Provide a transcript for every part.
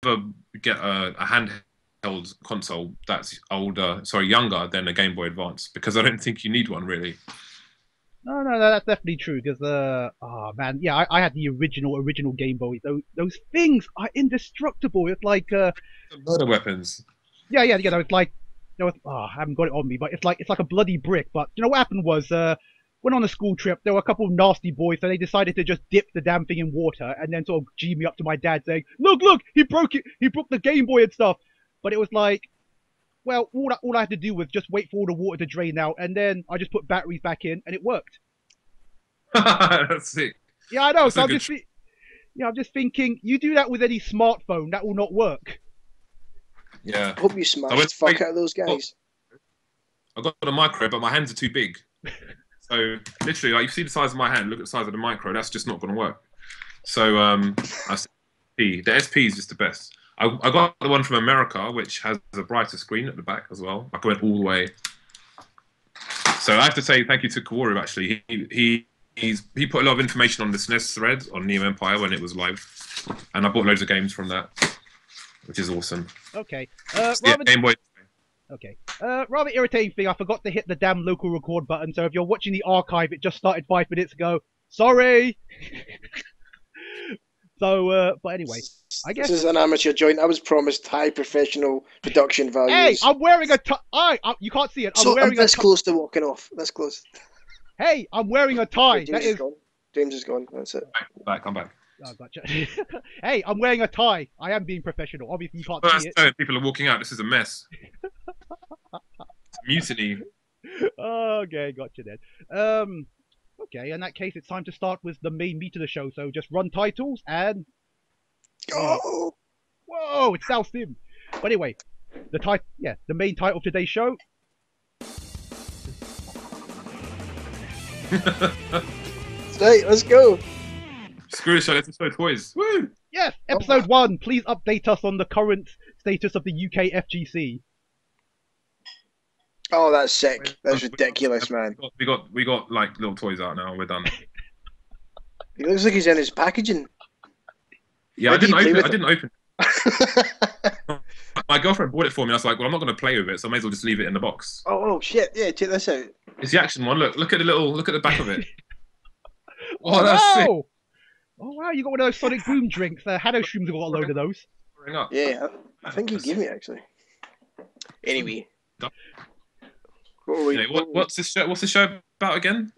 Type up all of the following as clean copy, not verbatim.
ever get a handheld console that's younger than a Game Boy Advance because I don't think you need one really. No, that's definitely true. Because oh man, yeah, I had the original Game Boy. Those things are indestructible. It's like A lot of weapons. yeah. It's like I haven't got it on me, but it's like a bloody brick. But you know what happened was went on a school trip. There were a couple of nasty boys, so they decided to just dip the damn thing in water and then sort of G me up to my dad saying, "Look, he broke it. He broke the Game Boy and stuff." But it was like, well, all I had to do was just wait for all the water to drain out, and then I just put batteries back in, and it worked. That's sick. Yeah, I know. That's So a good. Tr I'm just thinking, you do that with any smartphone, that will not work. yeah. I hope you I smashed went. the fuck out of those guys. I got a micro, but my hands are too big. So literally, like you see the size of my hand, look at the size of the micro. That's just not going to work. So I said, the SP is just the best. I got the one from America, which has a brighter screen at the back as well. Like I went all the way. So I have to say thank you to Kaworu. Actually, he put a lot of information on the SNES thread on Neo Empire when it was live, and I bought loads of games from that, which is awesome. Okay. Yeah, Game Boy. Okay. Rather irritating thing, I forgot to hit the damn local record button, so if you're watching the archive, it just started 5 minutes ago. Sorry! So, but anyway, I guess... This is an amateur joint. I was promised high professional production values. Hey, I'm wearing a tie! You can't see it. I'm this close to walking off. This close. Hey, I'm wearing a tie. James is gone. James is gone. That's it. I'm back. Oh, gotcha. Hey, I'm wearing a tie. I am being professional. Obviously, you can't see it. People are walking out. This is a mess. Mutiny. Okay, gotcha then. Okay, in that case, it's time to start with the main meat of the show. So just run titles and... Oh! Whoa, it's South Sim. But anyway, the main title of today's show. Right, let's go. Screw the show, let's show toys. Woo! Yes, episode 1. Please update us on the current status of the UK FGC. Oh, that's sick. That's ridiculous, man. We got like little toys out now. We're done. He looks like he's in his packaging. Yeah, I didn't open. My girlfriend bought it for me. I was like, well, I'm not going to play with it, so I may as well just leave it in the box. Oh shit! Yeah, check this out. It's the action one. Look at the back of it. Oh, that's sick. Oh wow, you got one of those Sonic Boom drinks. Hado Streams have got a load of those. Yeah, I think he gave me actually. Anyway. What's this show about again?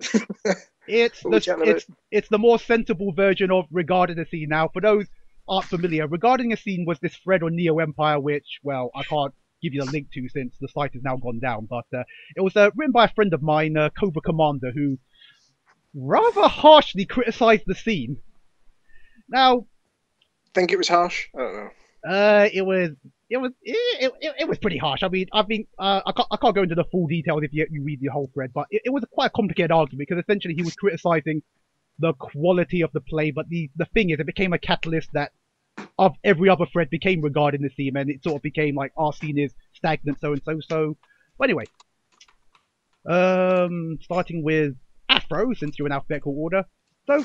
It's the more sensible version of Regarding a Scene. Now, for those aren't familiar, Regarding a Scene was this thread on Neo Empire, which, well, I can't give you the link to since the site has now gone down, but it was written by a friend of mine, Cobra Commander, who rather harshly criticized the scene. Now, think it was harsh? I don't know. It was pretty harsh. I mean, I can't go into the full details if you read the whole thread, but it was quite a complicated argument because essentially he was criticizing the quality of the play, but the thing is, it became a catalyst that of every other thread became regarding the scene, and it sort of became like our scene is stagnant, so and so. So, but anyway, starting with Affro, since you're in alphabetical order. So,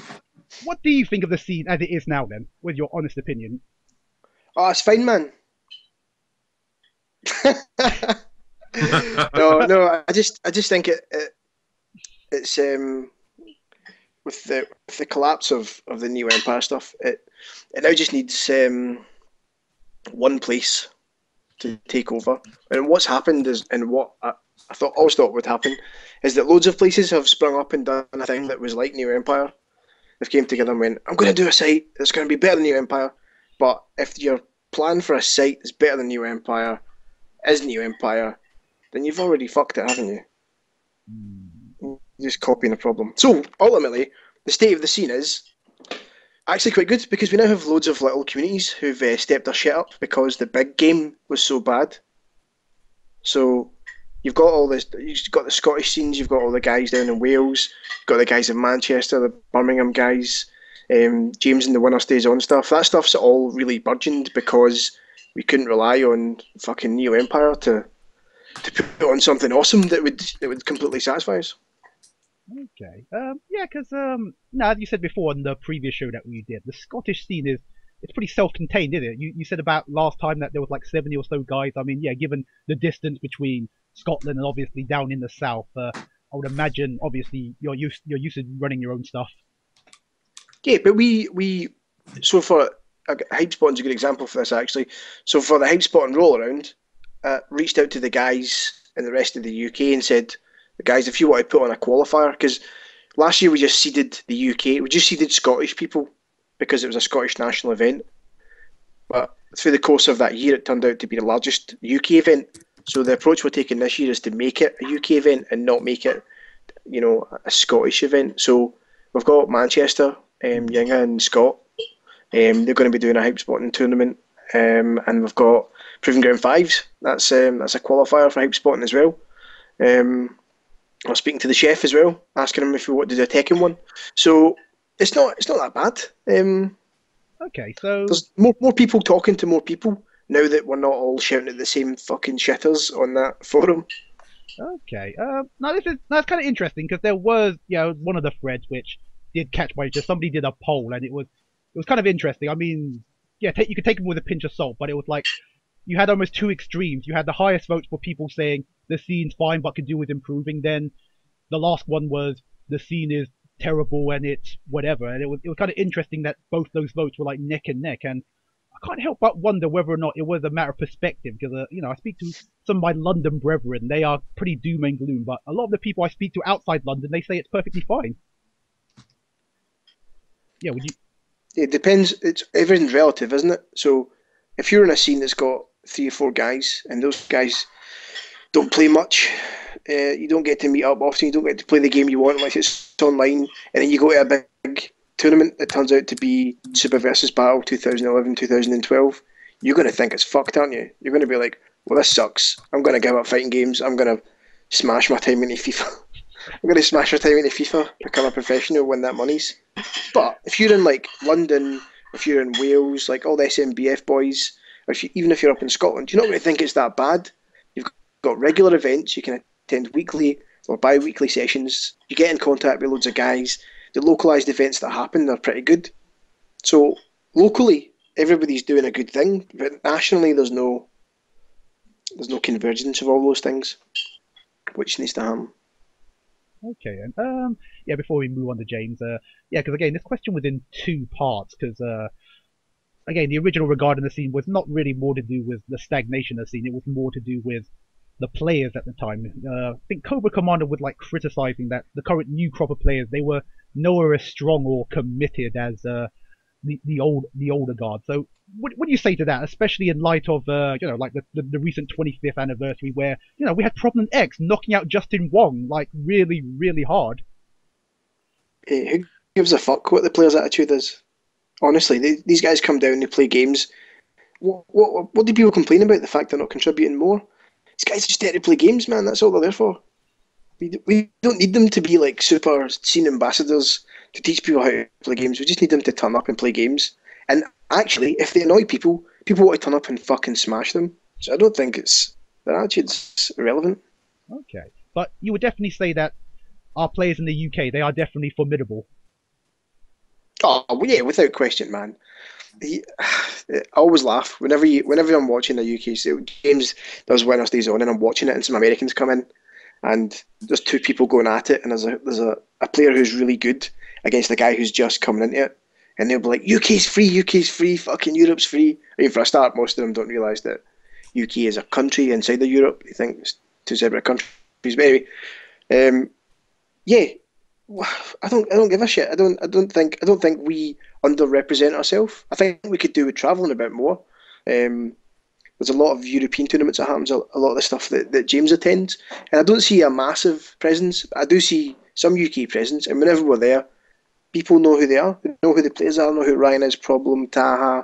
what do you think of the scene as it is now, then, with your honest opinion? Oh, it's fine, man. no, I just think it's with the collapse of the New Empire stuff, it now just needs one place to take over. And what's happened is, and what I always thought would happen, is that loads of places have sprung up and done a thing that was like New Empire. They've came together and went, I'm going to do a site that's going to be better than New Empire. But if your plan for a site that's better than New Empire is New Empire, then you've already fucked it, haven't you? You're just copying the problem. So, ultimately, the state of the scene is actually quite good because we now have loads of little communities who've stepped their shit up because the big game was so bad. So, you've got all this, you've got the Scottish scenes, you've got all the guys down in Wales, you've got the guys in Manchester, the Birmingham guys, James and the Winner Stays On stuff. That stuff's all really burgeoned because we couldn't rely on fucking New Empire to put on something awesome that would completely satisfy us. Okay. Yeah, because as you said before in the previous show that we did, the Scottish scene is it's pretty self-contained, isn't it? You said about last time that there was like 70 or so guys. I mean, yeah, given the distance between Scotland and obviously down in the south, I would imagine obviously you're used to running your own stuff. Yeah, but so for hype spotting's a good example for this actually. So for the hype spotting roll around, reached out to the guys in the rest of the UK and said, guys, if you want to put on a qualifier, because last year we just seeded the UK, we just seeded Scottish people because it was a Scottish national event. But through the course of that year, it turned out to be the largest UK event. So the approach we're taking this year is to make it a UK event and not make it, a Scottish event. So we've got Manchester, Yinga and Scott. They're going to be doing a hype spotting tournament, and we've got Proving Ground Fives. That's a qualifier for hype spotting as well. I was speaking to the chef as well, asking him if we wanted to do a Tekken one. So it's not that bad. Okay, so there's more people talking to more people now that we're not all shouting at the same fucking shitters on that forum. Okay, now that's kind of interesting because there was one of the threads which did catch my interest. Somebody did a poll and it was kind of interesting. I mean, yeah, you could take them with a pinch of salt, but it was like you had almost two extremes. You had the highest votes for people saying the scene's fine but could do with improving. Then the last one was the scene is terrible and it's whatever. And it was kind of interesting that both those votes were like neck and neck. And I can't help but wonder whether or not it was a matter of perspective because I speak to some of my London brethren. They are pretty doom and gloom, but a lot of the people I speak to outside London, they say it's perfectly fine. Yeah, would you? It depends. Everything's relative, isn't it? So if you're in a scene that's got 3 or 4 guys and those guys don't play much, you don't get to meet up often, you don't get to play the game you want unless it's online, and then you go to a big tournament that turns out to be Super versus Battle 2011, 2012, you're going to think it's fucked, aren't you? You're going to be like, well, this sucks. I'm going to give up fighting games. I'm going to smash my time into FIFA. I'm going to smash my time into FIFA, become a professional, win that monies. But if you're in like London, if you're in Wales, like all the SMBF boys, or even if you're up in Scotland, you're not going to think it's that bad. You've got regular events, you can attend weekly or bi-weekly sessions, you get in contact with loads of guys. The localised events that happen, they're pretty good. So locally, everybody's doing a good thing, but nationally there's no convergence of all those things, which needs to happen. Okay, and yeah, before we move on to James, yeah, because again, this question was in 2 parts, because again, the original regarding the scene was not really more to do with the stagnation of the scene, it was more to do with the players at the time. I think Cobra Commander was like criticizing that the current new crop of players, they were nowhere as strong or committed as the older guard. So what do you say to that, especially in light of like the recent 25th anniversary where we had Problem X knocking out Justin Wong like really really hard? Who gives a fuck what the player's attitude is? Honestly, these guys come down, they play games. What do people complain about? The fact they're not contributing more? These guys are just there to play games, man. That's all they're there for. We don't need them to be like super scene ambassadors to teach people how to play games. We just need them to turn up and play games. And actually, if they annoy people, people want to turn up and fucking smash them. So I don't think their attitude's irrelevant. Okay, but you would definitely say that our players in the UK, they are definitely formidable. Oh yeah, without question, man. I always laugh whenever I'm watching the UK games. There's Wednesdays on, and I'm watching it, and some Americans come in, and there's 2 people going at it, and there's a player who's really good against the guy who's just coming into it, and they'll be like, UK's free, fucking Europe's free. I mean, for a start, most of them don't realise that UK is a country inside of Europe. They think it's 2 separate countries. But anyway, yeah. I don't give a shit. I don't think we underrepresent ourselves. I think we could do with travelling a bit more. There's a lot of European tournaments that happens, a lot of the stuff that James attends, and I don't see a massive presence. I do see some UK presence, and whenever we're there, people know who they are. They know who the players are. Know who Ryan is, Problem, Taha,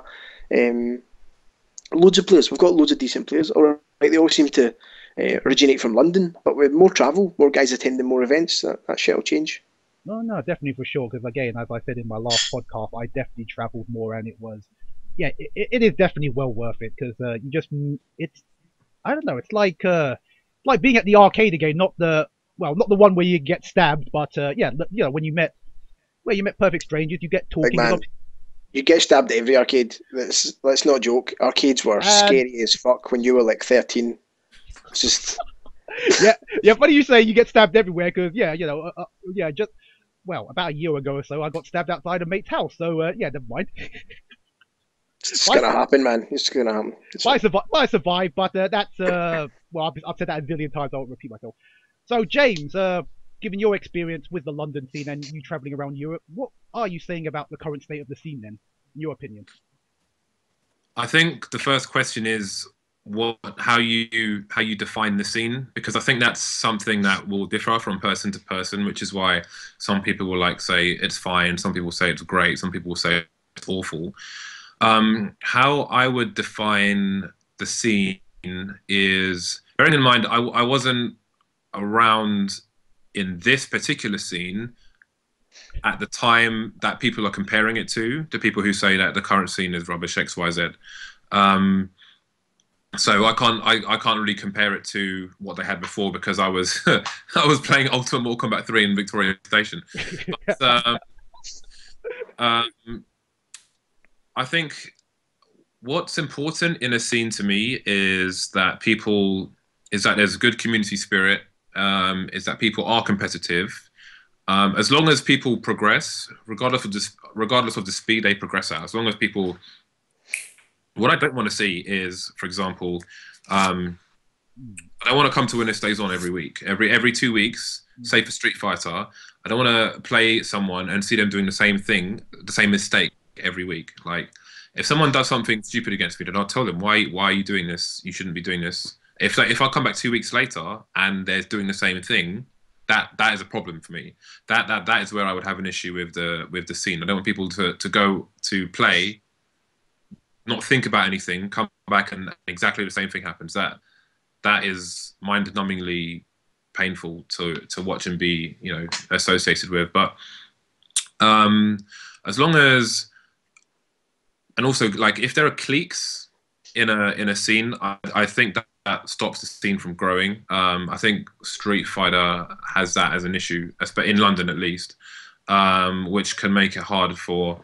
loads of players. We've got loads of decent players. Or like they all seem to originate from London, but with more travel, more guys attending more events, that shit will change. No, definitely for sure. Because again, as I said in my last podcast, I definitely travelled more, and it was, yeah, it is definitely well worth it. Because it's, I don't know, it's like being at the arcade again, not the one where you get stabbed, but yeah, when you met Perfect Strangers, you get talking. You get stabbed at every arcade. Let's not joke. Arcades were scary as fuck when you were like 13. It's just yeah. Funny you say you get stabbed everywhere because just about a year ago or so, I got stabbed outside a mate's house. So never mind. it's gonna happen, man. It's gonna happen. I survived, but that's I've said that a zillion times. I won't repeat myself. So James, given your experience with the London scene and you traveling around Europe, what are you saying about the current state of the scene then, in your opinion? I think the first question is how you define the scene, because I think that's something that will differ from person to person, which is why some people will say it's fine, some people say it's great, some people will say it's awful. How I would define the scene is, bearing in mind I wasn't around in this particular scene at the time that people are comparing it to people who say that the current scene is rubbish XYZ. So I can't really compare it to what they had before, because I was I was playing Ultimate Mortal Kombat 3 in Victoria Station. But, I think what's important in a scene to me is that there's a good community spirit, is that people are competitive. As long as people progress, regardless of the speed they progress at, as long as people, what I don't want to see is, for example, I don't want to come to Winner Stays On every week, every 2 weeks, say for Street Fighter. I don't want to play someone and see them doing the same thing, the same mistake every week. Like, if someone does something stupid against me, then I'll tell them, why are you doing this? You shouldn't be doing this. If I come back 2 weeks later and they're doing the same thing, that is a problem for me. That is where I would have an issue with the scene. I don't want people to go to play, not think about anything, come back and exactly the same thing happens. That is mind-numbingly painful to watch and be associated with. But as long as, and also if there are cliques in a scene, I think that stops the scene from growing. I think Street Fighter has that as an issue, in London at least, which can make it hard for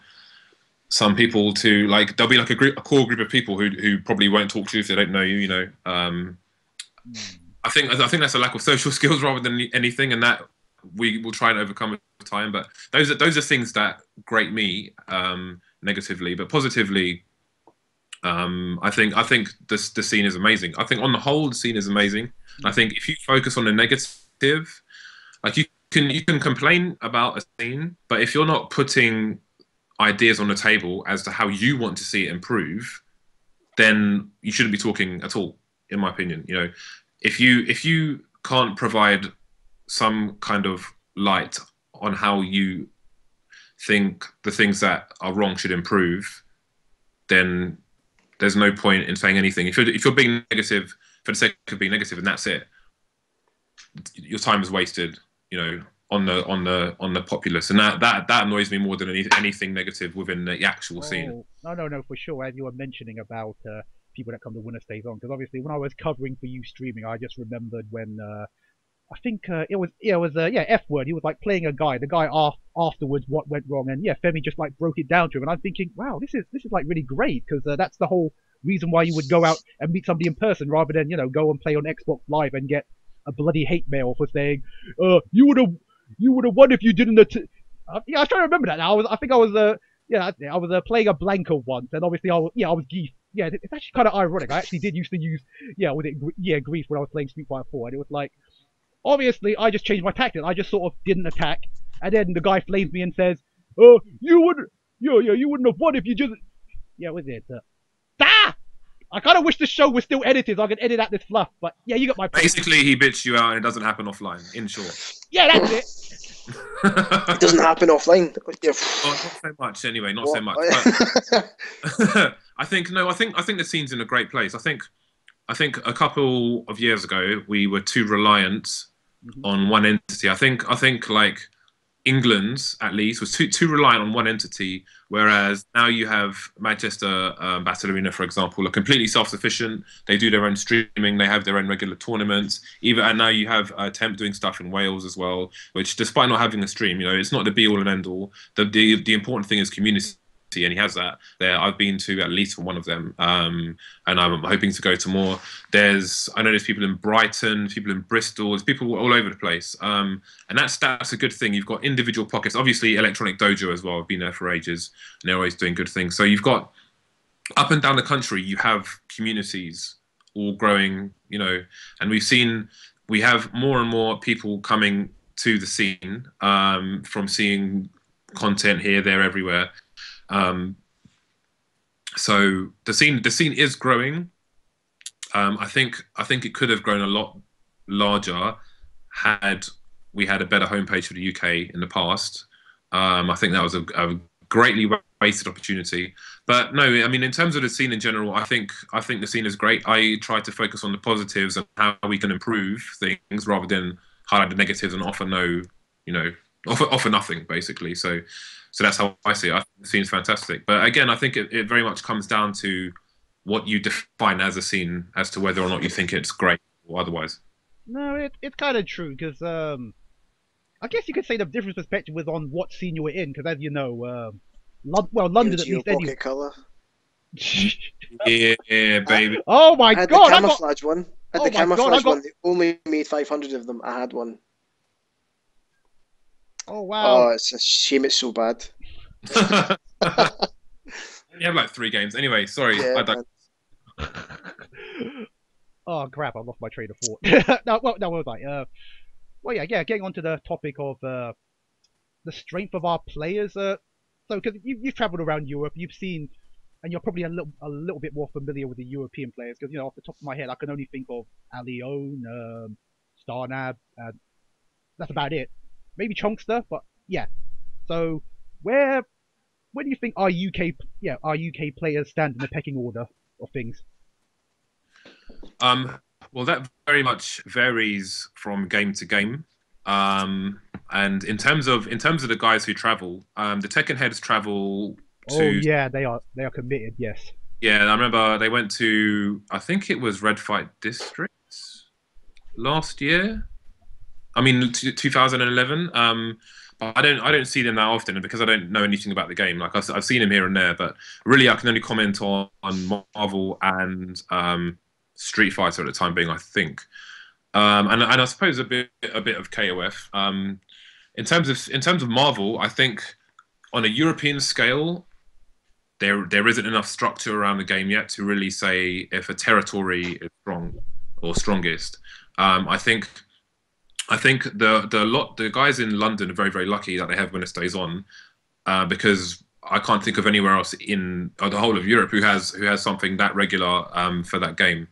some people to there'll be a core group of people who probably won't talk to you if they don't know you. I think that's a lack of social skills rather than anything, and that we will try and overcome with time. But those are things that grate me negatively, but positively. I think the scene is amazing. I think on the whole the scene is amazing. I think if you focus on the negative, you can complain about a scene, but if you're not putting ideas on the table as to how you want to see it improve, then you shouldn't be talking at all, in my opinion. If you can't provide some kind of light on how you think the things that are wrong should improve, then there's no point in saying anything. If you're being negative for the sake of being negative and that's it, your time is wasted, on the populace, and that annoys me more than anything negative within the actual scene. No, for sure. As you were mentioning about people that come to Winner Stays On, because obviously when I was covering for you streaming, I just remembered when I think it was F Word. He was playing a guy. The guy afterwards, what went wrong, and Femi just broke it down to him. And I'm thinking, wow, this is really great, because that's the whole reason why you would go out and meet somebody in person rather than go and play on Xbox Live and get a bloody hate mail for saying, you would have won if you didn't. I was trying to remember that now. I was playing a Blanca once, and obviously I was Geef. Yeah, it's actually kind of ironic. I actually did used to use Grief when I was playing Street Fighter 4, and it was obviously I just changed my tactic. I just sort of didn't attack, and then the guy flames me and says, you wouldn't have won if you just was it? I kind of wish the show was still edited so I could edit out this fluff, but you got my point. Basically, he bitched you out and it doesn't happen offline, in short. Yeah, that's it. It doesn't happen offline. Not so much anyway, not so much. But I think the scene's in a great place. I think a couple of years ago we were too reliant on one entity. I think England, at least, was too reliant on one entity, whereas now you have Manchester Battle Arena, for example, are completely self-sufficient. They do their own streaming, they have their own regular tournaments. And now you have Temp doing stuff in Wales as well, which, despite not having a stream, it's not the be-all and end-all. The important thing is community and he has that there. I've been to at least one of them, and I'm hoping to go to more. I know there's people in Brighton, people in Bristol, there's people all over the place, and that's a good thing. You've got individual pockets. Obviously, Electronic Dojo as well. I've been there for ages, and they're always doing good things. So you've got up and down the country, you have communities all growing, and we have more and more people coming to the scene from seeing content here, there, everywhere. So the scene is growing. I think it could have grown a lot larger had we had a better homepage for the UK in the past. I think that was a greatly wasted opportunity. But no, I mean, in terms of the scene in general, I think the scene is great. I try to focus on the positives and how we can improve things rather than highlight the negatives and offer nothing basically. So that's how I see it. I think the scene is fantastic. But again, I think it very much comes down to what you define as a scene as to whether or not you think it's great or otherwise. No, it's kind of true because I guess you could say the different perspective was on what scene you were in because, as you know, London at least. Anyway. Colour. Yeah, baby. Oh my god! The camouflage one. I had the camouflage one. They only made 500 of them. I had one. Oh wow! Oh, it's a shame. It's so bad. You have like 3 games. Anyway, sorry. Yeah, oh crap! I lost my train of thought. No, what was I? Well, yeah. Getting onto the topic of the strength of our players. So, because you've travelled around Europe, you've seen, and you're probably a little bit more familiar with the European players. Because off the top of my head, I can only think of Alion, Starnab, and that's about it. Maybe Chunkster, but yeah. So where do you think our UK players stand in the pecking order of things? Well, that very much varies from game to game. And in terms of the guys who travel, the Tekken heads travel to. Oh yeah, they are committed. Yes. Yeah, I remember they went to, I think it was Red Fight Districts last year. I mean, 2011. But I don't see them that often because I don't know anything about the game. Like I've seen them here and there, but really I can only comment on Marvel and Street Fighter at the time being, I think. And I suppose a bit of KOF. In terms of Marvel, I think on a European scale, there isn't enough structure around the game yet to really say if a territory is strong or strongest. I think the guys in London are very, very lucky that they have Winner Stays On, because I can't think of anywhere else in the whole of Europe who has something that regular for that game.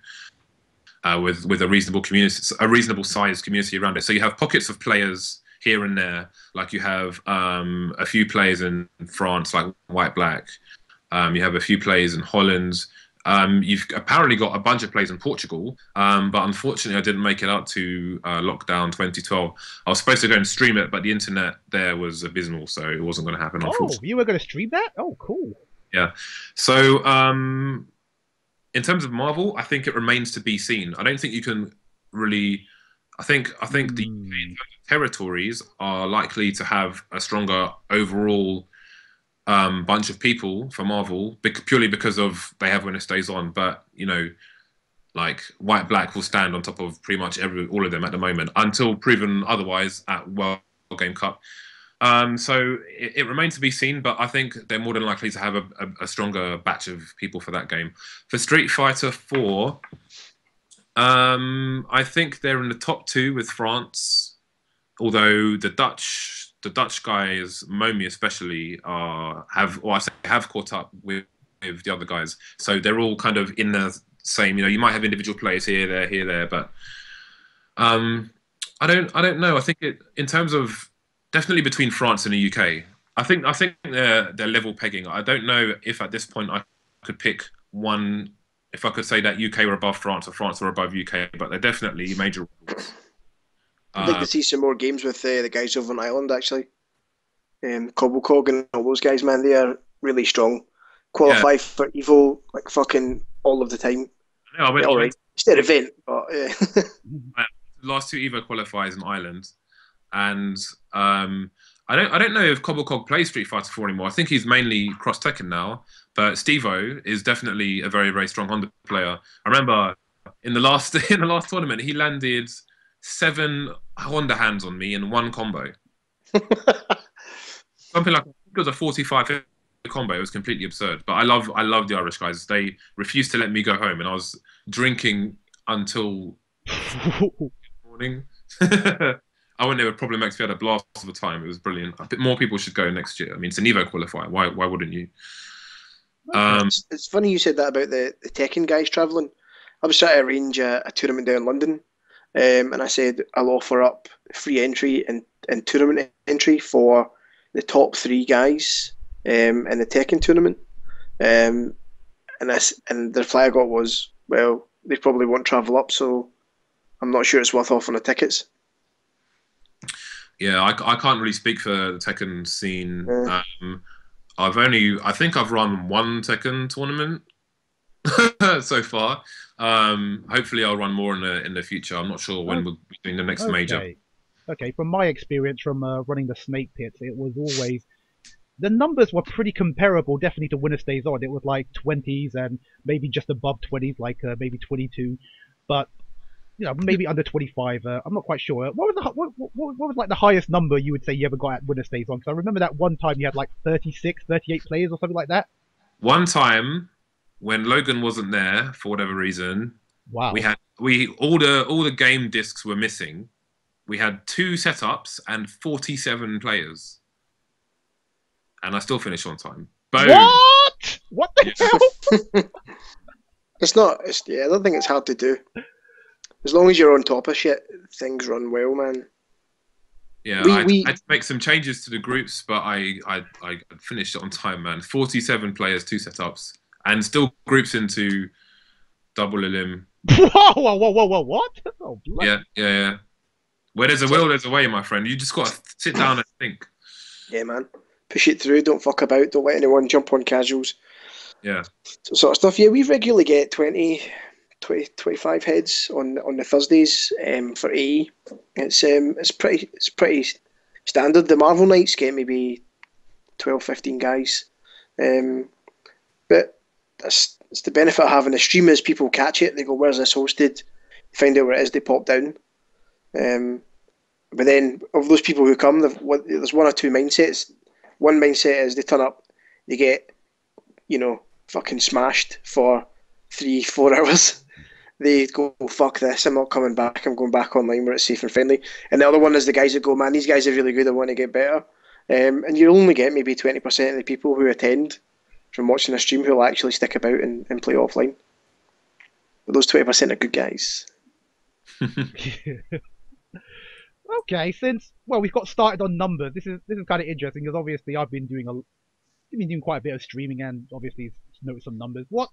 With a reasonable community, a reasonable sized community around it. So you have pockets of players here and there, like you have a few players in France, like White Black. You have a few players in Holland. You've apparently got a bunch of players in Portugal, but unfortunately I didn't make it out to lockdown 2012. I was supposed to go and stream it, but the internet there was abysmal, so it wasn't going to happen. Oh, you were going to stream that? Oh, cool. Yeah. So in terms of Marvel, I think it remains to be seen. I don't think you can really. I think the territories are likely to have a stronger overall bunch of people for Marvel, purely because of they have Winner Stays On. But like White Black will stand on top of pretty much all of them at the moment until proven otherwise at World Game Cup. So it remains to be seen, but I think they're more than likely to have a stronger batch of people for that game. For Street Fighter 4, I think they're in the top 2 with France, although the Dutch guys, Momi especially, have caught up with the other guys. So they're all kind of in the same. You might have individual players here, there, but I don't know. I think in terms of definitely between France and the UK. I think they're level pegging. I don't know if at this point I could pick one. If I could say that UK were above France or France were above UK, but they're definitely major. I'd like to see some more games with the guys over on Ireland actually. Cobblecog and all those guys, man, they are really strong. Qualify for Evo like fucking all of the time. Yeah, all right, it's their event, but last 2 Evo qualifiers in Ireland. And I don't know if Cobblecog plays Street Fighter 4 anymore. I think he's mainly cross Tekken now. But Steve-O is definitely a very, very strong Honda player. I remember in the last in the last tournament, he landed 7 Honda hands on me in one combo. Something like, it was a 45 hit combo. It was completely absurd. But I love the Irish guys. They refused to let me go home, and I was drinking until morning. I went there with Problem X. We had a blast of a time. It was brilliant. A bit more people should go next year. I mean, it's an Evo qualifier. Why wouldn't you? It's funny you said that about the Tekken guys travelling. I was trying to arrange a tournament down in London, and I said I'll offer up free entry and tournament entry for the top 3 guys in the Tekken tournament. And the reply I got was, well, they probably won't travel up, so I'm not sure it's worth offering the tickets. Yeah, I can't really speak for the Tekken scene. I think I've run one Tekken tournament so far. Hopefully I'll run more in the future. I'm not sure when we'll be doing the next major. Okay, from my experience from running the Snake Pits, it was always, the numbers were pretty comparable, definitely to Winner Stays On. It was like 20s and maybe just above 20s, like maybe 22, but maybe under 25. I'm not quite sure. What was like the highest number you would say you ever got at Winner Stays On? Because I remember that one time you had like 36, 38 players or something like that. One time when Logan wasn't there for whatever reason, wow, all the game discs were missing. We had 2 setups and 47 players, and I still finished on time. Boom. What the hell? I don't think it's hard to do. As long as you're on top of shit, things run well, man. Yeah, I had to make some changes to the groups, but I finished it on time, man. 47 players, 2 setups, and still groups into double elim. Whoa, what? Oh, yeah. Where there's a will, there's a way, my friend. You just got to sit down and think. Yeah, man. Push it through. Don't fuck about. Don't let anyone jump on casuals. Yeah. So sort of stuff. Yeah, we regularly get 20, 25 heads on the Thursdays for AE. It's pretty standard. The Marvel nights get maybe 12, 15 guys. But it's the benefit of having a stream is people catch it. They go, where's this hosted? Find out where it is, they pop down. But then of those people who come, there's 1 or 2 mindsets. One mindset is they turn up, they get, fucking smashed for 3-4 hours. They go, oh, fuck this, I'm not coming back, I'm going back online where it's safe and friendly. And the other one is the guys that go, man, these guys are really good, I want to get better. And you only get maybe 20% of the people who attend from watching a stream who will actually stick about and play offline. But those 20% are good guys. Okay, since we've got started on numbers, this is kind of interesting because obviously I've been doing quite a bit of streaming and obviously noticed some numbers. What,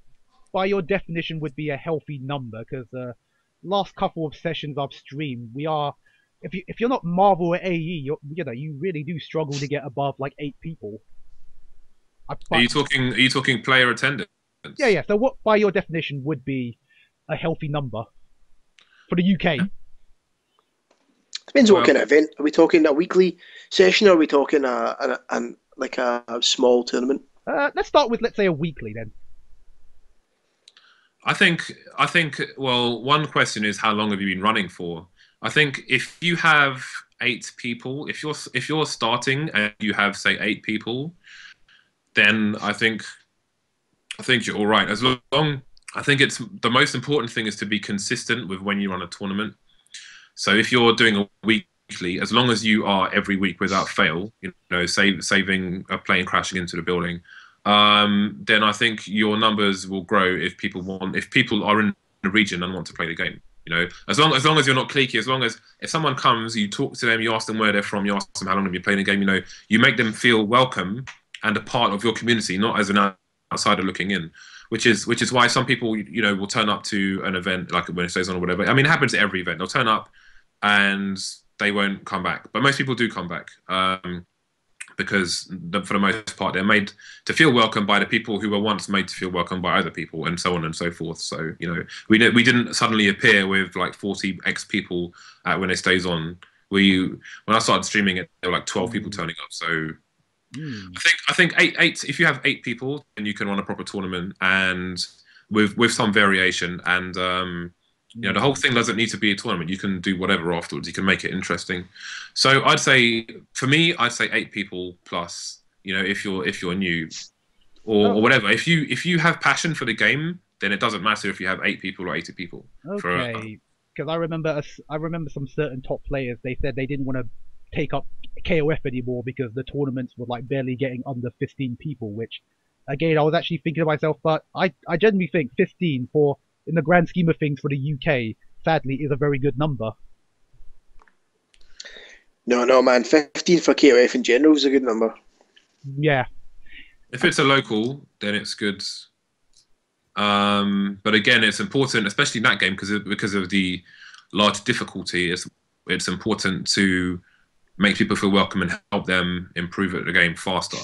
by your definition, would be a healthy number? Because last couple of sessions I've streamed, if you're not Marvel or AE, you really do struggle to get above like 8 people. Are you talking player attendance? Yeah. So what, by your definition, would be a healthy number for the UK? Depends what kind of event. Are we talking a weekly session, or are we talking a small tournament? Let's start with, let's say, a weekly then. I think. Well, one question is how long have you been running for? I think if you have 8 people, if you're starting and you have, say, 8 people, then I think you're all right. I think it's the most important thing is to be consistent with when you run a tournament. So if you're doing a weekly, as long as you are every week without fail, saving a plane crashing into the building, then I think your numbers will grow if people are in the region and want to play the game. As long as you're not cliquey, as long as if someone comes, you talk to them, you ask them where they're from, you ask them how long have you played the game, you make them feel welcome and a part of your community, not as an outsider looking in. Which is why some people will turn up to an event like when it stays on or whatever. I mean, it happens at every event. They'll turn up and they won't come back, but most people do come back because for the most part they're made to feel welcome by the people who were once made to feel welcome by other people, and so on and so forth. So we didn't suddenly appear with like 40 people at when it stays on. when I started streaming it, there were like 12 people turning up. So I think eight. If you have 8 people, then you can run a proper tournament and with some variation. And you know, the whole thing doesn't need to be a tournament. You can do whatever afterwards. You can make it interesting. So I'd say for me, I'd say 8 people plus. You know, if you're new or whatever. If you have passion for the game, then it doesn't matter if you have 8 people or 80 people. Okay, because I remember some certain top players. They said they didn't want to take up KOF anymore because the tournaments were like barely getting under 15 people. Which, again, I was actually thinking to myself, but I generally think 15 for in the grand scheme of things for the UK, sadly, is a very good number. No, man. 15 for KOF in general is a good number. Yeah. If it's a local, then it's good. But again, it's important, especially in that game, because of the large difficulty. It's important to make people feel welcome and help them improve at the game faster.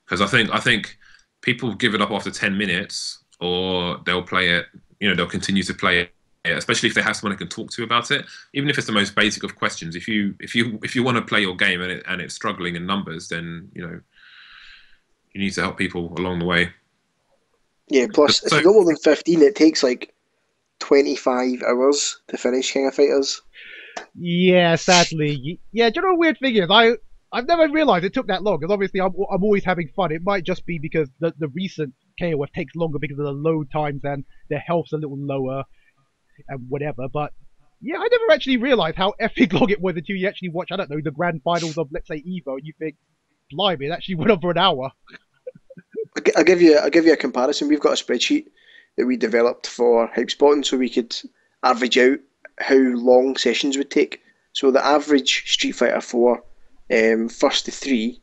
Because I think people give it up after 10 minutes, or they'll play it. You know, they'll continue to play it, especially if they have someone who can talk to about it. Even if it's the most basic of questions. If you want to play your game and it's struggling in numbers, then you know you need to help people along the way. Yeah. Plus, if you got more than 15, it takes like 25 hours to finish King of Fighters. Yeah, sadly. Yeah, do you know what weird thing is? I've never realised it took that long, because obviously I'm always having fun. It might just be because the recent KOF takes longer because of the load times and their health's a little lower and whatever. But yeah, I never actually realised how epic long it was until you actually watch, I don't know, the grand finals of, let's say, EVO, and you think, blimey, it actually went on for an hour. I'll give you a comparison. We've got a spreadsheet that we developed for hype spotting, so we could average out how long sessions would take. So the average Street Fighter 4 first to 3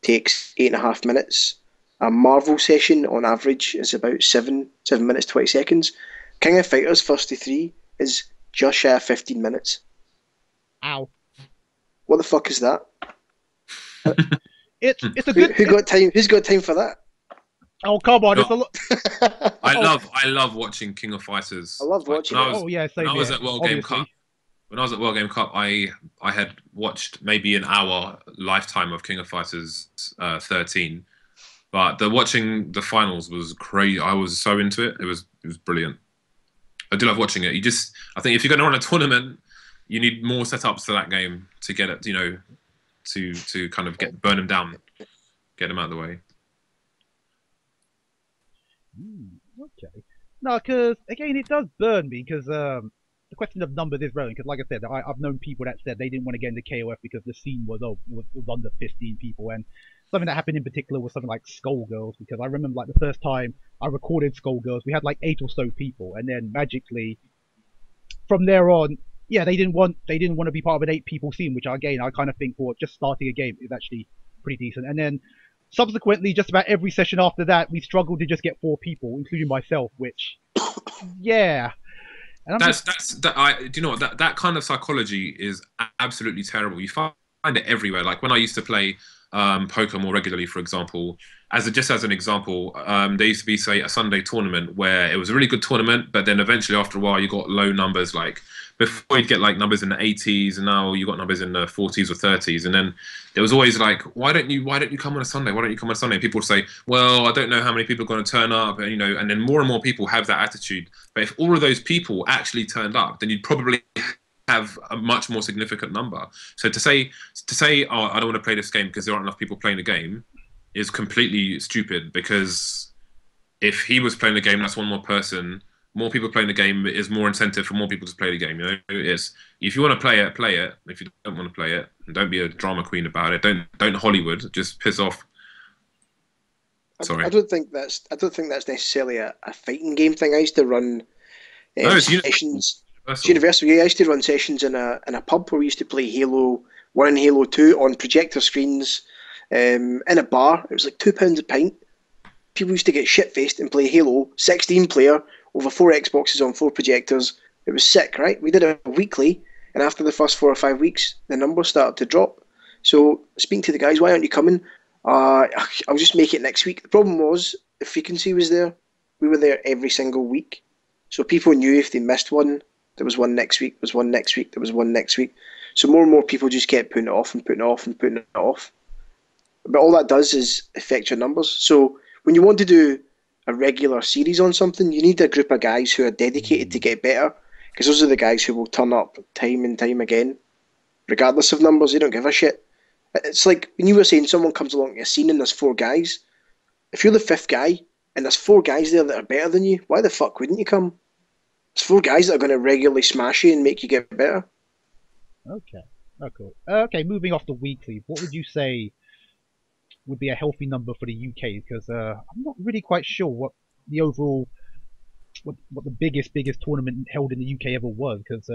takes 8.5 minutes. A Marvel session on average is about 7 minutes 20 seconds. King of Fighters first to 3 is just shy of 15 minutes. Ow! What the fuck is that? It's a good. Who's got time for that? Oh come on! No. It's a lot. I love watching King of Fighters. I love watching it. When I was at World Game Cup, I had watched maybe an hour lifetime of King of Fighters 13, but watching the finals was crazy. I was so into it. It was brilliant. I do love watching it. I think if you're going to run a tournament, you need more setups to that game to get it. You know, to kind of burn them down, get them out of the way. Okay. No, because again, it does burn me because the question of numbers is relevant. Because, like I said, I've known people that said they didn't want to get into KOF because the scene was under 15 people, and something that happened in particular was something like Skullgirls. Because I remember, like, the first time I recorded Skullgirls, we had like 8 or so people, and then magically, from there on, yeah, they didn't want to be part of an 8-people scene, which again I kind of think for just starting a game is actually pretty decent. And then subsequently, just about every session after that, we struggled to just get 4 people, including myself. Which, yeah, and do you know what, that kind of psychology is absolutely terrible. You find it everywhere. Like when I used to play poker more regularly, for example, as an example, there used to be, say, a Sunday tournament where it was a really good tournament, but then eventually after a while you got low numbers. Like before you'd get like numbers in the 80s, and now you got numbers in the 40s or 30s, and then there was always like, why don't you come on a Sunday? Why don't you come on a Sunday? And people would say, well, I don't know how many people are going to turn up, and and then more and more people have that attitude. But if all of those people actually turned up, then you'd probably have a much more significant number. So to say, oh, I don't want to play this game because there aren't enough people playing the game is completely stupid, because if he was playing the game, that's one more person. More people playing the game is more incentive for more people to play the game. You know, it's, if you want to play it, play it. If you don't want to play it, don't be a drama queen about it. Don't Hollywood. Just piss off. Sorry. I don't think that's necessarily a fighting game thing. I used to run sessions. It's universal. Yeah, I used to run sessions in a pub where we used to play Halo 1 and Halo 2 on projector screens in a bar. It was like £2 a pint. People used to get shit-faced and play Halo 16 player over 4 Xboxes on 4 projectors. It was sick, right? We did it weekly, and after the first 4 or 5 weeks, the numbers started to drop. So, speaking to the guys, why aren't you coming? I'll just make it next week. The problem was, the frequency was there. We were there every single week. So people knew if they missed one, there was one next week, there was one next week, there was one next week. So more and more people just kept putting it off and putting it off and putting it off. But all that does is affect your numbers. So when you want to do a regular series on something, you need a group of guys who are dedicated to get better, because those are the guys who will turn up time and time again, regardless of numbers. They don't give a shit. It's like when you were saying someone comes along to a scene and there's 4 guys. If you're the 5th guy and there's 4 guys there that are better than you, why the fuck wouldn't you come? There's 4 guys that are going to regularly smash you and make you get better. Okay. Oh, cool. Okay, moving off the weekly, what would you say would be a healthy number for the UK? Because I'm not really quite sure what the overall, what the biggest tournament held in the UK ever was. Because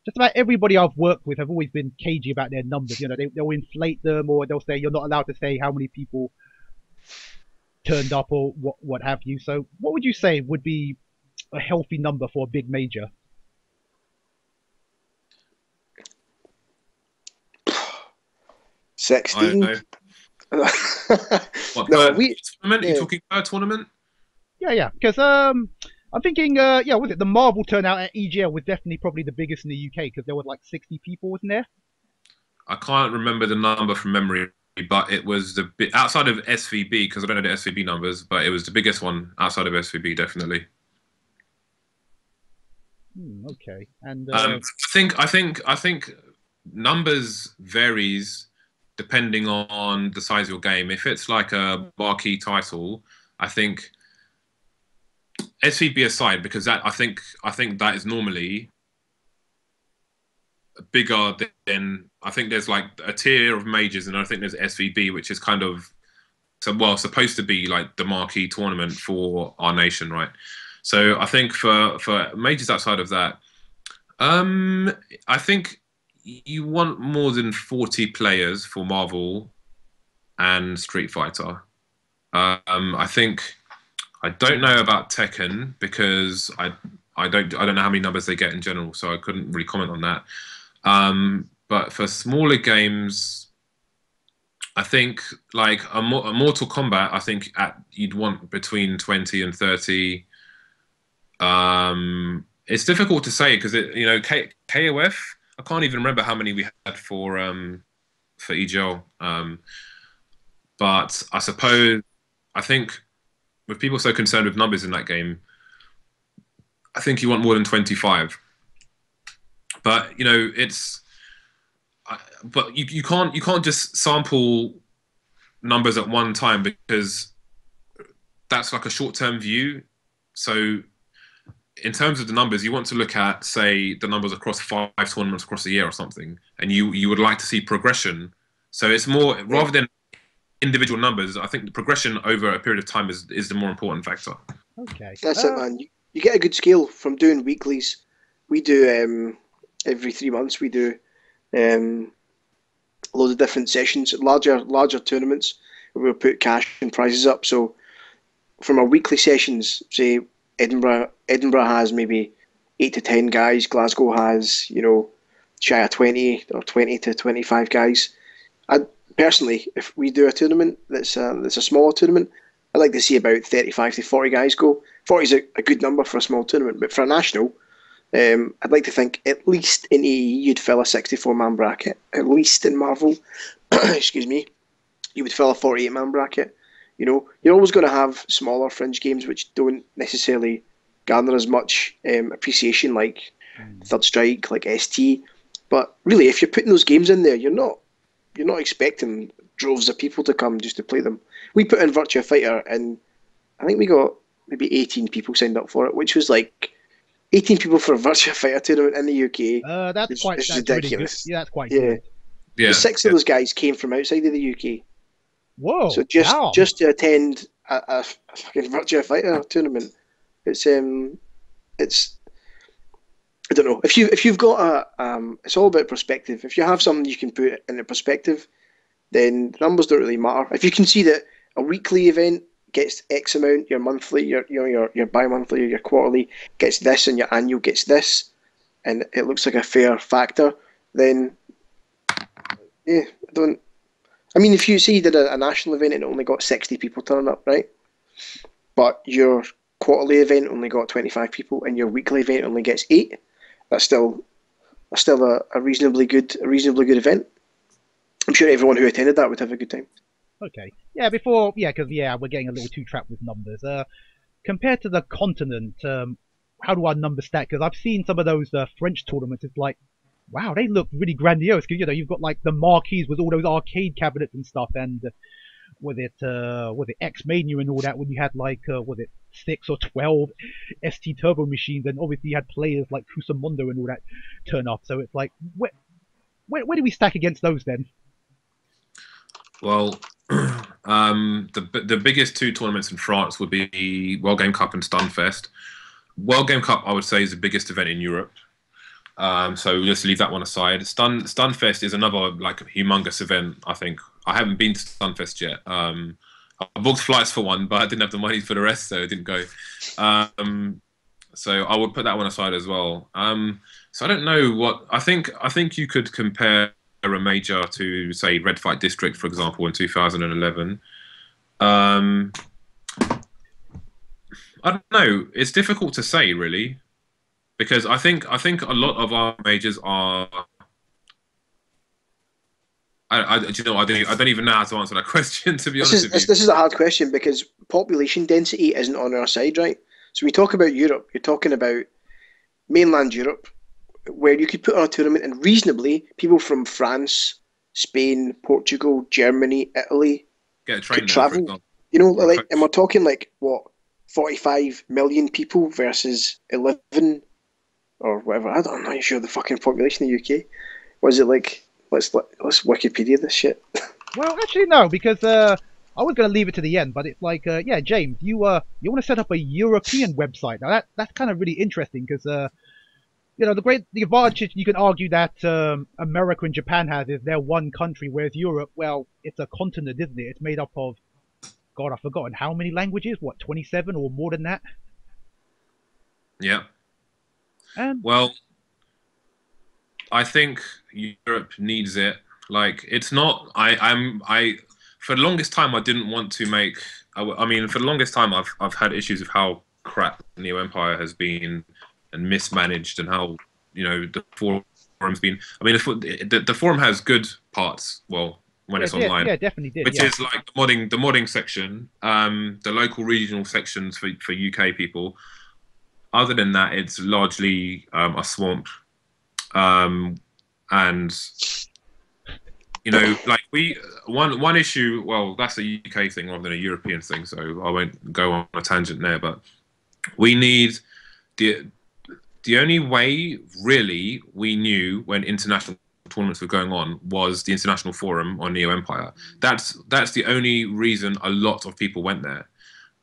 just about everybody I've worked with have always been cagey about their numbers. You know, they'll inflate them, or they'll say you're not allowed to say how many people turned up or what have you. So what would you say would be a healthy number for a big major? I 16. know. What, No, per tournament? Are you talking per tournament? Yeah. Because I'm thinking, was it the Marvel turnout at EGL was definitely probably the biggest in the UK, because there were like 60 people, wasn't there? I can't remember the number from memory, but it was the outside of SVB, because I don't know the SVB numbers, but it was the biggest one outside of SVB, definitely. Okay. And I think numbers varies depending on the size of your game. If it's like a marquee title, I think SVB aside, because that I think that is normally bigger than, I think there's like a tier of majors, and I think there's SVB, which is kind of supposed to be like the marquee tournament for our nation, right? So I think for majors outside of that, I think you want more than 40 players for Marvel and Street Fighter. I think I don't know about Tekken, because I don't know how many numbers they get in general, so I couldn't really comment on that. But for smaller games, I think like a Mortal Kombat, I think you'd want between 20 and 30. It's difficult to say because KOF. I can't even remember how many we had for EGL. But I think with people so concerned with numbers in that game, I think you want more than 25. But but you can't just sample numbers at one time, because that's like a short-term view. So in terms of the numbers, you want to look at, say, the numbers across 5 tournaments across a year or something, and you would like to see progression. So it's more, rather than individual numbers, I think the progression over a period of time is the more important factor. Okay. That's it, man. You get a good scale from doing weeklies. We do every 3 months. We do loads of different sessions, larger tournaments. We'll put cash and prizes up. So from our weekly sessions, say Edinburgh has maybe 8 to 10 guys. Glasgow has shy of 20 or 20 to 25 guys. Personally, if we do a tournament that's a smaller tournament, I'd like to see about 35 to 40 guys go. 40 is a good number for a small tournament, but for a national, I'd like to think at least in AE you'd fill a 64-man bracket. At least in Marvel, excuse me, you would fill a 48-man bracket. You're always going to have smaller fringe games which don't necessarily garner as much appreciation, like Third Strike, like ST. But really, if you're putting those games in there, you're not expecting droves of people to come just to play them. We put in Virtua Fighter, and I think we got maybe 18 people signed up for it, which was like 18 people for a Virtua Fighter tournament in the UK. That's ridiculous. Really good. Yeah, that's quite good. Yeah. 6 of those guys came from outside of the UK. Whoa! So just to attend a fucking Virtua Fighter tournament, it's I don't know. If you've got it's all about perspective. If you have something you can put into perspective, then the numbers don't really matter. If you can see that a weekly event gets X amount, your monthly, your bi-monthly, your quarterly gets this, and your annual gets this, and it looks like a fair factor, then yeah, I mean, if you see you did a national event and it only got 60 people turning up, right? But your quarterly event only got 25 people and your weekly event only gets 8, that's still a reasonably good event. I'm sure everyone who attended that would have a good time. Okay. Yeah, because we're getting a little too trapped with numbers. Compared to the continent, how do our numbers stack? Because I've seen some of those French tournaments. It's like, wow, they look really grandiose. Because you've got like the marquees with all those arcade cabinets and stuff, and was it X Mania and all that, when you had like was it 6 or 12 ST Turbo machines, and obviously you had players like Cusamundo and all that turn up. So it's like, where do we stack against those then? Well, the biggest two tournaments in France would be World Game Cup and Stunfest. World Game Cup, I would say, is the biggest event in Europe. So let's leave that one aside. Stunfest is another like humongous event. I think I haven't been to Stunfest yet. I booked flights for one, but I didn't have the money for the rest, so I didn't go. So I would put that one aside as well. So I don't know what I think. I think you could compare a major to, say, Red Fight District, for example, in 2011. I don't know. It's difficult to say, really, because I think a lot of our majors are. Do you know? I don't even know how to answer that question. To be honest with you, this is a hard question because population density isn't on our side, right? So we talk about Europe. You're talking about mainland Europe, where you could put on a tournament and reasonably people from France, Spain, Portugal, Germany, Italy get a train could travel. You know, like, and we're talking like what, 45 million people versus 11 or whatever. I'm not sure the fucking population in the UK. Was it like? Let's Wikipedia this shit. Well, actually no, because I was going to leave it to the end, but it's like, yeah, James, you want to set up a European website. Now that's kind of really interesting because the advantage you can argue that America and Japan has is they're one country, whereas Europe, well, it's a continent, isn't it? It's made up of, God, I've forgotten how many languages. What, 27 or more than that? Yeah. Well, I think Europe needs it. Like, it's not. I for the longest time I didn't want to make. I mean, for the longest time I've had issues with how crap Neo Empire has been and mismanaged, and how the forum's been. I mean, the forum has good parts. Well, when it's online, yeah, definitely did. Which is like the modding section, the local regional sections for UK people. Other than that, it's largely a swamp. And like one issue. Well, that's a UK thing rather than a European thing, so I won't go on a tangent there. But we need the only way really we knew when international tournaments were going on was the international forum on Neo Empire. That's the only reason a lot of people went there.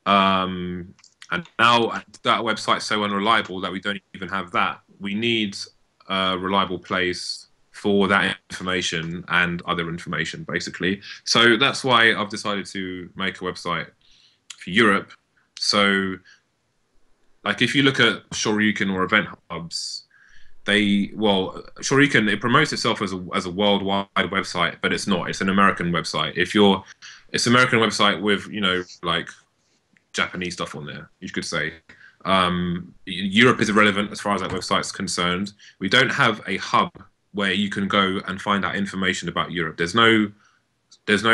And now that website's so unreliable that we don't even have that. We need a reliable place for that information and other information, basically. So that's why I've decided to make a website for Europe. So, like, if you look at Shoryuken or event hubs, Shoryuken, it promotes itself as a worldwide website, but it's not. It's an American website. It's an American website with like Japanese stuff on there, you could say. Europe is irrelevant as far as that website's concerned. We don't have a hub where you can go and find out information about Europe. There's no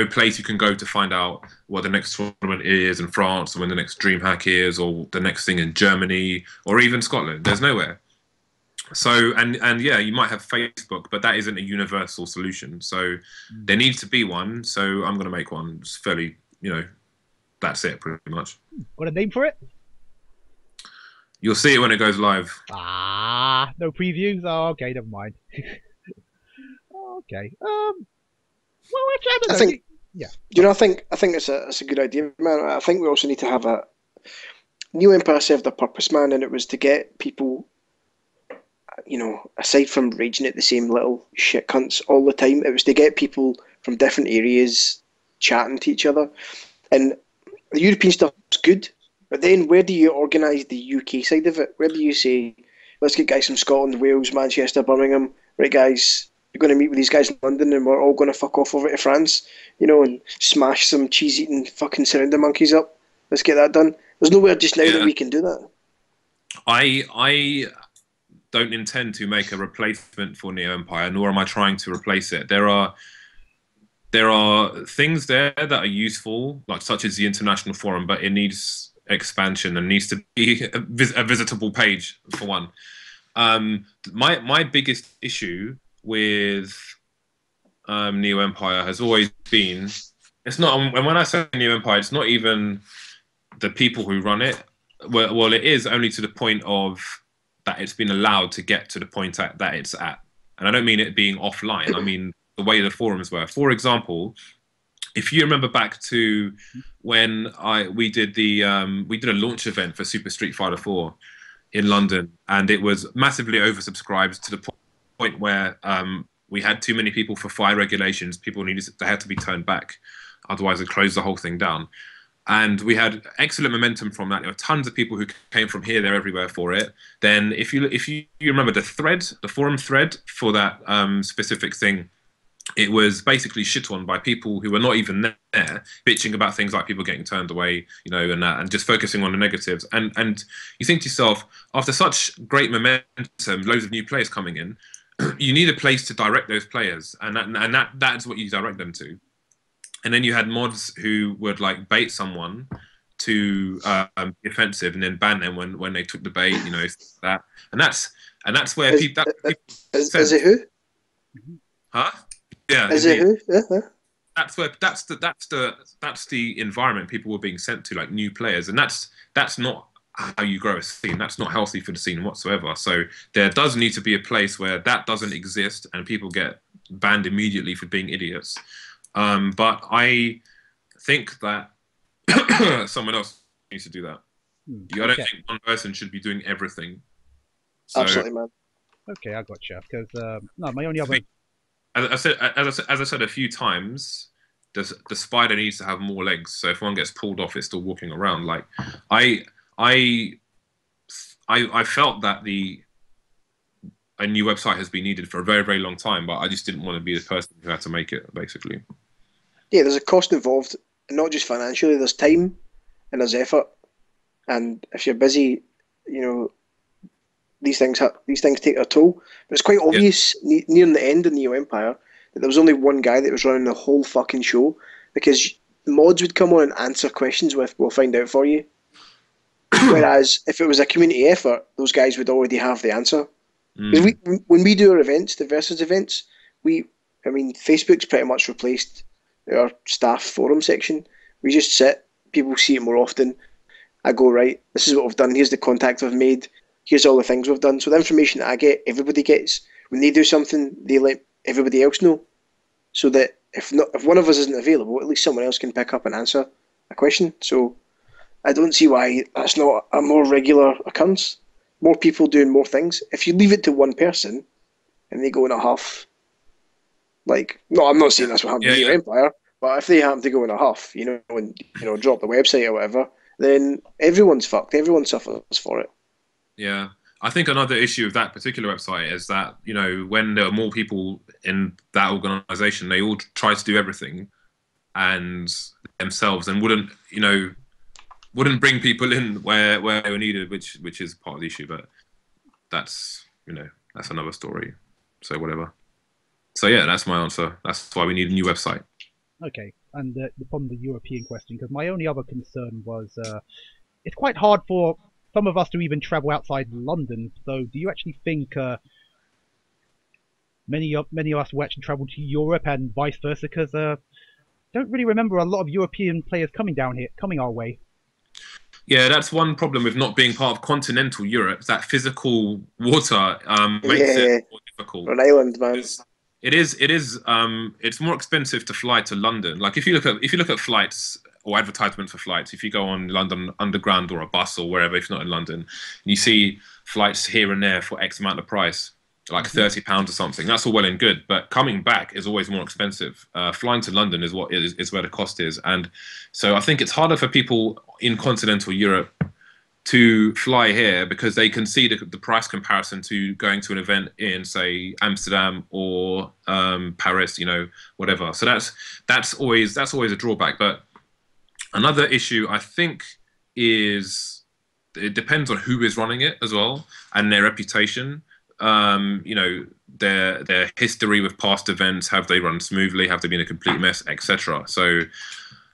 place you can go to find out what the next tournament is in France, or when the next DreamHack is, or the next thing in Germany, or even Scotland. There's nowhere. So, and yeah, you might have Facebook, but that isn't a universal solution. So there needs to be one. So I'm going to make one. It's fairly, that's it pretty much. Got a name for it? You'll see it when it goes live. No previews? Oh, okay, never mind. Okay. Well, actually, I think, yeah. I think it's a good idea, man. I think we also need to have a New Empire served a purpose, man, and it was to get people, aside from raging at the same little shit cunts all the time, it was to get people from different areas chatting to each other. And the European stuff's good, but then where do you organise the UK side of it? Where do you say, let's get guys from Scotland, Wales, Manchester, Birmingham, right, guys, you're going to meet with these guys in London and we're all going to fuck off over to France, and smash some cheese-eating fucking surrender monkeys up. Let's get that done. There's nowhere just now that we can do that. don't intend to make a replacement for Neo Empire, nor am I trying to replace it. There are things there that are useful, like such as the international forum, but it needs expansion and needs to be a visitable page for one. My biggest issue with Neo Empire has always been, it's not, and when I say Neo Empire, it's not even the people who run it. Well, it is only to the point of that it's been allowed to get to the point that it's at. And I don't mean it being offline. I mean the way the forums were. For example, if you remember back to when we did a launch event for Super Street Fighter 4 in London, and it was massively oversubscribed to the point where we had too many people for fire regulations. They had to be turned back, otherwise it closed the whole thing down. And we had excellent momentum from that. There were tons of people who came from here, there, everywhere for it. Then, if you remember the forum thread for that specific thing, it was basically shit on by people who were not even there, bitching about things like people getting turned away, you know, and just focusing on the negatives. And you think to yourself, after such great momentum, loads of new players coming in, you need a place to direct those players, and that's what you direct them to. And then you had mods who would like bait someone to be offensive and then ban them when they took the bait, you know, that. And that's where people. Is it who? Huh? Yeah. Is it who? Yeah. That's the environment people were being sent to, like new players, and that's not how you grow a scene. That's not healthy for the scene whatsoever. So there does need to be a place where that doesn't exist and people get banned immediately for being idiots. But I think that someone else needs to do that. I don't think one person should be doing everything. So, absolutely, man. Okay, I gotcha. Because no, my only other, as I said a few times, the spider needs to have more legs. So if one gets pulled off, it's still walking around. Like I felt that a new website has been needed for a very, very long time, but I just didn't want to be the person who had to make it, basically. Yeah, there's a cost involved, not just financially. There's time and there's effort, and if you're busy, you know, these things take a toll. But it's quite obvious near the end of Neo Empire that there was only one guy that was running the whole fucking show, because mods would come on and answer questions with, "We'll find out for you." Whereas if it was a community effort, those guys would already have the answer. Because when we do our events, the versus events, Facebook's pretty much replaced our staff forum section. We just sit, people see it more often. I go, right, this is what we've done, here's the contact I've made, here's all the things we've done. So the information that I get, everybody gets. When they do something, they let everybody else know. So that if one of us isn't available, at least someone else can pick up and answer a question. So I don't see why that's not a more regular occurrence. More people doing more things. If you leave it to one person and they go in a huff, like, no, I'm not saying that's what happened to Neo Empire, but if they happen to go in a huff, you know, and drop the website or whatever, then everyone's fucked. Everyone suffers for it. Yeah, I think another issue of that particular website is that, you know, when there are more people in that organization, they all try to do everything and themselves, and wouldn't bring people in where they were needed, which is part of the issue. But that's another story. So whatever. So yeah, that's my answer. That's why we need a new website. Okay, and upon the European question, because my only other concern was it's quite hard for some of us to even travel outside London. So do you actually think many of us will actually travel to Europe and vice versa? Because don't really remember a lot of European players coming our way. Yeah, that's one problem with not being part of continental Europe. That physical water makes it more difficult. An island, man. It is. It's more expensive to fly to London. Like if you look at flights or advertisements for flights, if you go on London Underground or a bus or wherever, if not in London, and you see flights here and there for X amount of price, like £30 or something. That's all well and good, but coming back is always more expensive. Flying to London is where the cost is, and so I think it's harder for people in continental Europe to fly here because they can see the price comparison to going to an event in, say, Amsterdam or Paris, whatever. So that's always a drawback. But another issue I think is it depends on who is running it as well and their reputation. you know, their history with past events. Have they run smoothly? Have they been a complete mess, etc. So,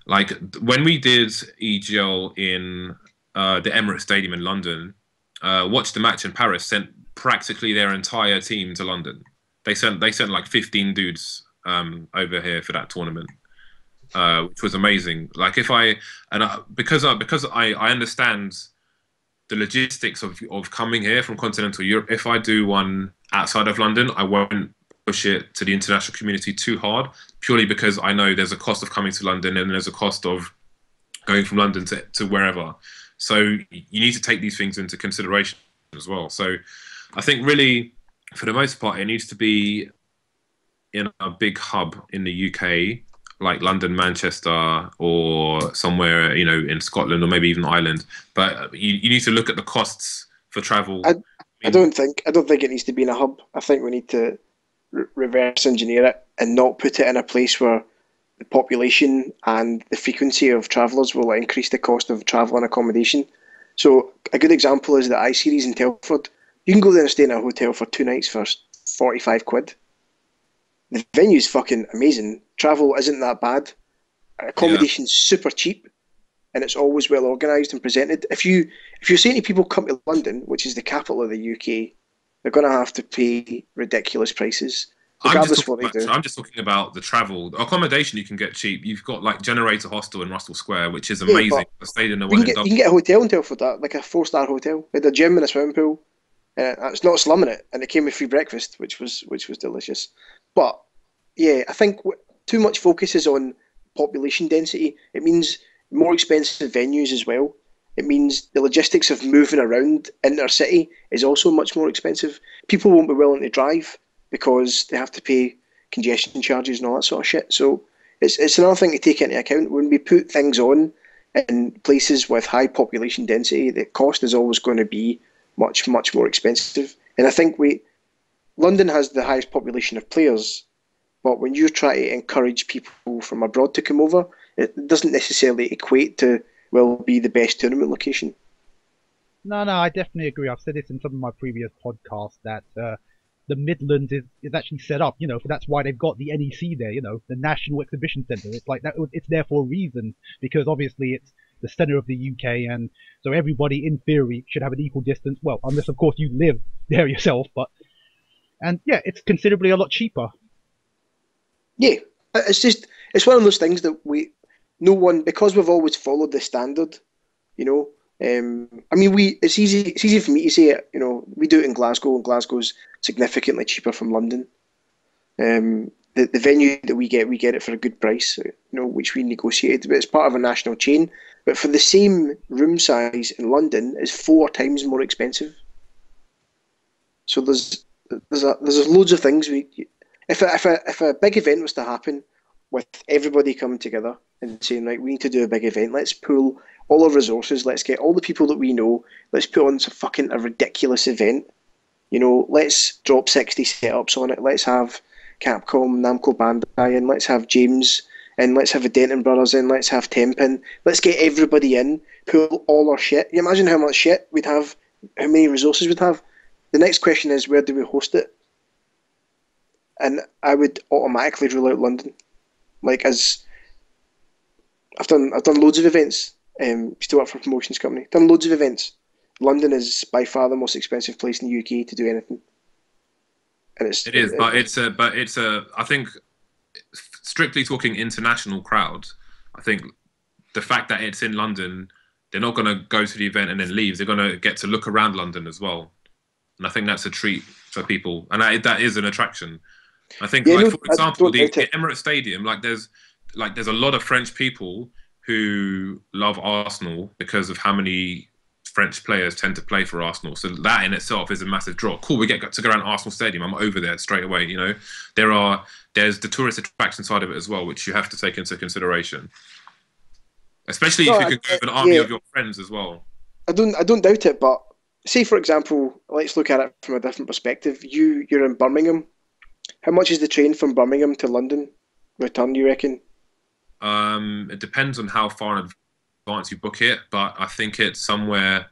like when we did EGL in the Emirates Stadium in London, Watch the Match in Paris sent practically their entire team to London. They sent like 15 dudes over here for that tournament, which was amazing. Like if I and I, because I understand the logistics of coming here from continental Europe. If I do one outside of London, I won't push it to the international community too hard, purely because I know there's a cost of coming to London and there's a cost of going from London to wherever. So you need to take these things into consideration as well. So I think really, for the most part, it needs to be in a big hub in the UK, like London, Manchester, or somewhere, you know, in Scotland or maybe even Ireland. But you need to look at the costs for travel. I don't think it needs to be in a hub. I think we need to reverse engineer it and not put it in a place where the population and the frequency of travellers will increase the cost of travel and accommodation. So a good example is the I Series in Telford. You can go there and stay in a hotel for 2 nights for 45 quid. The venue's fucking amazing. Travel isn't that bad. Accommodation's super cheap, and it's always well organised and presented. If you're saying to people come to London, which is the capital of the UK, they're going to have to pay ridiculous prices, regardless of what they do. I'm just talking about the travel. The accommodation you can get cheap. You've got like Generator Hostel in Russell Square, which is amazing. I stayed in the one in Dublin. You can get a hotel in Telford, like a 4-star hotel. They had a gym and a swimming pool. It's not slumming it, and it came with free breakfast, which was delicious. But yeah, I think too much focus is on population density. It means more expensive venues as well. It means the logistics of moving around intercity is also much more expensive. People won't be willing to drive because they have to pay congestion charges and all that sort of shit. So it's another thing to take into account. When we put things on in places with high population density, the cost is always going to be much, much more expensive. And I think London has the highest population of players, but when you try to encourage people from abroad to come over, it doesn't necessarily equate to, well, be the best tournament location. No, I definitely agree. I've said this in some of my previous podcasts that the Midlands is actually set up, you know, that's why they've got the NEC there, you know, the National Exhibition Centre. It's like that. It's there for a reason, because obviously it's the centre of the UK, and so everybody in theory should have an equal distance. Well, unless of course you live there yourself, and yeah, it's considerably a lot cheaper. Yeah, it's one of those things that no one, because we've always followed the standard, you know. I mean, it's easy for me to say it, you know. We do it in Glasgow, and Glasgow's significantly cheaper from London. The venue that we get it for a good price, you know, which we negotiated, but it's part of a national chain. But for the same room size in London, is 4 times more expensive. So there's loads of things if a big event was to happen with everybody coming together and saying, right, we need to do a big event, let's pool all our resources, let's get all the people that we know, let's put on a ridiculous event, you know, let's drop 60 setups on it, let's have Capcom, Namco Bandai, and let's have James, and let's have the Denton Brothers in, let's have Tempin, let's get everybody in, pool all our shit. You imagine how much shit we'd have, how many resources we'd have. The next question is, where do we host it? And I would automatically rule out London. Like, as I've done loads of events. Still work for a promotions company. Done loads of events. London is by far the most expensive place in the UK to do anything. And it's I think, strictly talking international crowd, I think the fact that it's in London, they're not going to go to the event and then leave. They're going to get to look around London as well. And I think that's a treat for people, and that is an attraction. I think, for example, the Emirates Stadium, there's a lot of French people who love Arsenal because of how many French players tend to play for Arsenal. So that in itself is a massive draw. Cool, we get to go around Arsenal Stadium. I'm over there straight away. You know, there's the tourist attraction side of it as well, which you have to take into consideration. Especially if you could go with an army of your friends as well. I don't doubt it, but say for example, let's look at it from a different perspective. You're in Birmingham. How much is the train from Birmingham to London return, you reckon? It depends on how far in advance you book it, but I think it's somewhere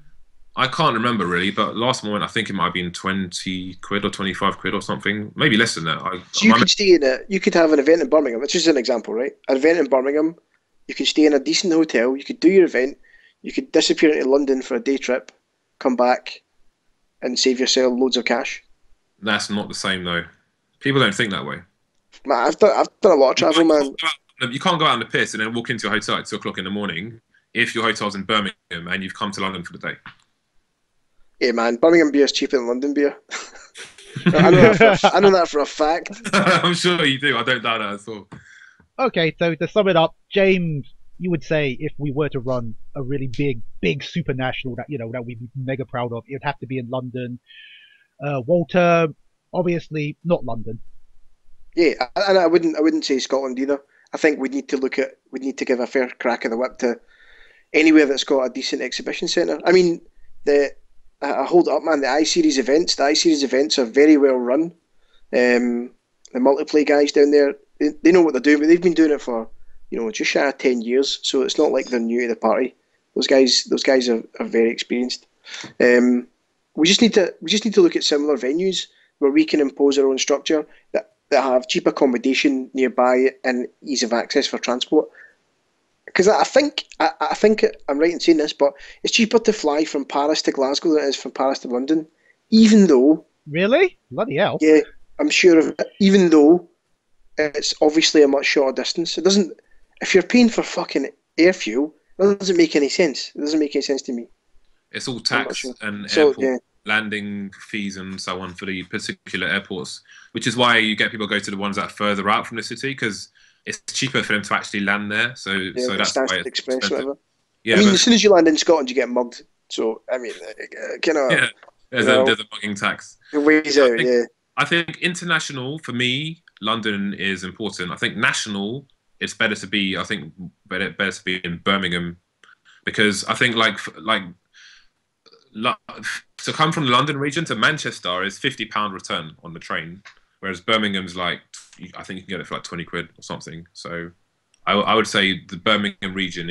I can't remember really, but last moment I think it might have been 20 quid or 25 quid or something, maybe less than that. So you could stay in you could have an event in Birmingham, which is an example, right? An event in Birmingham, you could stay in a decent hotel, you could do your event, you could disappear into London for a day trip, come back, and save yourself loads of cash. That's not the same though. People don't think that way. Man, I've done a lot of travel, man. You can't go out on the piss and then walk into a hotel at 2 o'clock in the morning if your hotel's in Birmingham and you've come to London for the day. Hey man, Birmingham beer is cheaper than London beer. I know that for a fact. I'm sure you do. I don't doubt that at all. Okay, so to sum it up, James, you would say if we were to run a really big super national that that we'd be mega proud of, it'd have to be in London. Walter, obviously not London. Yeah, and I wouldn't say Scotland either. I think we need to give a fair crack of the whip to anywhere that's got a decent exhibition centre. I mean, I hold it up, man. The I-Series events are very well run. The multiplay guys down there, they know what they're doing, but they've been doing it for just shy of 10 years. So it's not like they're new to the party. Those guys are very experienced. We just need to look at similar venues where we can impose our own structure that have cheap accommodation nearby and ease of access for transport. Because I think I'm right in saying this, but it's cheaper to fly from Paris to Glasgow than it is from Paris to London. Even though, really, bloody hell, yeah, I'm sure of it. Even though it's obviously a much shorter distance, it doesn't. If you're paying for fucking air fuel, it doesn't make any sense. It doesn't make any sense to me. It's all tax and So, airport landing fees and so on for the particular airports, which is why you get people go to the ones that are further out from the city because it's cheaper for them to actually land there. So that's why it's Express, whatever. Yeah, I mean, as soon as you land in Scotland, you get mugged. So I mean, there's a mugging tax. The ways out. I think international for me, London is important. I think national, it's better to be. I think better to be in Birmingham because I think to come from the London region to Manchester is £50 return on the train, whereas Birmingham's I think you can get it for like 20 quid or something. So I would say the Birmingham region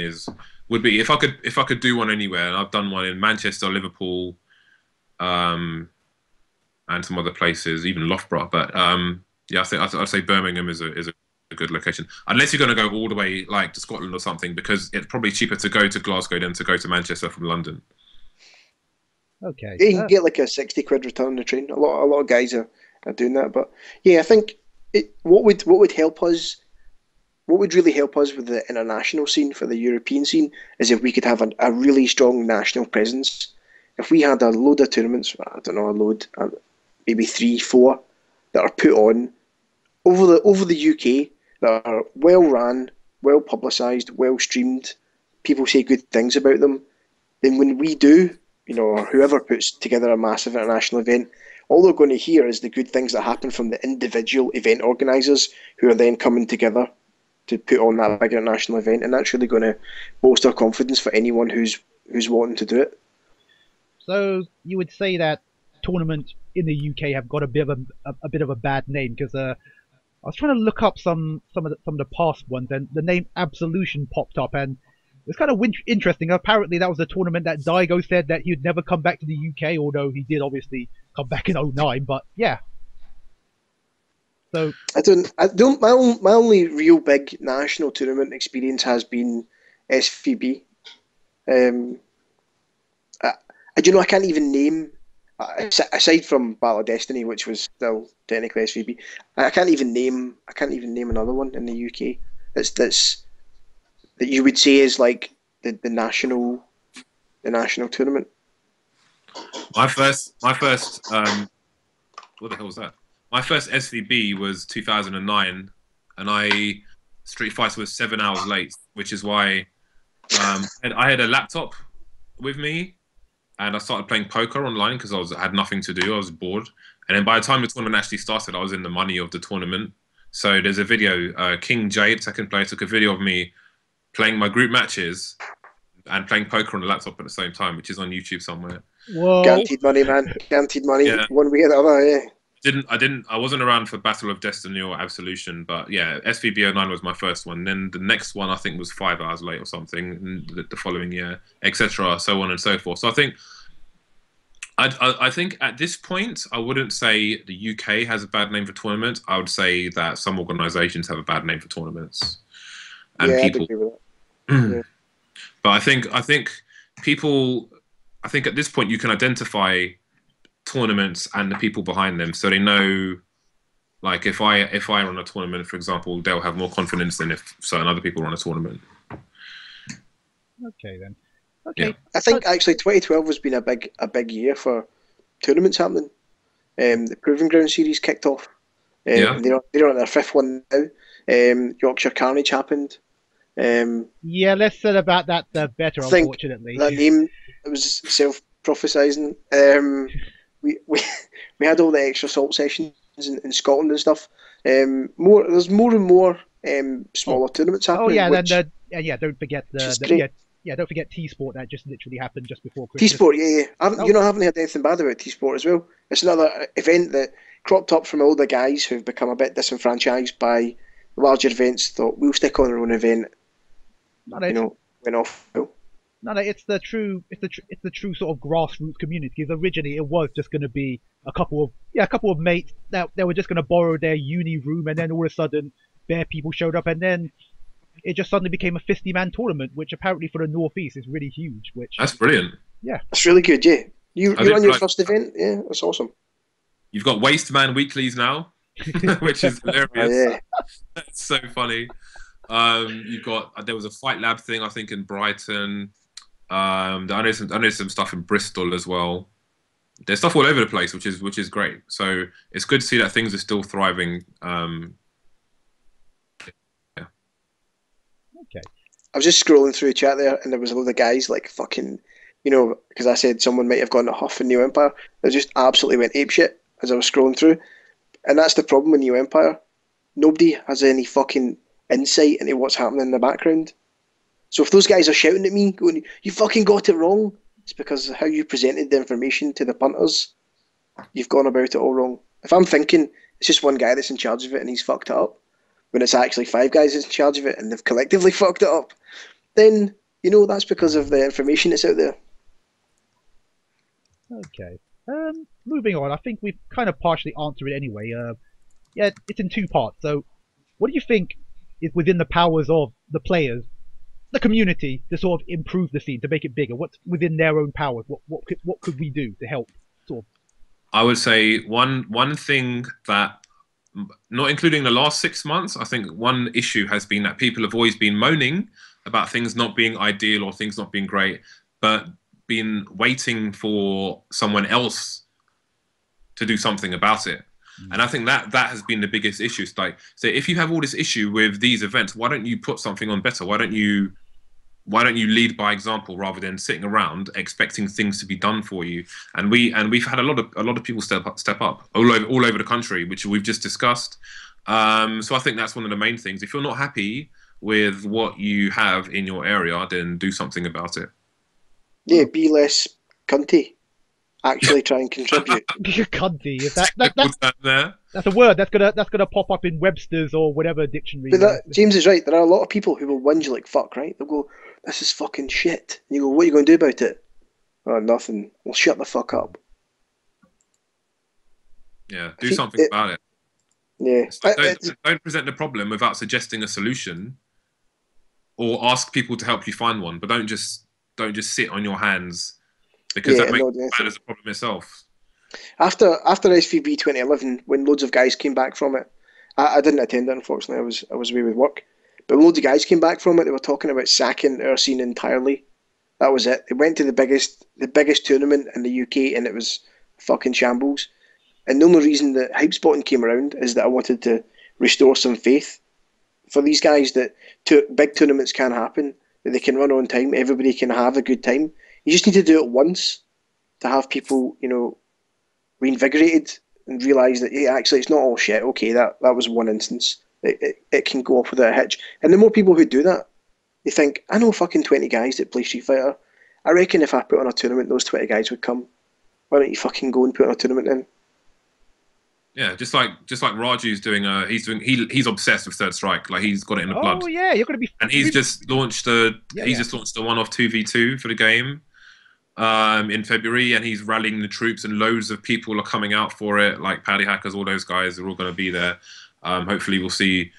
would be if I could do one anywhere, and I've done one in Manchester, Liverpool, and some other places, even Loughborough. But yeah, I'd say Birmingham is a good location, unless you're going to go all the way to Scotland or something, because it's probably cheaper to go to Glasgow than to go to Manchester from London. Okay, you can get like a 60 quid return on the train. A lot of guys are doing that, but yeah, I think what would help us. What would really help us with the international scene for the European scene is if we could have a really strong national presence. If we had a load of tournaments, I don't know, maybe 3, 4 that are put on over the UK that are well run, well publicised, well streamed, people say good things about them, then when we do, or whoever puts together a massive international event, all they're going to hear is the good things that happen from the individual event organisers who are then coming together to put on that big international event, and that's really going to bolster confidence for anyone who's wanting to do it. So you would say that tournaments in the UK have got a bit of a bad name because I was trying to look up some of the past ones, and the name Absolution popped up, and it's kind of interesting. Apparently, that was a tournament that Daigo said that he'd never come back to the UK, although he did obviously come back in 2009. But yeah. So I don't. My only real big national tournament experience has been SVB. I can't even name, aside from Battle of Destiny, which was still technically SVB. I can't even name another one in the UK that you would say is like the national tournament. My first what the hell was that? My first SVB was 2009, and Street Fighter was 7 hours late, which is why I had a laptop with me, and I started playing poker online because I had nothing to do. I was bored, and then by the time the tournament actually started, I was in the money of the tournament. So there's a video. King Jade, second player, took a video of me playing my group matches and playing poker on the laptop at the same time, which is on YouTube somewhere. Whoa. Guaranteed money, man. Guaranteed money. Yeah. One way or the other, yeah. I wasn't around for Battle of Destiny or Absolution, but yeah, SVB 09 was my first one. Then the next one I think was 5 hours late or something the following year, etc., so on and so forth. So I think I think at this point, I wouldn't say the UK has a bad name for tournaments. I would say that some organisations have a bad name for tournaments and Yeah, I'd people. agree with that. But Yeah. I think people. I think at this point you can identify tournaments and the people behind them, so they know. Like if I run a tournament, for example, they'll have more confidence than if certain other people run a tournament. Okay then. Yeah. Okay. I think actually 2012 has been a big year for tournaments happening. The Proving Ground series kicked off. Yeah. And they're on their fifth one now. Yorkshire Carnage happened. Yeah, less said about that, the better. I think Unfortunately. that name, it was self-prophesizing. We we had all the extra salt sessions in Scotland and stuff. There's more and more smaller tournaments Oh happening. yeah, which, then yeah, don't forget is great. don't forget T-Sport that just literally happened just before Christmas. T-Sport, yeah. I haven't heard anything bad about T-Sport as well. It's another event that cropped up from all the guys who've become a bit disenfranchised by larger events. Thought we'll stick on our own event. No, Went off. no, it's the true sort of grassroots community. Because originally it was just going to be a couple of mates that they were just going to borrow their uni room, and then all of a sudden, bare people showed up, and then it just suddenly became a 50-man tournament, which apparently for the Northeast is really huge. Which That's brilliant. yeah, It's really good. Yeah, you I did run your like- first event. Yeah, that's awesome. You've got Waste Man weeklies now, which is hilarious. Oh, yeah. That's so funny. You've got there was a Fight Lab thing I think in Brighton. I know some stuff in Bristol as well. There's stuff all over the place, which is great. So it's good to see that things are still thriving. okay. I was just scrolling through chat there, and there was a load of guys like fucking, because I said someone might have gone to Huff in New Empire. They just absolutely went apeshit as I was scrolling through, and that's the problem with New Empire. Nobody has any fucking insight into what's happening in the background. So if those guys are shouting at me, going, "You fucking got it wrong," it's because of how you presented the information to the punters. You've gone about it all wrong. If I'm thinking it's just one guy that's in charge of it and he's fucked it up, when it's actually five guys that's in charge of it and they've collectively fucked it up, then that's because of the information that's out there. Okay. Moving on. I think we've kind of partially answered it anyway. Yeah, it's in two parts. So, what do you think is within the powers of the players, the community, to sort of improve the scene, to make it bigger? What's within their own powers? What could we do to help? Sort of. I would say one thing that, not including the last 6 months, I think one issue has been that people have always been moaning about things not being ideal or things not being great, but been waiting for someone else to do something about it. And I think that has been the biggest issue. It's like, so if you have all this issue with these events, why don't you put something on better? Why don't you lead by example rather than sitting around expecting things to be done for you? And we've had a lot of people step up all over the country, which we've just discussed. So I think that's one of the main things. If you're not happy with what you have in your area, then do something about it. Yeah, be less cunty. Actually try and contribute. Cunty. Is that there? that's a word that's gonna pop up in Webster's or whatever dictionary. But James is right. There are a lot of people who will whinge like fuck, right? They'll go, "This is fucking shit." And you go, "What are you going to do about it?" "Oh, nothing." "Well, shut the fuck up." Yeah, do something about it. Yeah. Like, don't present the problem without suggesting a solution, or ask people to help you find one. But don't just sit on your hands, because that makes it bad as a problem itself. After SVB 2011, when loads of guys came back from it, I didn't attend it, unfortunately. I was away with work. But loads of guys came back from it. They were talking about sacking our scene entirely. That was it. They went to the biggest tournament in the UK, and it was fucking shambles. And the only reason that hype spotting came around is that I wanted to restore some faith for these guys that big tournaments can happen, that they can run on time, everybody can have a good time. You just need to do it once to have people, reinvigorated and realise that, yeah, actually it's not all shit. Okay, that was one instance. It can go off without a hitch. And the more people who do that, they think, I know fucking 20 guys that play Street Fighter. I reckon if I put on a tournament, those 20 guys would come. Why don't you fucking go and put on a tournament then? Yeah, just like Raju's doing. He's obsessed with Third Strike. Like, he's got it in the blood. Oh yeah, you're gonna be. And he's just launched a 1-off 2v2 for the game. in February, and he's rallying the troops, and loads of people are coming out for it, like Paddy Hackers, all those guys are all going to be there. Hopefully, we'll see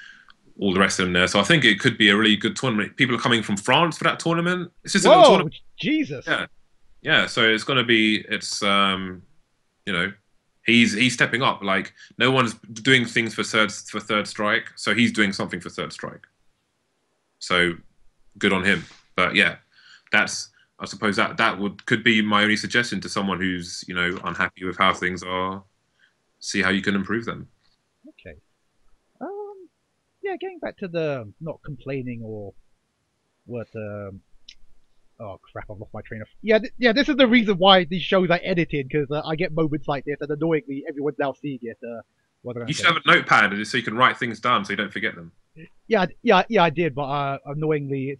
all the rest of them there. So I think it could be a really good tournament. People are coming from France for that tournament. It's just a little tournament. Jesus. Yeah, yeah. So it's going to be. It's you know, he's stepping up. Like no one's doing things for third strike, so he's doing something for third strike. So good on him. But yeah, I suppose that could be my only suggestion to someone who's unhappy with how things are. See how you can improve them. Okay. Yeah, getting back to the not complaining or what. Oh crap! I've lost my train of. Yeah, This is the reason why these shows are edited, because I get moments like this, and annoyingly, everyone's now seeing it. You should have a notepad so you can write things down so you don't forget them. Yeah, I did, but annoyingly,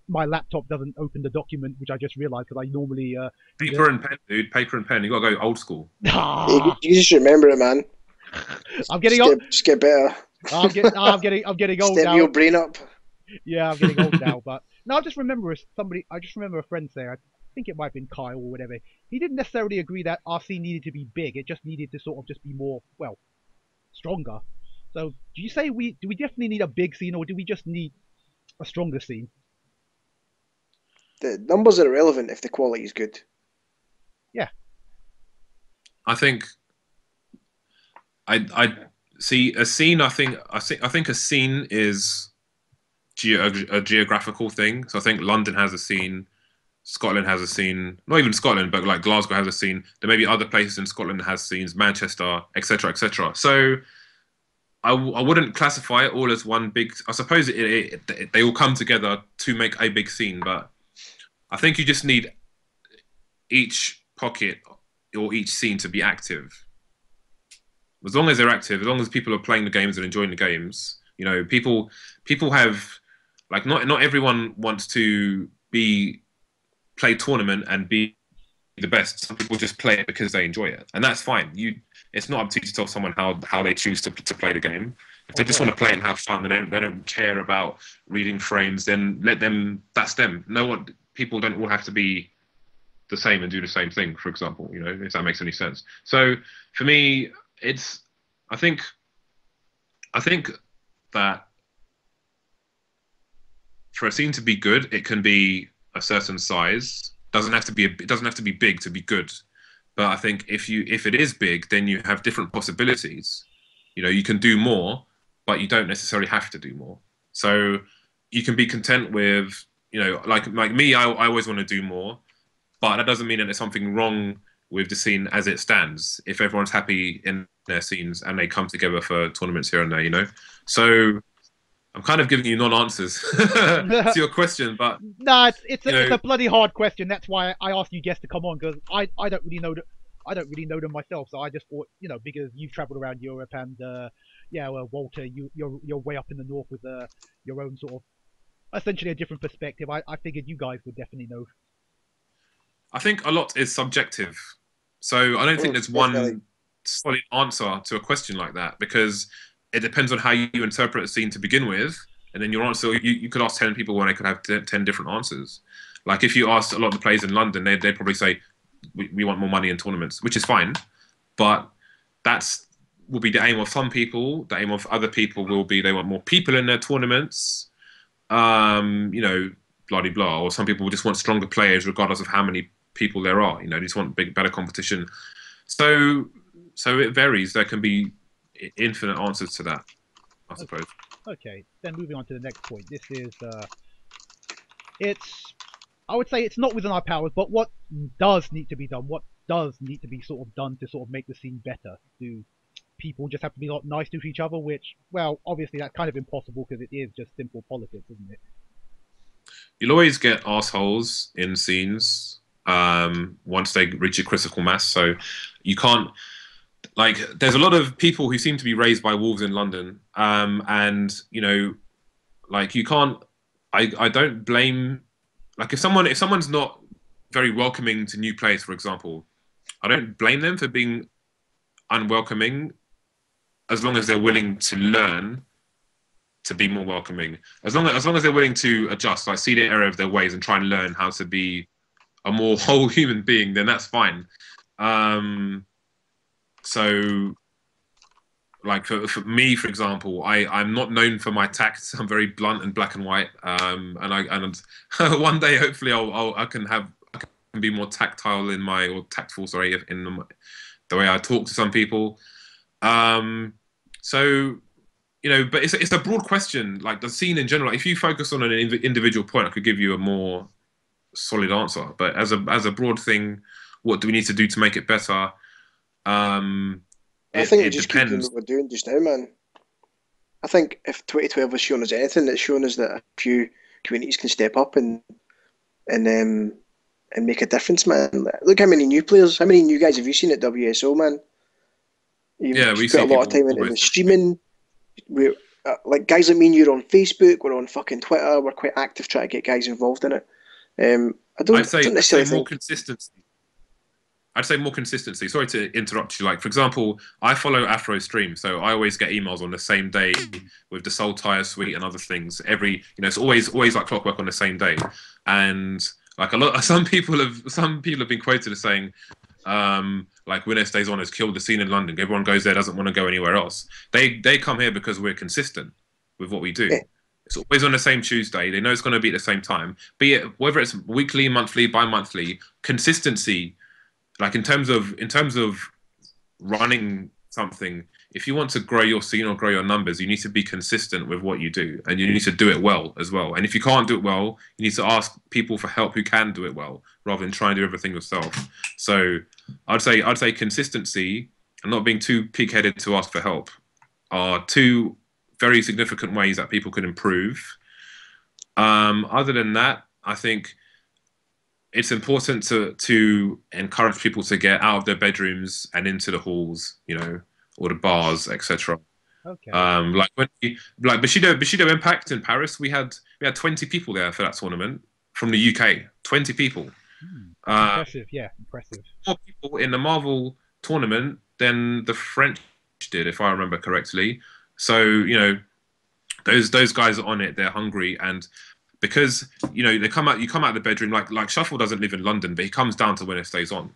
my laptop doesn't open the document, which I just realised because I normally paper and pen, dude. Paper and pen. You gotta go old school. You just remember it, man. I'm getting old. Just get better. I'm getting old Step now. your brain up. Yeah, I'm getting old now, but no, I just remember a friend saying, I think it might have been Kyle or whatever. He didn't necessarily agree that our scene needed to be big. It just needed to sort of just be more, well, stronger. So, do you say do we definitely need a big scene, or do we just need a stronger scene? The numbers are irrelevant if the quality is good. Yeah. I think I see a scene. I think a scene is a geographical thing. So I think London has a scene, Scotland has a scene. Not even Scotland, but like Glasgow has a scene. There may be other places in Scotland that has scenes, Manchester, etc., etc. So I wouldn't classify it all as one big. I suppose they all come together to make a big scene, but I think you just need each pocket or each scene to be active. As long as they're active, as long as people are playing the games and enjoying the games, people have, like, not everyone wants to play tournament and be the best. Some people just play it because they enjoy it, and that's fine. It's not up to you to tell someone how they choose to play the game. If they just want to play and have fun, they don't care about reading frames, then let them. That's them. People don't all have to be the same and do the same thing, for example, if that makes any sense. So for me, I think that for a scene to be good, it can be a certain size. It doesn't have to be big to be good. But I think if it is big, then you have different possibilities. You can do more, but you don't necessarily have to do more. So you can be content with, like me, I always want to do more, but that doesn't mean that there's something wrong with the scene as it stands. If everyone's happy in their scenes and they come together for tournaments here and there, So I'm kind of giving you non-answers to your question, but no, it's a bloody hard question. That's why I asked you guests to come on, because I don't really know them myself. So I just thought, because you've travelled around Europe and Walter, you're way up in the north with your own sort of essentially a different perspective. I figured you guys would definitely know. I think a lot is subjective, so I don't think there's one solid answer to a question like that, because it depends on how you interpret a scene to begin with, and then your answer. You could ask 10 people and they could have 10 different answers. Like if you asked a lot of the players in London, they'd probably say we want more money in tournaments, which is fine, but will be the aim of some people. The aim of other people will be they want more people in their tournaments. Blah de blah. Or some people just want stronger players, regardless of how many people there are. They just want better competition. So it varies. There can be infinite answers to that, I suppose. Okay, then moving on to the next point. This is I would say it's not within our powers, but what does need to be done? What does need to be sort of done to sort of make the scene better? Do people just have to be nice to each other? Which, well, obviously that's kind of impossible because it is just simple politics, isn't it? You'll always get assholes in scenes once they reach a critical mass. So you can't. Like, there's a lot of people who seem to be raised by wolves in London, and like you can't. I don't blame. Like if someone's not very welcoming to new players, for example, I don't blame them for being unwelcoming, as long as they're willing to learn to be more welcoming. As long as they're willing to adjust, like see the error of their ways and try and learn how to be a more whole human being, then that's fine. So, like for me, for example, I'm not known for my tact. I'm very blunt and black and white. And one day, hopefully, I can be more tactile in my, or tactful, sorry, in the way I talk to some people. So, you know, but it's a broad question. Like the scene in general, if you focus on an individual point, I could give you a more solid answer. But as a broad thing, what do we need to do to make it better? I think we It just keep doing depends. what we're doing just now, man. I think if 2012 has shown us anything, it's shown us that a few communities can step up and and make a difference, man. Look how many new players, how many new guys have you seen at WSO, man? You've Yeah, we put a see lot of people time into the almost. streaming. We're like guys like me and you're on Facebook. We're on fucking Twitter. We're quite active trying to get guys involved in it. I I'd don't say necessarily more think. consistency. I'd say more consistency. Sorry to interrupt you. Like, for example, I follow Affro stream, so I always get emails on the same day with the Soul Tire Suite and other things. It's always like clockwork on the same day. And like some people have been quoted as saying, like Winner Stays On has killed the scene in London. Everyone goes there, doesn't want to go anywhere else. They come here because we're consistent with what we do. Yeah, It's always on the same Tuesday. They know it's going to be at the same time. Be it whether it's weekly, monthly, bi-monthly, consistency. Like in terms of running something, if you want to grow your scene or grow your numbers, you need to be consistent with what you do, and you need to do it well as well. And if you can't do it well, you need to ask people for help who can do it well, rather than try and do everything yourself. So I'd say consistency and not being too pig-headed to ask for help are two very significant ways that people can improve. Other than that, I think it's important to encourage people to get out of their bedrooms and into the halls, or the bars, etc. Okay. Like Bushido Impact in Paris, we had 20 people there for that tournament from the UK. 20 people. That's Uh, impressive. Yeah, impressive. More people in the Marvel tournament than the French did, if I remember correctly. So those guys are on it. They're hungry, and because they come out, you come out of the bedroom. Like Shuffle doesn't live in London, but he comes down to when it stays on.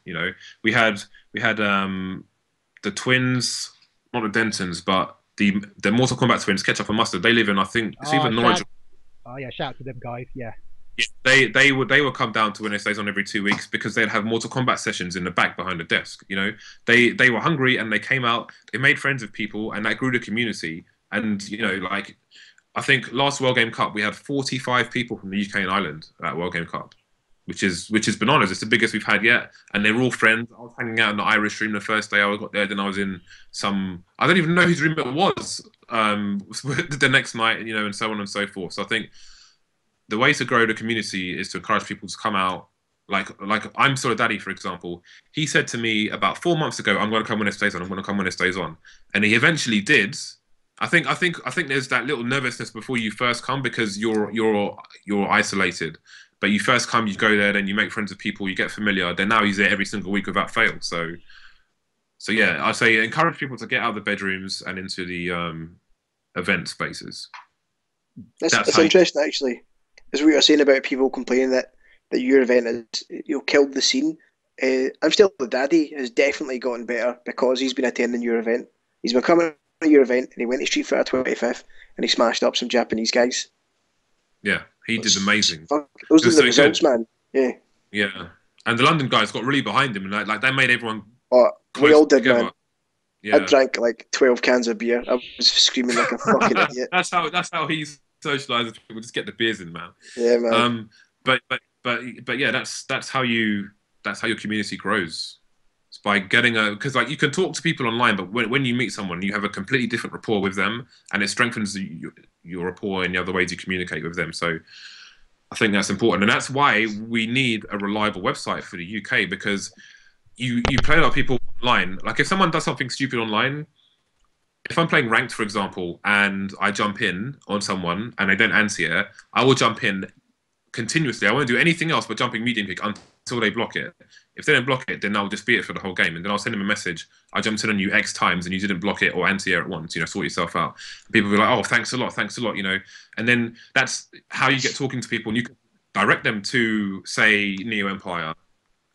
We had the twins, not the Dentons, but the Mortal Kombat twins, Ketchup and Mustard. They live in, I think it's Oh, either Norwich. yeah, shout out to them guys. Yeah. They would come down to when it stays on every 2 weeks because they'd have Mortal Kombat sessions in the back behind the desk. They were hungry and they came out. They made friends with people and that grew the community. And like I think last World Game Cup we had 45 people from the UK and Ireland at World Game Cup, which is bananas. It's the biggest we've had yet, and they're all friends. I was hanging out in the Irish room the first day I got there. Then I was in I don't even know whose room it was. The next night, and so on and so forth. So I think the way to grow the community is to encourage people to come out. Like I'm Sort of Daddy, for example. He said to me about 4 months ago, "I'm going to come when it stays on. I'm going to come when it stays on," and he eventually did. I think there's that little nervousness before you first come because you're isolated. But you first come, you go there, then you make friends with people, you get familiar. Then now he's there every single week without fail. So yeah, I say encourage people to get out of the bedrooms and into the event spaces. That's it's how you, interesting actually. Is what you're saying about people complaining that your event has killed the scene. I'm Still the Daddy has definitely gotten better because he's been attending your event. He's been coming to your event and he went to Street Fighter 25th and he smashed up some Japanese guys. yeah, he did amazing. Those It are was the so results, good. man. Yeah. Yeah, and the London guys got really behind him, and like they made everyone Oh, we close all did, together. man. I Yeah, drank like 12 cans of beer. I was screaming like a fucking idiot. that's how he socializes people. Just get the beers in, man. Yeah, man. Um, but yeah, that's how your community grows. It's by getting because like you can talk to people online, but when you meet someone, you have a completely different rapport with them, and it strengthens your rapport in the other ways you communicate with them. So I think that's important, and that's why we need a reliable website for the UK because you play a lot of people online. Like if someone does something stupid online, if I'm playing ranked, for example, and I jump in on someone and they don't answer, I will jump in continuously. I won't do anything else but jumping medium kick until they block it. If they don't block it, then I'll just be it for the whole game. And then I'll send them a message. I jumped in on you X times and you didn't block it or anti-air at once. Sort yourself out. And people will be like, oh, thanks a lot. And then that's how you get talking to people. And direct them to, say, Neo Empire,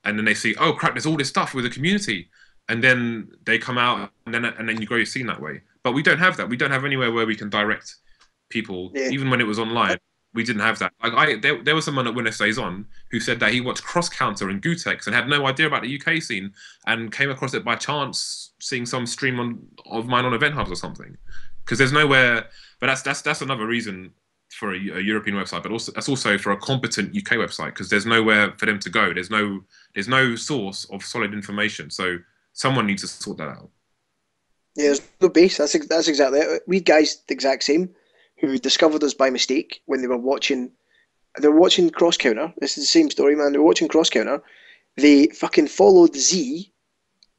and then they see, oh crap, there's all this stuff with the community, and then they come out, and then you grow your scene that way. But we don't have that. We don't have anywhere where we can direct people, even when it was online. We didn't have that. Like there was someone at Winner Stays On who said that he watched Cross Counter and Gutex and had no idea about the UK scene, and came across it by chance seeing some stream of mine on Event Hubs or something. Because there's nowhere. But that's another reason for a European website, but also that's also for a competent UK website, because there's nowhere for them to go. There's no source of solid information. So someone needs to sort that out. Yeah, there's no base. That's exactly it. We guys the exact same, who discovered us by mistake when they were watching. They were watching Cross Counter. This is the same story, man. They were watching Cross Counter. They fucking followed Z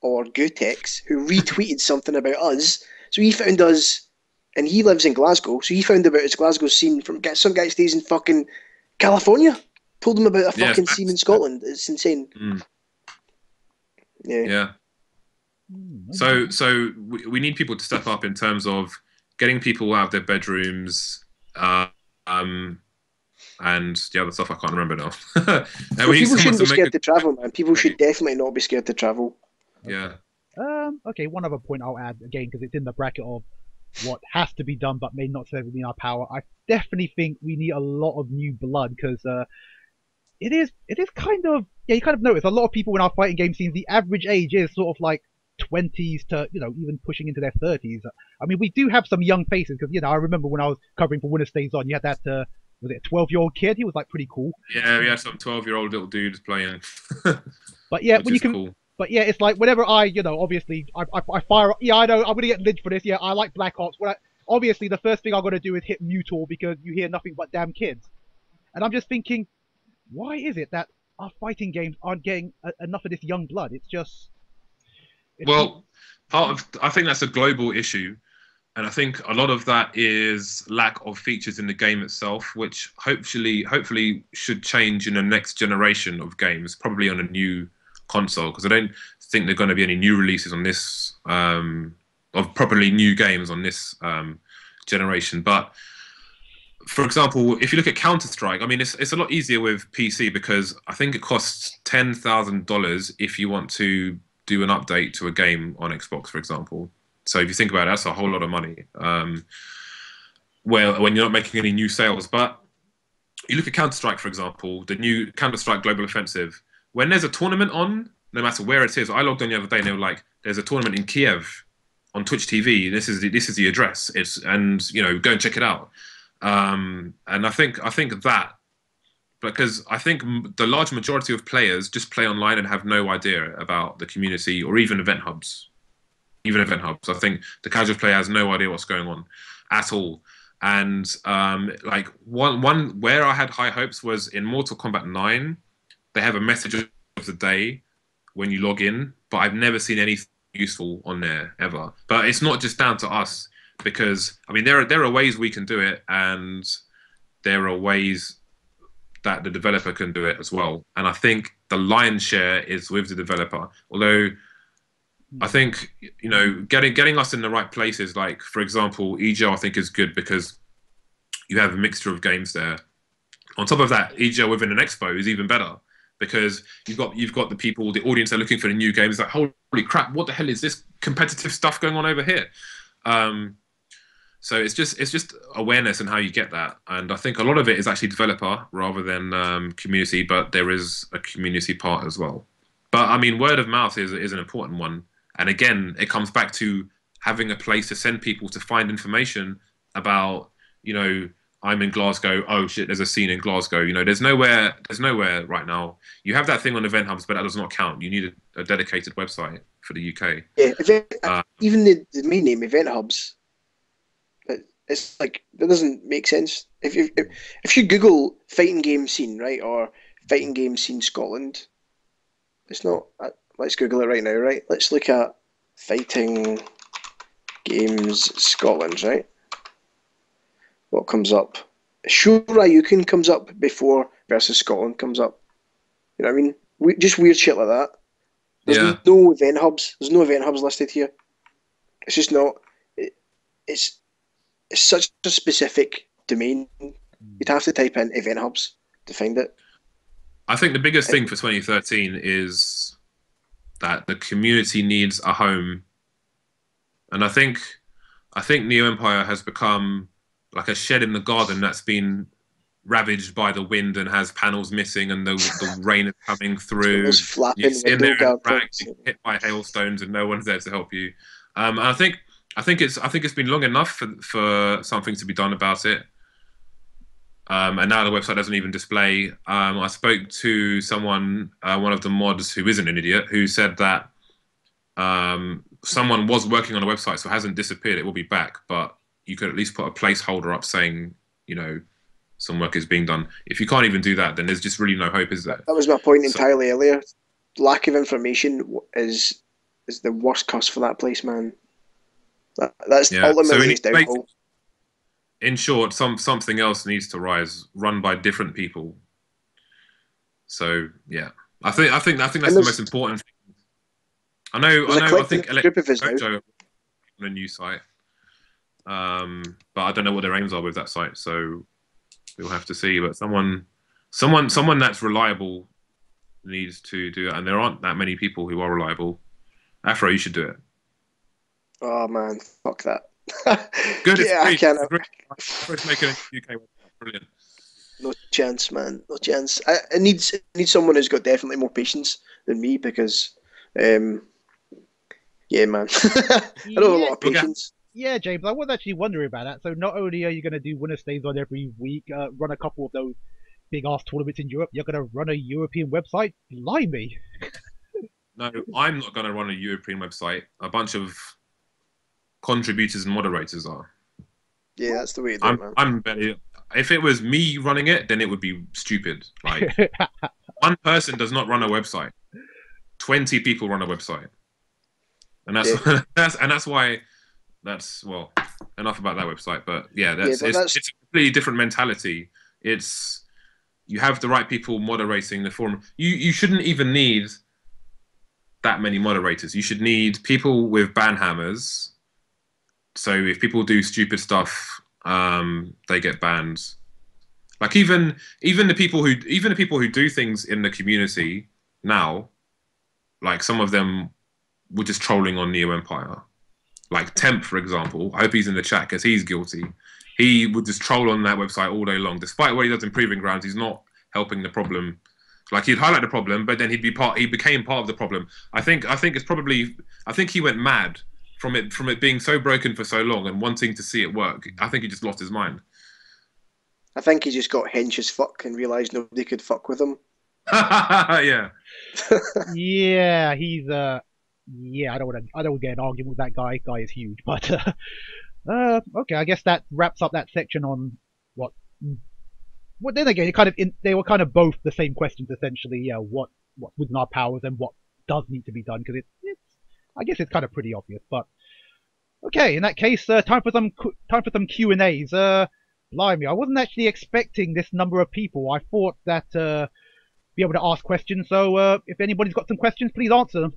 or Gutex, who retweeted something about us. So he found us, and he lives in Glasgow. So he found about his Glasgow scene from some guy stays in fucking California. Told him about a fucking scene in Scotland. It's insane. Mm. Yeah. So we need people to step up in terms of getting people out of their bedrooms, and the other stuff I can't remember now. People shouldn't be scared to travel, man. People should definitely not be scared to travel. Yeah. Okay, one other point I'll add, again, because it's in the bracket of what has to be done but may not serve in our power. I definitely think we need a lot of new blood, because it is kind of, you kind of notice a lot of people in our fighting game scenes, the average age is sort of like 20s to, even pushing into their 30s. I mean, we do have some young faces, because, I remember when I was covering for Winner Stays On, you had that, was it a 12-year-old kid? He was like pretty cool. Yeah, we had some 12-year-old little dudes playing. But yeah, when you can, cool. But yeah, it's like whenever obviously I fire. Yeah, I know I'm gonna get lynched for this. Yeah, I like Black Ops. Obviously, the first thing I'm gonna do is hit Mutor, because you hear nothing but damn kids. And I'm just thinking, why is it that our fighting games aren't getting enough of this young blood? It's just. I think that's a global issue, and I think a lot of that is lack of features in the game itself, which hopefully should change in the next generation of games, probably on a new console, because I don't think there are going to be any new releases on this of properly new games on this generation. But for example, if you look at Counter-Strike, I mean, it's a lot easier with PC, because I think it costs $10,000 if you want to do an update to a game on Xbox, for example. So if you think about it, that's a whole lot of money. Well, when you're not making any new sales. But you look at Counter-Strike, for example, the new Counter-Strike Global Offensive. When there's a tournament on, no matter where it is, I logged on the other day and they were like, "There's a tournament in Kiev on Twitch TV. This is the address. Go and check it out." And I think that, because I think the large majority of players just play online and have no idea about the community or even event hubs. I think the casual player has no idea what's going on at all. And like one where I had high hopes was in Mortal Kombat 9. They have a message of the day when you log in, but I've never seen anything useful on there ever. But it's not just down to us, because I mean there are ways we can do it, and there are ways that the developer can do it as well. And I think the lion's share is with the developer. Although I think getting us in the right places, like for example, EGL I think is good, because you have a mixture of games there. On top of that, EGL within an expo is even better, because you've got the people, the audience, are looking for the new games. Like, holy crap, what the hell is this competitive stuff going on over here? So it's just awareness and how you get that. And I think a lot of it is actually developer rather than community, but there is a community part as well. But I mean, word of mouth is an important one. And again, it comes back to having a place to send people to find information about, I'm in Glasgow. Oh shit, there's a scene in Glasgow. There's nowhere right now. You have that thing on event hubs, but that does not count. You need a dedicated website for the UK. Yeah, even the main name, event hubs. It's like, that doesn't make sense. If you Google fighting game scene, right, or fighting game scene Scotland, it's not. Let's Google it right now, right? Let's look at fighting games Scotland, right? What comes up? Shoryuken comes up before versus Scotland comes up. You know what I mean? Just weird shit like that. There's no event hubs. There's no event hubs listed here. It's just not. It's such a specific domain. You'd have to type in event hubs to find it. I think the biggest thing for 2013 is that the community needs a home, and I think Neo Empire has become like a shed in the garden that's been ravaged by the wind and has panels missing, and the rain is coming through. Those You flapping sit in window there and guards. you get hit by hailstones, and no one's there to help you. And I think it's been long enough for something to be done about it. And now the website doesn't even display. I spoke to someone, one of the mods who isn't an idiot, who said that someone was working on a website, so it hasn't disappeared. It will be back, but you could at least put a placeholder up saying, you know, some work is being done. If you can't even do that, then there's just really no hope, is there? That was my point entirely earlier. Lack of information is the worst curse for that place, man. That's ultimately its downfall. In short, something else needs to rise, run by different people. So yeah, I think that's the most important thing. I think Electro on a new site, but I don't know what their aims are with that site. So we'll have to see. But someone that's reliable needs to do it, and there aren't that many people who are reliable. Affro, you should do it. Oh man, fuck that. Good. Yeah, I can't. First making a UK website. Brilliant. No chance, man. No chance. It needs someone who's got definitely more patience than me because, yeah, man. I don't have a lot of patience. Yeah, James, I was actually wondering about that. So not only are you going to do winner stays on every week, run a couple of those big ass tournaments in Europe, you're going to run a European website? Blimey. No, I'm not going to run a European website. A bunch of contributors and moderators are. Yeah, that's the way to do it, man. I'm barely. If it was me running it, then it would be stupid. Like one person does not run a website. 20 people run a website, and that's why. That's well, enough about that website. But yeah, it's a completely different mentality. It's you have the right people moderating the forum. You shouldn't even need that many moderators. You should need people with ban hammers. So if people do stupid stuff, they get banned. Like even the people who do things in the community now, like some of them were just trolling on Neo Empire. Like Temp, for example. I hope he's in the chat because he's guilty. He would just troll on that website all day long. Despite what he does in Proving Grounds, he's not helping the problem. Like he'd highlight the problem, but then he became part of the problem. I think he went mad from it being so broken for so long and wanting to see it work. I think he just lost his mind. I think he just got hench as fuck and realised nobody could fuck with him. Yeah. Yeah, he's yeah, I don't want to get an argument with that guy. Guy is huge, but okay, I guess that wraps up that section on what. Well, then again, they were kind of both the same questions essentially. Yeah, what's within our powers and what does need to be done because it's I guess it's kind of pretty obvious. But okay, in that case, time for some Q&As. Blimey, I wasn't actually expecting this number of people. I thought that be able to ask questions. So if anybody's got some questions, please answer them.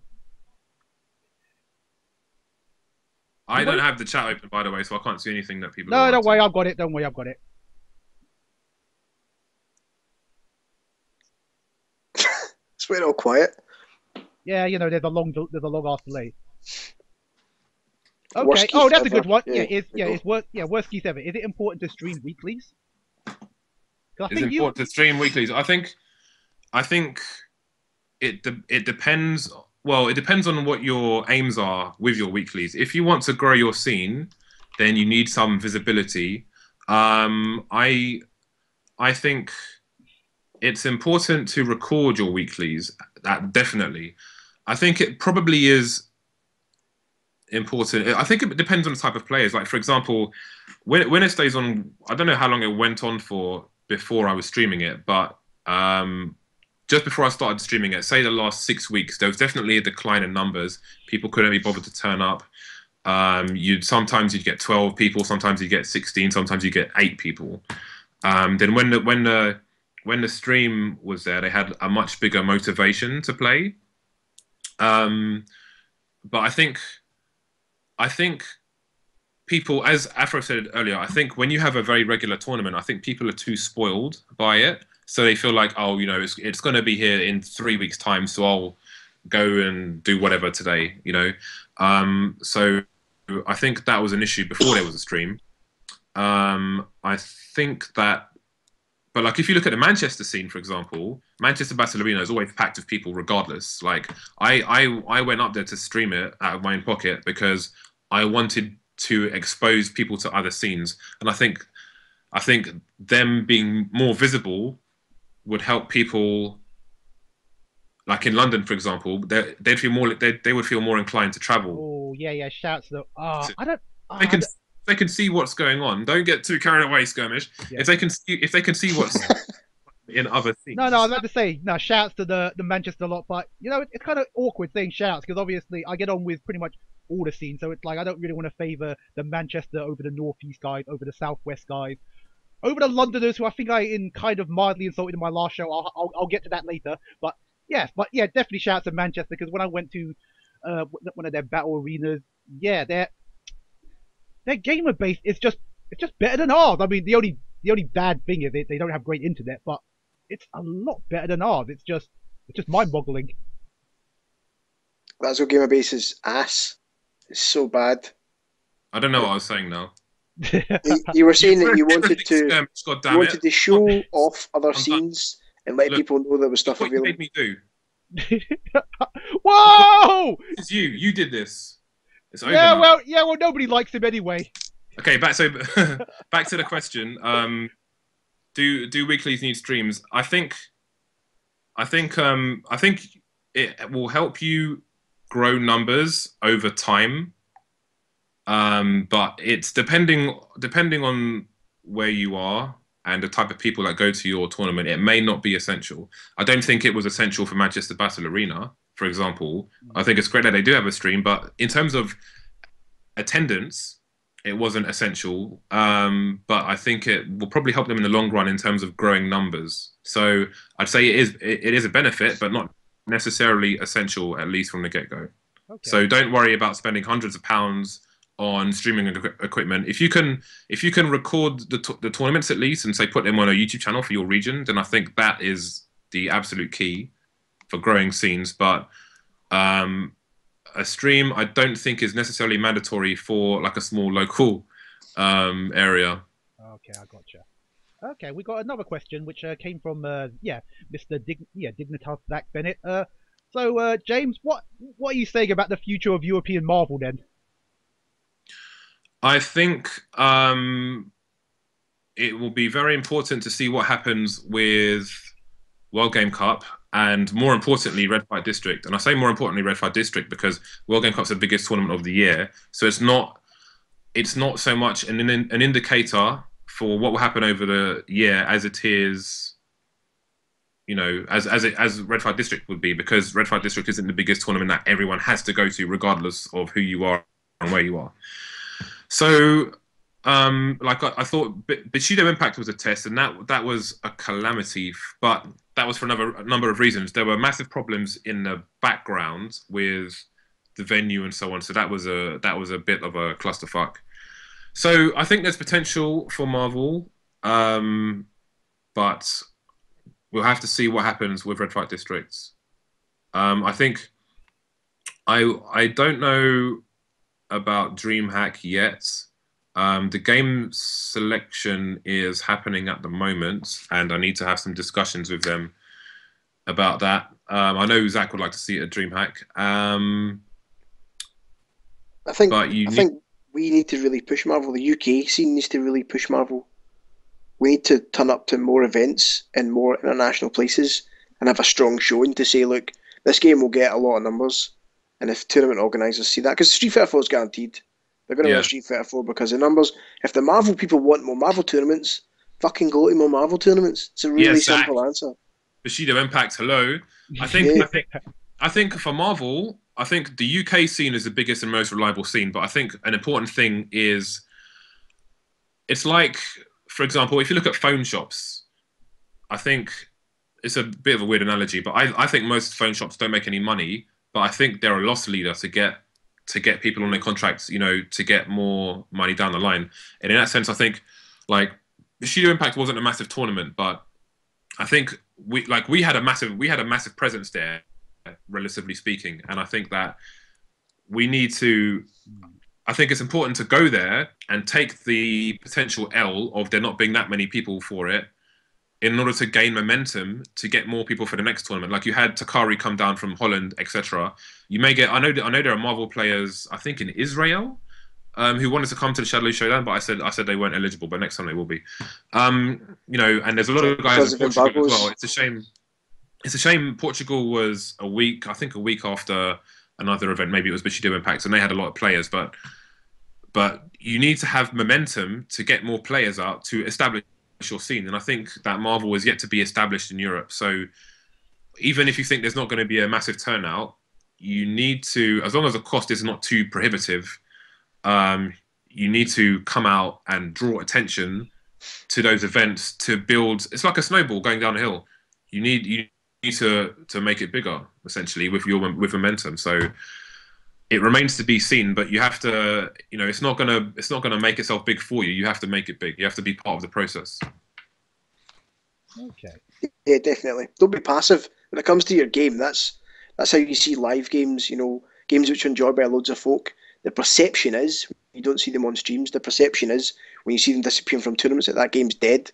I don't have the chat open, by the way, so I can't see anything that people. No, don't worry, I've got it. Don't worry, I've got it. It's we're all quiet. Yeah, you know, there's a long ass delay. Okay. Oh, that's a good one. It's worstgiefever. Is it important to stream weeklies? It's important to stream weeklies. I think it depends. Well, it depends on what your aims are with your weeklies. If you want to grow your scene, then you need some visibility. I think it's important to record your weeklies. Definitely. I think it probably is important. I think it depends on the type of players. Like, for example, when it stays on, I don't know how long it went on for before I was streaming it, but just before I started streaming it, say the last 6 weeks, there was definitely a decline in numbers. People couldn't be bothered to turn up. Sometimes you'd get 12 people, sometimes you get 16, sometimes you get 8 people. Then when the stream was there, they had a much bigger motivation to play. But I think people, as Affro said earlier, I think when you have a very regular tournament, I think people are too spoiled by it. So they feel like, oh, it's going to be here in 3 weeks' time, so I'll go and do whatever today, So I think that was an issue before there was a stream. I think that, but like if you look at the Manchester scene, for example, Manchester Battle Arena is always packed with people, regardless. Like I went up there to stream it out of my own pocket because I wanted to expose people to other scenes, and I think them being more visible would help people. Like in London, for example, they'd feel more. They would feel more inclined to travel. Oh yeah. Shouts though. I don't. They can they can see what's going on. Don't get too carried away, Skirmish. Yeah. If they can see what's in other scenes. No, I was about to say no. Shouts to the Manchester lot, but it's kind of awkward saying shouts because obviously I get on with pretty much all the scenes, so it's like I don't really want to favour the Manchester over the Northeast guys, over the Southwest guys, over the Londoners who I think I kind of mildly insulted in my last show. I'll get to that later, but yeah, definitely shouts to Manchester because when I went to one of their battle arenas, yeah, their gamer base is just better than ours. I mean, the only bad thing is they don't have great internet, but it's a lot better than ours. It's just mind-boggling. Glasgow gamer base is ass. It's so bad. I don't know what I was saying now. You were saying that you wanted to show off other scenes and let people know there was stuff available. What you made me do. Whoa! It's you. You did this. It's over yeah, now. well, nobody likes him anyway. Okay, back to the question. Do weeklies need streams? I think it will help you grow numbers over time. But it's depending on where you are and the type of people that go to your tournament, it may not be essential. I don't think it was essential for Manchester Battle Arena, for example. I think it's great that they do have a stream, but in terms of attendance, it wasn't essential. But I think it will probably help them in the long run in terms of growing numbers. So I'd say it is a benefit, but not necessarily essential, at least from the get-go. Okay. So don't worry about spending hundreds of pounds on streaming equipment. If you can record the tournaments at least and say put them on a YouTube channel for your region, then I think that is the absolute key for growing scenes. But a stream I don't think is necessarily mandatory for like a small local area. Okay, I gotcha. Okay, we got another question which came from Mr. Dignitas Zach Bennett. So James, what are you saying about the future of European Marvel then? I think it will be very important to see what happens with World Game Cup and, more importantly, Red Fight District. And I say more importantly Red Fight District because World Game Cup's the biggest tournament of the year. So it's not so much an indicator for what will happen over the year as it is, as Red Fight District would be, because Red Fight District isn't the biggest tournament that everyone has to go to regardless of who you are and where you are. So, I thought Bushido Impact was a test, and that was a calamity. But that was for a number of reasons. There were massive problems in the background with the venue and so on. So that was a bit of a clusterfuck. So I think there's potential for Marvel, but we'll have to see what happens with Red Fight Districts. I think I don't know about DreamHack yet. The game selection is happening at the moment, and I need to have some discussions with them about that. I know Zach would like to see it at DreamHack. I think we need to really push Marvel. The UK scene needs to really push Marvel. We need to turn up to more events in more international places and have a strong showing to say, look, this game will get a lot of numbers. And if tournament organisers see that, because Street Fighter 4 is guaranteed. They're going to win Street Fighter 4 because of numbers. If the Marvel people want more Marvel tournaments, fucking go to more Marvel tournaments. It's a really simple answer. Bushido Impact, hello. I think for Marvel, I think the UK scene is the biggest and most reliable scene, but I think an important thing is, it's like, for example, if you look at phone shops, I think it's a bit of a weird analogy, but I think most phone shops don't make any money, but I think they're a loss leader to get people on their contracts, to get more money down the line. And in that sense, I think, like, Bushido Impact wasn't a massive tournament, but I think we had a massive presence there, relatively speaking, and I think that we need to. I think it's important to go there and take the potential L of there not being that many people for it, in order to gain momentum to get more people for the next tournament. Like you had Takari come down from Holland, etc. You may get. I know there are Marvel players. I think in Israel. Who wanted to come to the Shadow Showdown, but I said they weren't eligible, but next time they will be. You know, and there's a lot of guys in Portugal as well. It's a shame. It's a shame Portugal was a week after another event. Maybe it was Bushido Impact, and they had a lot of players. But you need to have momentum to get more players out to establish your scene. And I think that Marvel is yet to be established in Europe. So even if you think there's not going to be a massive turnout, you need to, as long as the cost is not too prohibitive, you need to come out and draw attention to those events to build. It's like a snowball going down a hill. You need to make it bigger, essentially, with momentum. So it remains to be seen, but you have to, you know, it's not gonna make itself big for you. You have to make it big. You have to be part of the process. Okay. Yeah, definitely. Don't be passive when it comes to your game. That's how you see live games. You know, games which are enjoyed by loads of folk. The perception is, you don't see them on streams, the perception is when you see them disappearing from tournaments that game's dead.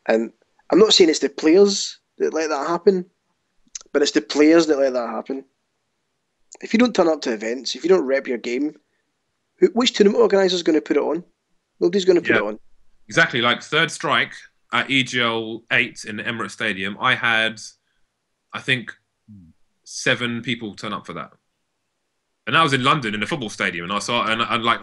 And I'm not saying it's the players that let that happen, but it's the players that let that happen. If you don't turn up to events, if you don't rep your game, which tournament organizer is going to put it on? Nobody's going to put it on. Exactly. Like Third Strike at EGL 8 in the Emirates Stadium, I had, I think, 7 people turn up for that. And that was in London in the football stadium, and I saw, and like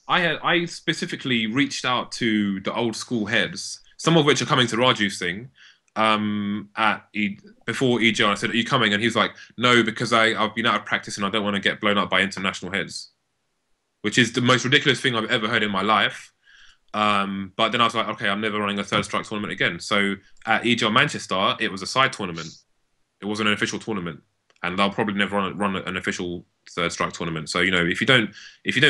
I specifically reached out to the old school heads, some of which are coming to Raju's thing, before EGL. I said, "Are you coming?" And he's like, "No, because I've been out of practice and I don't want to get blown up by international heads," which is the most ridiculous thing I've ever heard in my life. But then I was like, "Okay, I'm never running a Third Strike tournament again." So at EGL Manchester, it was a side tournament. It wasn't an official tournament. And they'll probably never run an official Third Strike tournament. So, you know, if you don't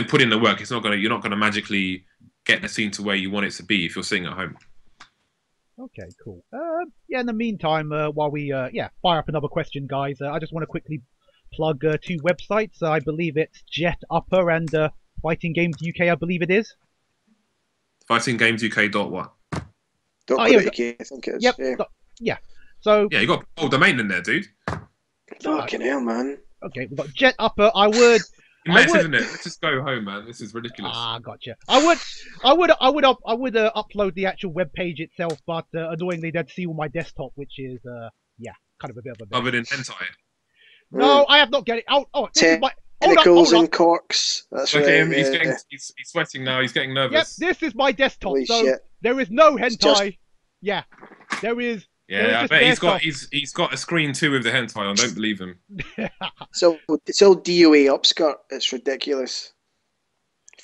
put in the work, you're not gonna magically get the scene to where you want it to be if you're sitting at home. Okay, cool. Yeah. In the meantime, while we fire up another question, guys, I just want to quickly plug 2 websites. I believe it's Jet Upper and Fighting Games UK. I believe it is. Fighting Games UK. What? .co.uk, I think it is. Yep. Yeah. So. Yeah, you got a whole domain in there, dude. Fucking hell, man. Okay, we've got Jet Upper. I would. Isn't it? Let's just go home, man. This is ridiculous. Gotcha. I would upload the actual web page itself, but annoyingly, they'd see on my desktop, which is kind of a bit of a. Covered in hentai. No, I have not get it. This is my. Tentacles and corks. That's Look right. at him. He's sweating now. He's getting nervous. Yep, this is my desktop. Holy so shit. there is no hentai. Yeah, there is. Yeah, I bet he's got a screen too with the hentai on. Don't believe him. So it's all DOA upskirt. It's ridiculous.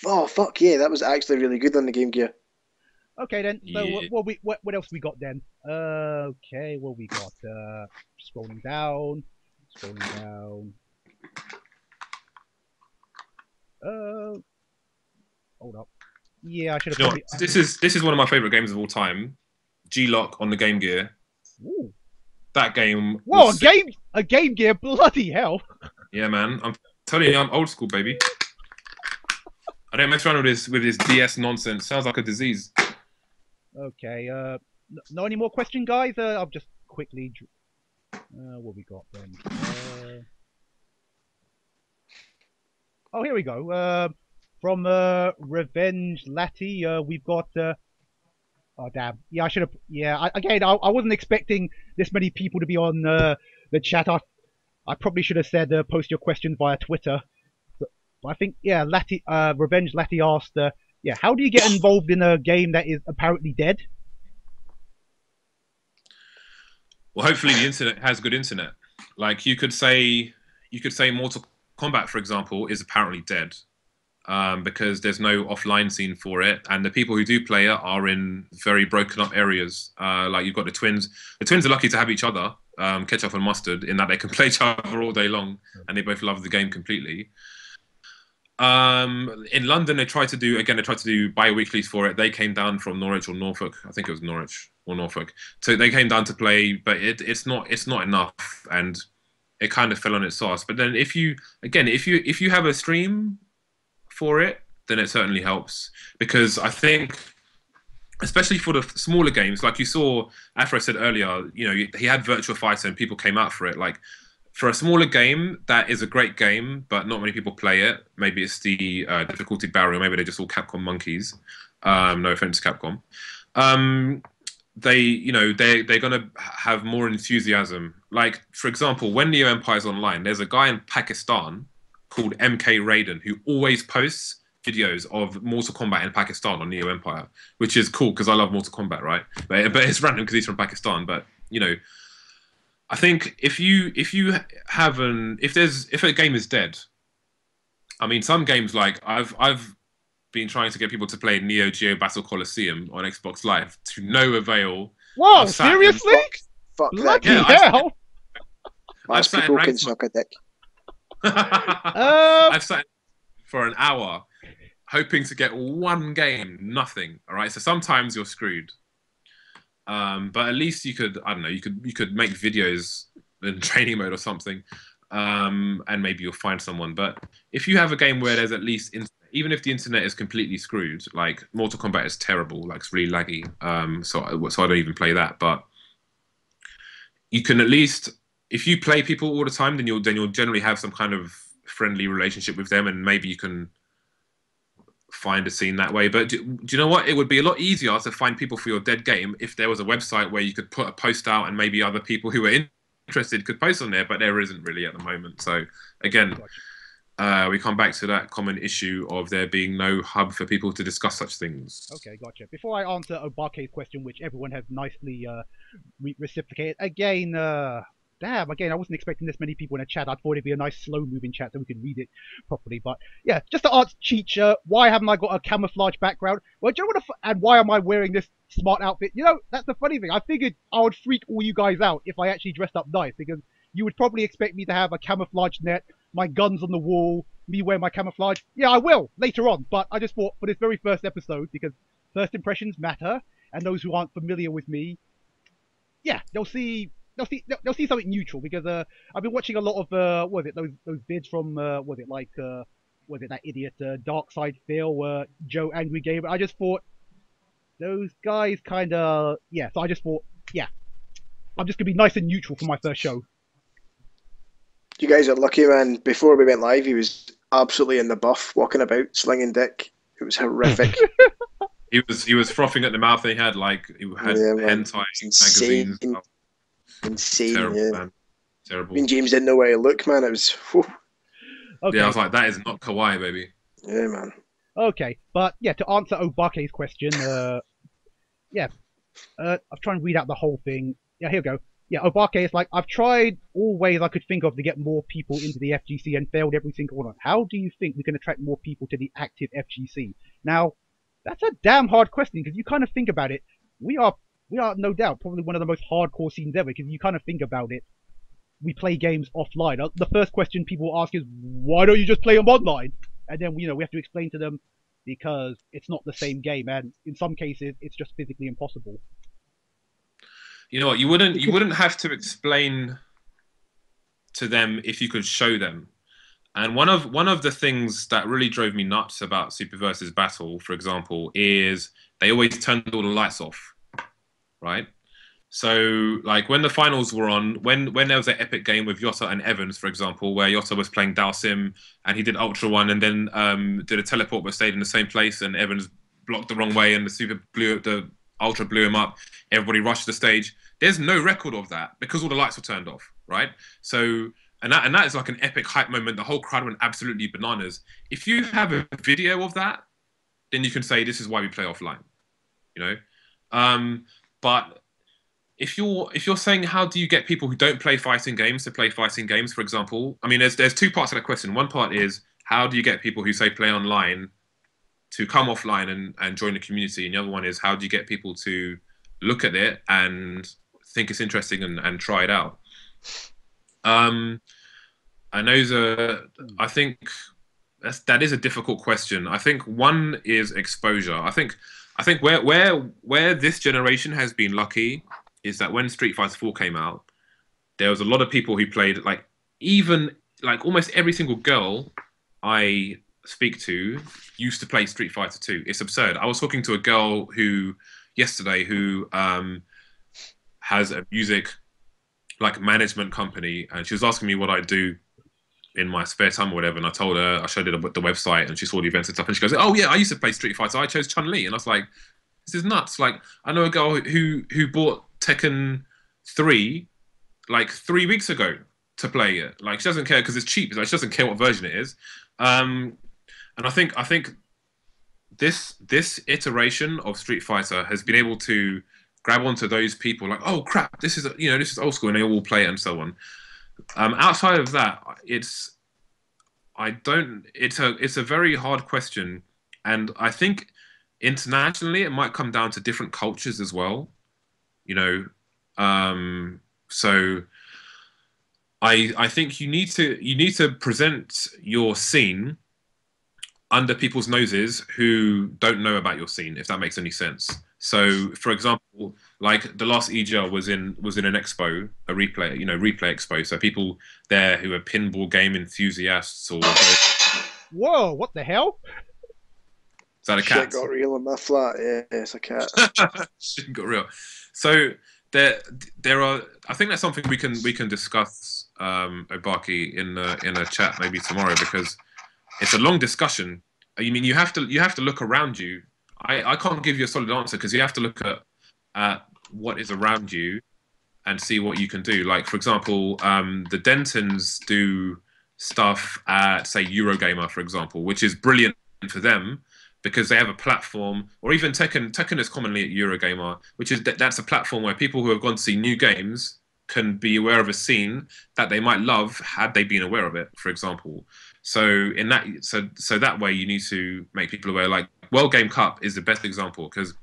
Oh fuck yeah, that was actually really good on the Game Gear. Okay then. So Yeah. what else we got then? Okay, what we got? Scrolling down. Hold up. Yeah, I should have. You know what? This is one of my favorite games of all time. G-Lock on the Game Gear. Ooh. That game. Whoa, a Game Gear, bloody hell! Yeah, man. I'm telling you, I'm old school, baby. I don't mess around with this DS nonsense. Sounds like a disease. Okay. No any more question, guys? I'll just quickly. What we got then? Oh, here we go. From Revenge Latty, we've got. Oh damn! Yeah, I should have. Yeah, I wasn't expecting this many people to be on the chat. I probably should have said post your question via Twitter. But I think Latty, Revenge Latty asked, how do you get involved in a game that is apparently dead? Well, hopefully the internet has good internet. Like you could say Mortal Kombat, for example, is apparently dead. Because there's no offline scene for it, and the people who do play it are in very broken up areas. Like you've got the twins. The twins are lucky to have each other, ketchup and mustard, in that they can play each other all day long, and they both love the game completely. In London, they tried to do bi-weeklies for it. They came down from Norwich or Norfolk. I think it was Norwich. or Norfolk. So they came down to play, but it's not enough, and it kind of fell on its ass. But then if you have a stream for it, then it certainly helps, because I think, especially for the smaller games, like you saw Affro said earlier, you know, he had Virtua Fighter and people came out for it. Like, for a smaller game, that is a great game, but not many people play it. Maybe it's the difficulty barrier. Maybe they're just all Capcom monkeys. No offense to Capcom. They're gonna have more enthusiasm. Like, for example, when Neo Empire's online, there's a guy in Pakistan called MK Raiden who always posts videos of Mortal Kombat in Pakistan on Neo Empire, which is cool because I love Mortal Kombat, right? But it's random because he's from Pakistan. But you know, I think if a game is dead, I mean, some games, like I've been trying to get people to play Neo Geo Battle Coliseum on Xbox Live to no avail. Whoa, seriously? Fuck Bloody that. hell! Most people can suck a dick. I've sat for an hour hoping to get one game, nothing. All right, so sometimes you're screwed. But at least you could, I don't know, you could make videos in training mode or something, and maybe you'll find someone. But if you have a game where there's at least, even if the internet is completely screwed, like Mortal Kombat is terrible, like it's really laggy, so I don't even play that. But you can at least, if you play people all the time, then you'll generally have some kind of friendly relationship with them, and maybe you can find a scene that way. But do you know what? It would be a lot easier to find people for your dead game if there was a website where you could put a post out and maybe other people who are interested could post on there, but there isn't really at the moment. So again, we come back to that common issue of there being no hub for people to discuss such things. Okay, gotcha. Before I answer Obake's question, which everyone has nicely reciprocated, again, again, I wasn't expecting this many people in a chat. I thought it'd be a nice slow-moving chat so we could read it properly. But yeah, just to ask Cheech, why haven't I got a camouflage background? Well, do you know what? And why am I wearing this smart outfit? You know, that's the funny thing. I figured I would freak all you guys out if I actually dressed up nice, because you would probably expect me to have a camouflage net, my guns on the wall, me wearing my camouflage. Yeah, I will later on. But I just thought for this very first episode, because first impressions matter, and those who aren't familiar with me, yeah, they'll see something neutral, because I've been watching a lot of those vids from that idiot Dark Side Phil, Joe Angry Gamer. I just thought those guys kind of, yeah. So I just thought, yeah, I'm just gonna be nice and neutral for my first show. You guys are lucky, man. Before we went live, he was absolutely in the buff, walking about, slinging dick. It was horrific. He was frothing at the mouth, and he had hentai magazines. Insane. Terrible, yeah. Man. Terrible. Me and James didn't know where he looked, man. It was. Whew. Okay. Yeah, I was like, that is not kawaii, baby. Yeah, man. Okay, but yeah, to answer Obake's question, I'm trying to read out the whole thing. Yeah, here we go. Yeah, Obake is like, I've tried all ways I could think of to get more people into the FGC and failed every single one. How do you think we can attract more people to the active FGC? Now, that's a damn hard question, because you kind of think about it. We are no doubt probably one of the most hardcore scenes ever, because you kind of think about it. We play games offline. The first question people ask is, why don't you just play them online? And then, we have to explain to them, because it's not the same game, and in some cases, it's just physically impossible. You know what? You wouldn't have to explain to them if you could show them. And one of the things that really drove me nuts about Super versus Battle, for example, is they always turned all the lights off, right? So, like, when the finals were on, when there was an epic game with Yotta and Evans, for example, where Yotta was playing Dalsim and he did Ultra One and then did a teleport but stayed in the same place, and Evans blocked the wrong way and the Ultra blew him up. Everybody rushed the stage. There's no record of that because all the lights were turned off, right? So, and that is like an epic hype moment. The whole crowd went absolutely bananas. If you have a video of that, then you can say this is why we play offline, But if you're saying how do you get people who don't play fighting games to play fighting games, for example, I mean, there's two parts to that question. One part is how do you get people who say play online to come offline and join the community, and the other one is how do you get people to look at it and think it's interesting and try it out. I think that is a difficult question. I think one is exposure. I think where this generation has been lucky is that when Street Fighter 4 came out, there was a lot of people who played, like, even like almost every single girl I speak to used to play Street Fighter 2. It's absurd. I was talking to a girl who yesterday who has a music like management company, and she was asking me what I do in my spare time or whatever, and I told her, I showed her the website, and she saw the events and stuff, and she goes, "Oh yeah, I used to play Street Fighter. I chose Chun Li," and I was like, "This is nuts!" Like, I know a girl who bought Tekken 3 like 3 weeks ago to play it. Like, she doesn't care because it's cheap. Like, she doesn't care what version it is. And I think this iteration of Street Fighter has been able to grab onto those people, like, oh crap, this is this is old school, and they all play it and so on. Outside of that, it's a very hard question, and I think internationally it might come down to different cultures as well. You know, so I think you need to present your scene under people's noses who don't know about your scene, if that makes any sense. So, for example, like the last EGL was in an expo, a replay expo. So people there who are pinball game enthusiasts or Whoa! What the hell? Is that a cat? Shit got real in my flat. Yeah, it's a cat. Shit got real. So there are. I think that's something we can discuss, Obaki, in a chat maybe tomorrow, because it's a long discussion. I mean, you have to look around you. I can't give you a solid answer because you have to look at what is around you and see what you can do. Like, for example, the Dentons do stuff at, say, Eurogamer, for example, which is brilliant for them because they have a platform, or even Tekken is commonly at Eurogamer, which is that's a platform where people who have gone to see new games can be aware of a scene that they might love had they been aware of it, for example. So that way you need to make people aware. Like, World Game Cup is the best example because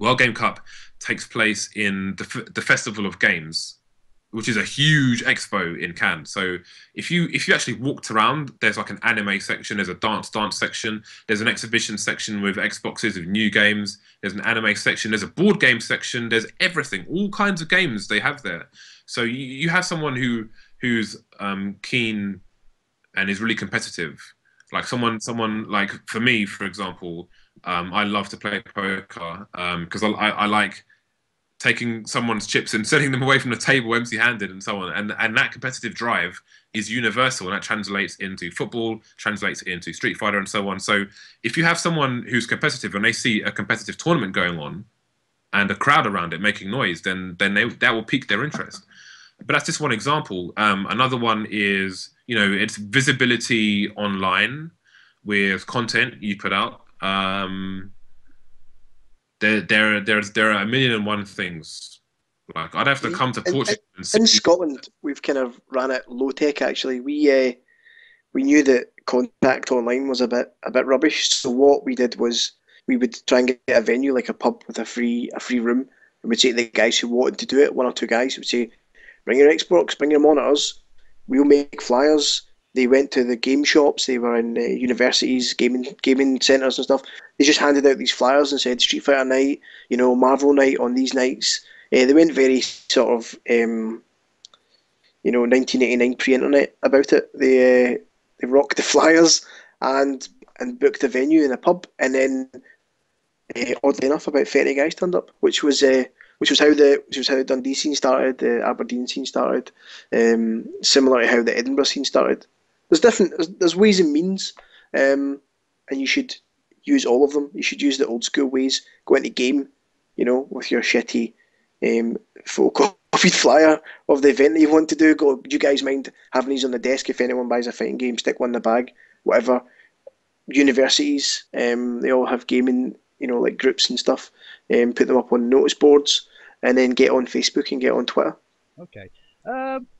World Game Cup takes place in the Festival of Games, which is a huge expo in Cannes. So if you actually walked around, there's like an anime section, there's a dance section, there's an exhibition section with Xboxes with new games, there's an anime section, there's a board game section, there's everything, all kinds of games they have there. So you have someone who's keen and is really competitive. Like someone like, for me, for example, I love to play poker because I like taking someone's chips and sending them away from the table empty-handed and so on. And that competitive drive is universal, and that translates into football, translates into Street Fighter and so on. So if you have someone who's competitive and they see a competitive tournament going on and a crowd around it making noise, then that will pique their interest. But that's just one example. Another one is, it's visibility online with content you put out. There are a million and one things. Like, I'd have to come to Portugal. In Scotland, we've kind of ran it low tech. Actually, we knew that contact online was a bit rubbish. So what we did was we would try and get a venue like a pub with a free room, and we'd say to the guys who wanted to do it, one or two guys would say, "Bring your Xbox, bring your monitors. We'll make flyers." They went to the game shops. They were in universities, gaming centres and stuff. They just handed out these flyers and said Street Fighter night, Marvel night on these nights. They went very sort of, 1989 pre-internet about it. They rocked the flyers and booked a venue in a pub, and then oddly enough, about 30 guys turned up, which was how the Dundee scene started, the Aberdeen scene started, similar to how the Edinburgh scene started. There's ways and means, and you should use all of them. You should use the old school ways. Go into game, with your shitty photocopied flyer of the event that you want to do. Go, do you guys mind having these on the desk if anyone buys a fighting game? Stick one in the bag, whatever. Universities, they all have gaming, like groups and stuff. Put them up on notice boards, and then get on Facebook and get on Twitter. Okay.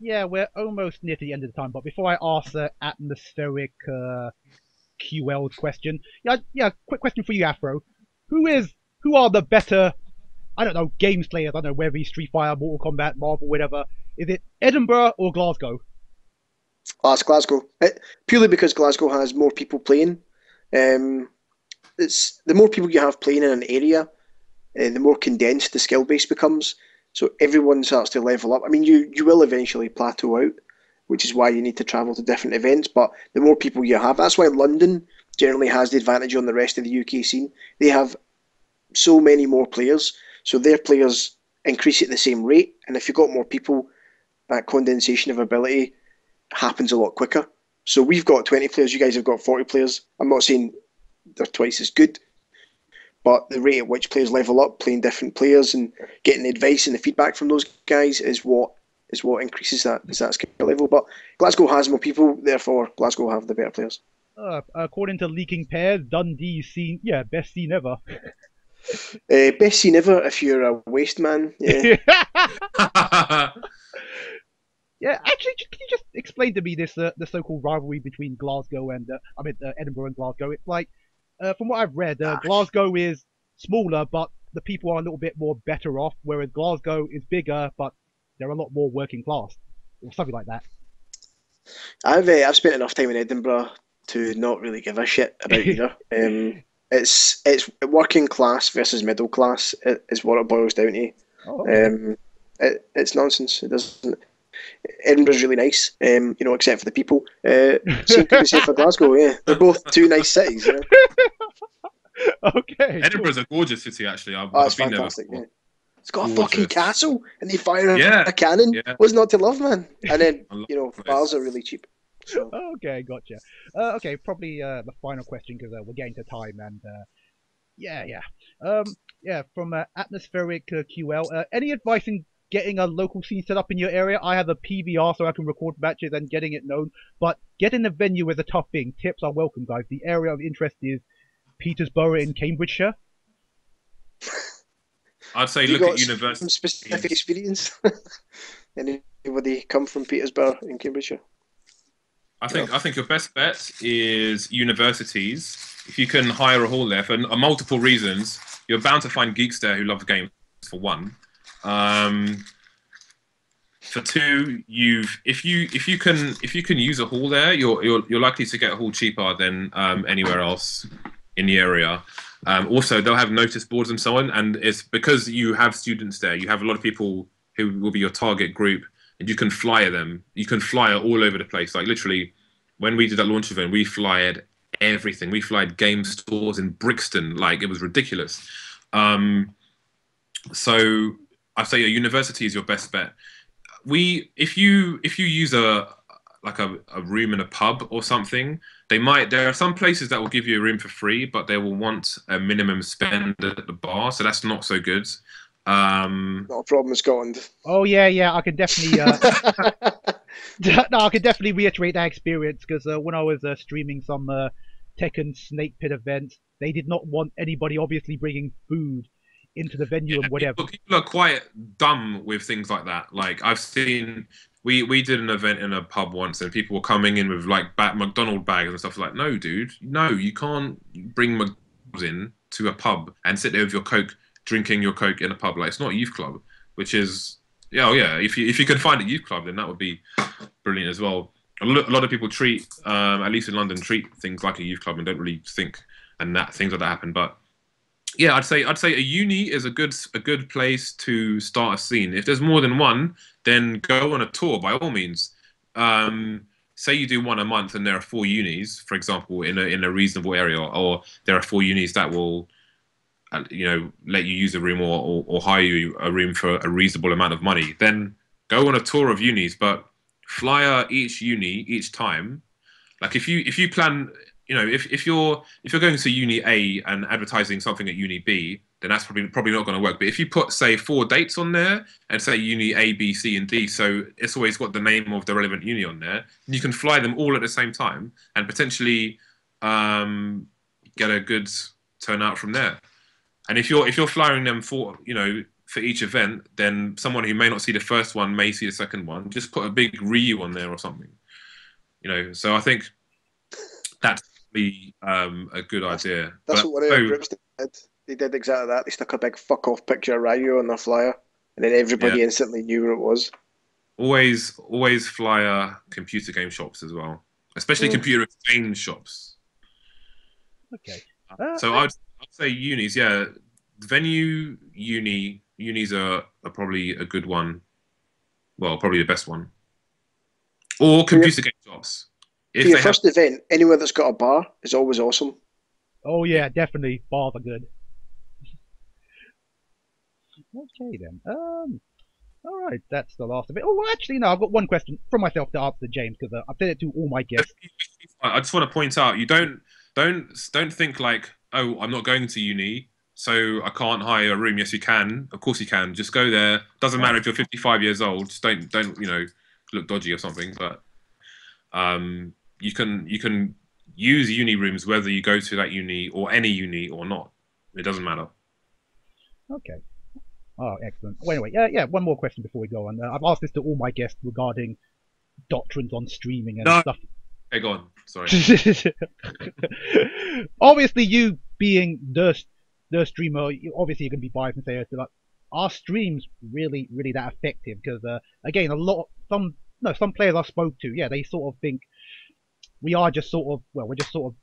Yeah, we're almost near to the end of the time, but before I ask the atmospheric QL question, quick question for you, Affro. Who are the better, I don't know, games players? I don't know whether it's Street Fighter, Mortal Kombat, Marvel, whatever. Is it Edinburgh or Glasgow? Oh, it's Glasgow. Purely because Glasgow has more people playing. It's the more people you have playing in an area, the more condensed the skill base becomes. So everyone starts to level up. I mean, you will eventually plateau out, which is why you need to travel to different events. But the more people you have, that's why London generally has the advantage on the rest of the UK scene. They have so many more players, so their players increase at the same rate. And if you've got more people, that condensation of ability happens a lot quicker. So we've got 20 players, you guys have got 40 players. I'm not saying they're twice as good, but the rate at which players level up, playing different players and getting the advice and the feedback from those guys is what increases that skill level. But Glasgow has more people, therefore Glasgow have the better players. According to leaking pairs, Dundee's scene, best scene ever. Best scene ever if you're a waste man. Yeah. Yeah, actually, can you just explain to me this the so-called rivalry between Glasgow and Edinburgh and Glasgow? It's like, from what I've read, Glasgow is smaller, but the people are a little bit more better off, whereas Glasgow is bigger, but they're a lot more working class, or something like that. I've spent enough time in Edinburgh to not really give a shit about either. It's working class versus middle class is what it boils down to. Oh, okay. It's nonsense. It doesn't. Edinburgh's really nice, except for the people. Same could be said for Glasgow. Yeah, they're both two nice cities. Okay. Edinburgh's a gorgeous city, actually. It's I've been fantastic. there. Yeah. It's got a fucking castle, and they fire a cannon. Yeah. What's not to love, man? And then bars are really cheap. So. Okay, gotcha. Okay, probably the final question because we're getting to time, and from Atmospheric QL. Any advice in getting a local scene set up in your area? I have a PVR so I can record matches and getting it known, but getting a venue is a tough thing. Tips are welcome, guys. The area of interest is Peterborough in Cambridgeshire. I'd say look at universities. Some specific experience. Anybody come from Peterborough in Cambridgeshire? I think your best bet is universities. If you can hire a hall there for multiple reasons, you're bound to find geeks there who love games. For one, for two, if you can use a hall there, you're likely to get a hall cheaper than anywhere else in the area. Also, they'll have notice boards and so on, and it's because you have students there. You have a lot of people who will be your target group, and you can flyer them. You can flyer all over the place. Like literally, when we did that launch event, we flyered everything. We flyered game stores in Brixton. Like it was ridiculous. So I say a university is your best bet. If you use a room in a pub or something, there are some places that will give you a room for free, but they will want a minimum spend at the bar, so that's not so good. Not a problem in Scotland. Oh yeah, I can definitely. No, I can definitely reiterate that experience because when I was streaming some Tekken Snake Pit events, they did not want anybody obviously bringing food into the venue and whatever. People are quite dumb with things like that. Like I've seen, we did an event in a pub once, and people were coming in with like McDonald's bags and stuff. Like, no, dude, no, you can't bring McDonald's in to a pub and sit there with your Coke, drinking your Coke in a pub. Like, it's not a youth club, which is if you could find a youth club, then that would be brilliant as well. A lot of people treat, at least in London, treat things like a youth club and don't really think and that things like that happen. But yeah, I'd say a uni is a good place to start a scene. If there's more than one, then go on a tour by all means. Say you do one a month and there are 4 unis, for example, in a reasonable area, or there are 4 unis that will let you use a room or hire you a room for a reasonable amount of money. Then go on a tour of unis, but flyer each uni each time. Like if you plan. If you're going to uni A and advertising something at uni B, then that's probably not going to work. But if you put, say, 4 dates on there and say uni A, B, C, and D, so it's always got the name of the relevant uni on there, you can fly them all at the same time and potentially get a good turnout from there. And if you're flying them for each event, then someone who may not see the first one may see the second one. Just put a big Ryu on there or something. So I think that's a good idea. That's what one of our groups did. They did exactly that. They stuck a big fuck off picture of Ryu on their flyer, and then everybody instantly knew where it was. always flyer computer game shops as well, especially Mm. computer exchange shops. Okay. So I'd say unis, yeah. Unis are probably a good one. Well, probably the best one. Or For your, computer game shops. for If your they have first event, anywhere that's got a bar is always awesome. Oh yeah, definitely. Bars are good. Okay then. All right, that's the last of it. Oh, well, actually, no. I've got one question from myself to answer James because I've said it to all my guests. I just want to point out, you don't think like, oh, I'm not going to uni, so I can't hire a room. Yes, you can. Of course, you can. Just go there. Doesn't matter if you're 55 years old. Just don't look dodgy or something. But you can use uni rooms whether you go to that uni or any uni or not. It doesn't matter. Okay. Oh, excellent. Well, anyway, yeah. One more question before we go on. I've asked this to all my guests regarding doctrines on streaming and No. stuff. Okay, go on. Sorry. Obviously, you being the streamer, obviously you're going to be biased and say, like, are streams really that effective? Because again, some players I spoke to, yeah, they sort of think we are just sort of we're just sort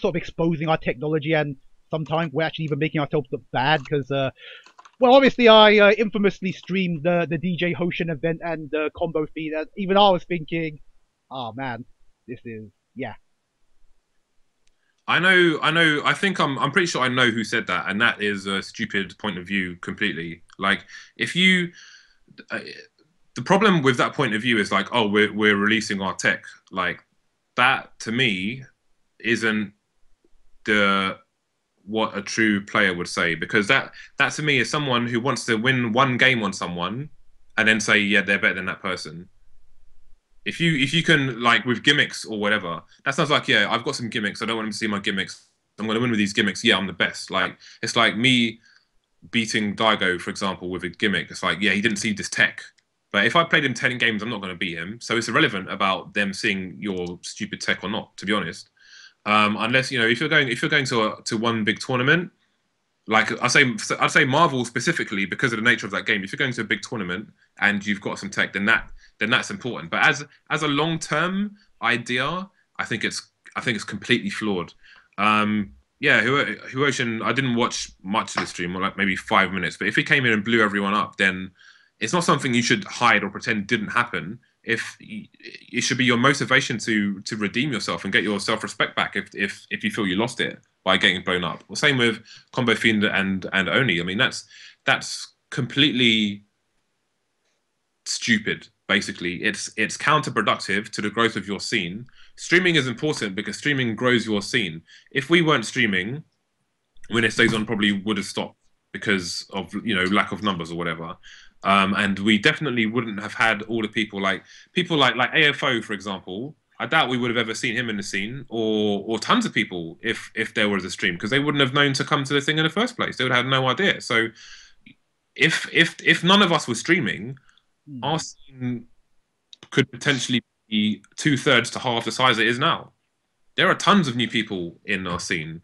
of exposing our technology, and sometimes we're actually even making ourselves look bad because well, obviously, I infamously streamed the DJ Hoshin event and the combo feed, and even I was thinking, oh man, this is, yeah. I know. I think I'm pretty sure I know who said that, and that is a stupid point of view completely. Like, if you, uh, the problem with that point of view is like, oh, we're releasing our tech. Like, that to me isn't the what a true player would say, because that to me is someone who wants to win one game on someone and then say, yeah, they're better than that person. If you can, like, with gimmicks or whatever, that sounds like, yeah, I've got some gimmicks. I don't want them to see my gimmicks. I'm going to win with these gimmicks. Yeah, I'm the best. Like, it's like me beating Daigo, for example, with a gimmick. It's like, yeah, he didn't see this tech. But if I played him 10 games, I'm not going to beat him. So it's irrelevant about them seeing your stupid tech or not, to be honest. Unless, if you're going to one big tournament, like I'd say Marvel specifically, because of the nature of that game. If you're going to a big tournament and you've got some tech, then that's important. But as a long term idea, I think it's completely flawed. Yeah, Huoshin, I didn't watch much of the stream, or like maybe 5 minutes. But if he came in and blew everyone up, then it's not something you should hide or pretend didn't happen. If it should be your motivation to redeem yourself and get your self respect back if you feel you lost it by getting blown up. Well, same with Combo Fiend and Oni. I mean, that's completely stupid. Basically, it's counterproductive to the growth of your scene. Streaming is important because streaming grows your scene. If we weren't streaming, when it stays on, probably would have stopped because of lack of numbers or whatever. And we definitely wouldn't have had all the people like AFO, for example. I doubt we would have ever seen him in the scene, or tons of people if there was a stream, because they wouldn't have known to come to the thing in the first place. They would have no idea. So if none of us were streaming, our scene could potentially be 2/3 to half the size it is now. There are tons of new people in our scene.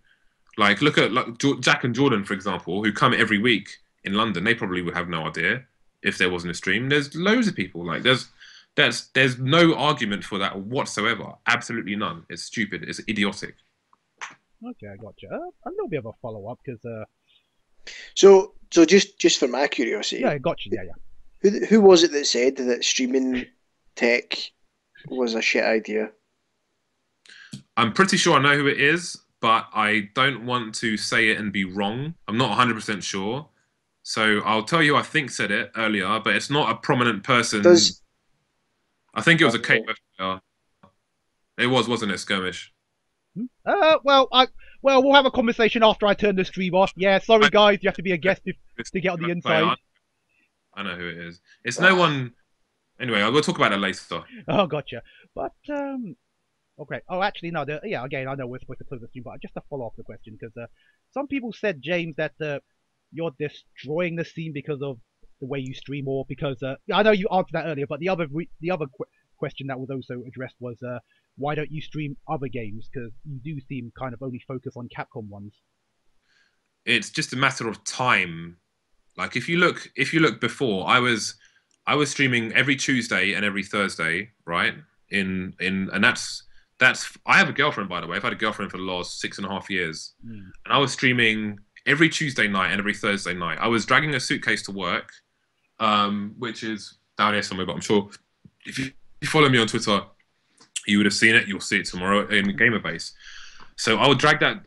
Like, look at Jack and Jordan, for example, who come every week in London. They probably would have no idea if there wasn't a stream. There's loads of people. Like, there's no argument for that whatsoever. Absolutely none. It's stupid. It's idiotic. Okay, I gotcha. A little bit of a follow up because So just for my curiosity, yeah, I gotcha. Yeah. who was it that said that streaming tech was a shit idea? I'm pretty sure I know who it is, but I don't want to say it and be wrong. I'm not 100% sure. So I'll tell you who I think said it earlier, but it's not a prominent person. I think it was a KOF player. It was, wasn't it, Skirmish? Well, we'll have a conversation after I turn the stream off. Yeah, sorry guys, you have to be a guest to get on the inside. I know who it is. It's no one. Anyway, we'll talk about it later. Oh, gotcha. But okay. Oh, actually, no. Yeah, again, I know we're supposed to close the stream, but just to follow up the question, because some people said, James, that you're destroying the scene because of the way you stream, or because I know you answered that earlier, but the other question that was also addressed was why don't you stream other games? Because you do seem kind of only focus on Capcom ones. It's just a matter of time. Like, if you look before, I was I was streaming every Tuesday and every Thursday, right? And that's I have a girlfriend, by the way. I've had a girlfriend for the last 6.5 years, and I was streaming every Tuesday night and every Thursday night. I was dragging a suitcase to work, which is down here somewhere, but I'm sure if you follow me on Twitter, you would have seen it. You'll see it tomorrow in Gamerbase. So I would drag that.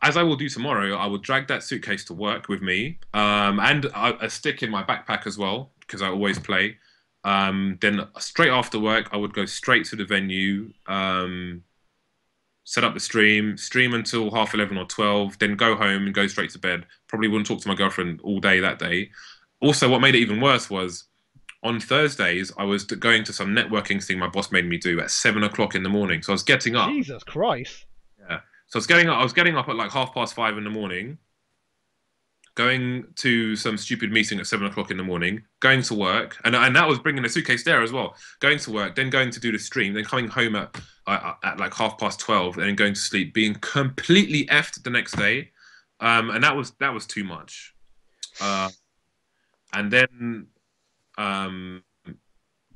As I will do tomorrow. I would drag that suitcase to work with me, and a stick in my backpack as well because I always play. Then straight after work, I would go straight to the venue, set up the stream until 11:30 or 12, then go home and go straight to bed. Probably wouldn't talk to my girlfriend all day that day. Also, what made it even worse was on Thursdays, I was going to some networking thing my boss made me do at 7 o'clock in the morning. So I was getting up. Jesus Christ. Yeah. So I was getting up at like 5:30 in the morning, going to some stupid meeting at 7 o'clock in the morning, going to work, and that was bringing a suitcase there as well. Going to work, then going to do the stream, then coming home at like 12:30, and then going to sleep, being completely effed the next day, and that was too much. And then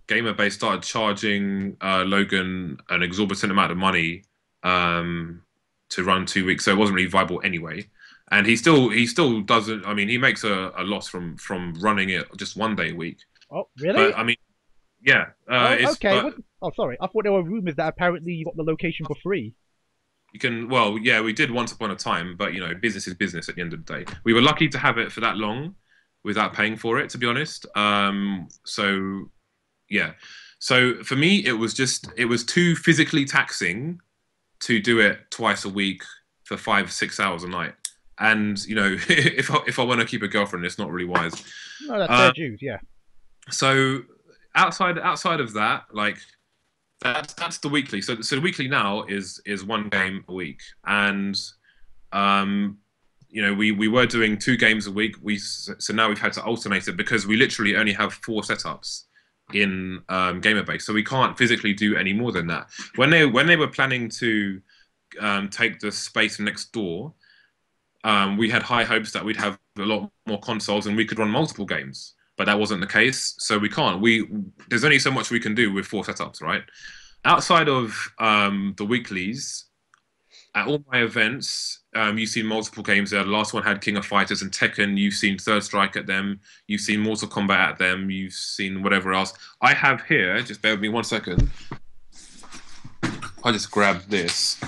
Gamerbase started charging Logan an exorbitant amount of money to run 2 weeks, so it wasn't really viable anyway. And he still doesn't. I mean, he makes a loss from running it just 1 day a week. Oh, really? But I mean, yeah. Okay. Sorry. I thought there were rumors that apparently you got the location for free. You can. Well, yeah, we did once upon a time, but business is business at the end of the day. We were lucky to have it for that long without paying for it, to be honest. So, yeah. So for me, it was too physically taxing to do it twice a week for 5-6 hours a night. And if I want to keep a girlfriend, it's not really wise. No, that's fair dues, yeah. So outside of that, like that's the weekly. So the weekly now is 1 game a week, and we were doing 2 games a week. So now we've had to alternate it because we literally only have 4 setups in Gamerbase, so we can't physically do any more than that. When they were planning to take the space next door, we had high hopes that we'd have a lot more consoles and we could run multiple games, but that wasn't the case. So we can't. There's only so much we can do with 4 setups, right? Outside of the weeklies, at all my events, you've seen multiple games there. The last one had King of Fighters and Tekken. You've seen Third Strike at them. You've seen Mortal Kombat at them. You've seen whatever else. I have here, just bear with me 1 second. I just grabbed this.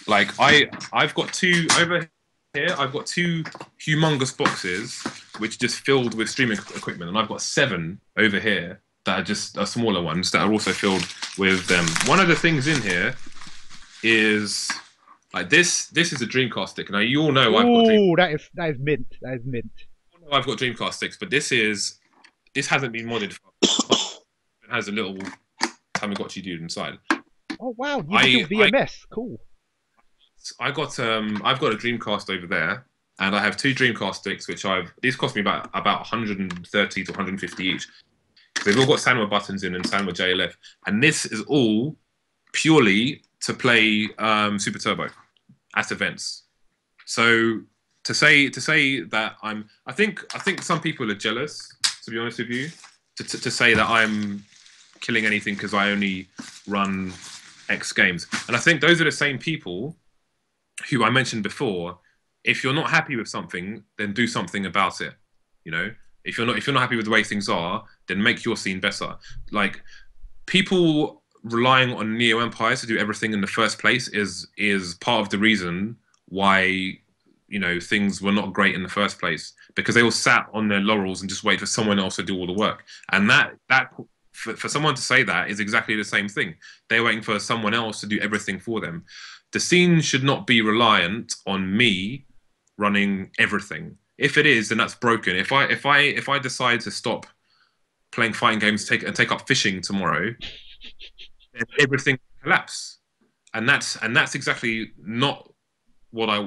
Like, I've got 2 over here. I've got 2 humongous boxes, which just filled with streaming equipment. And I've got 7 over here that are just smaller ones that are also filled with them. One of the things in here is like this is a Dreamcast stick. Now you all know I've got that is mint. That is mint. You know I've got Dreamcast sticks, but this hasn't been modded for. It has a little Tamagotchi dude inside. Oh wow, you do VMS. Cool. I've got a Dreamcast over there, and I have 2 Dreamcast sticks, which these cost me about 130 to 150 each. They've all got Sanwa buttons in and Sanwa JLF, and this is all purely to play Super Turbo at events. So to say that I think some people are jealous, to be honest with you, to say that I'm killing anything because I only run X games. And I think those are the same people who I mentioned before. If you're not happy with something, then do something about it. If you're not happy with the way things are, then make your scene better. Like, people relying on Neo Empire to do everything in the first place is part of the reason why things were not great in the first place, because they all sat on their laurels and just wait for someone else to do all the work. And that for someone to say that is exactly the same thing. They're waiting for someone else to do everything for them. The scene should not be reliant on me running everything. If it is, then that's broken. If I decide to stop playing fighting games, take up fishing tomorrow, then everything collapse, and that's exactly not what I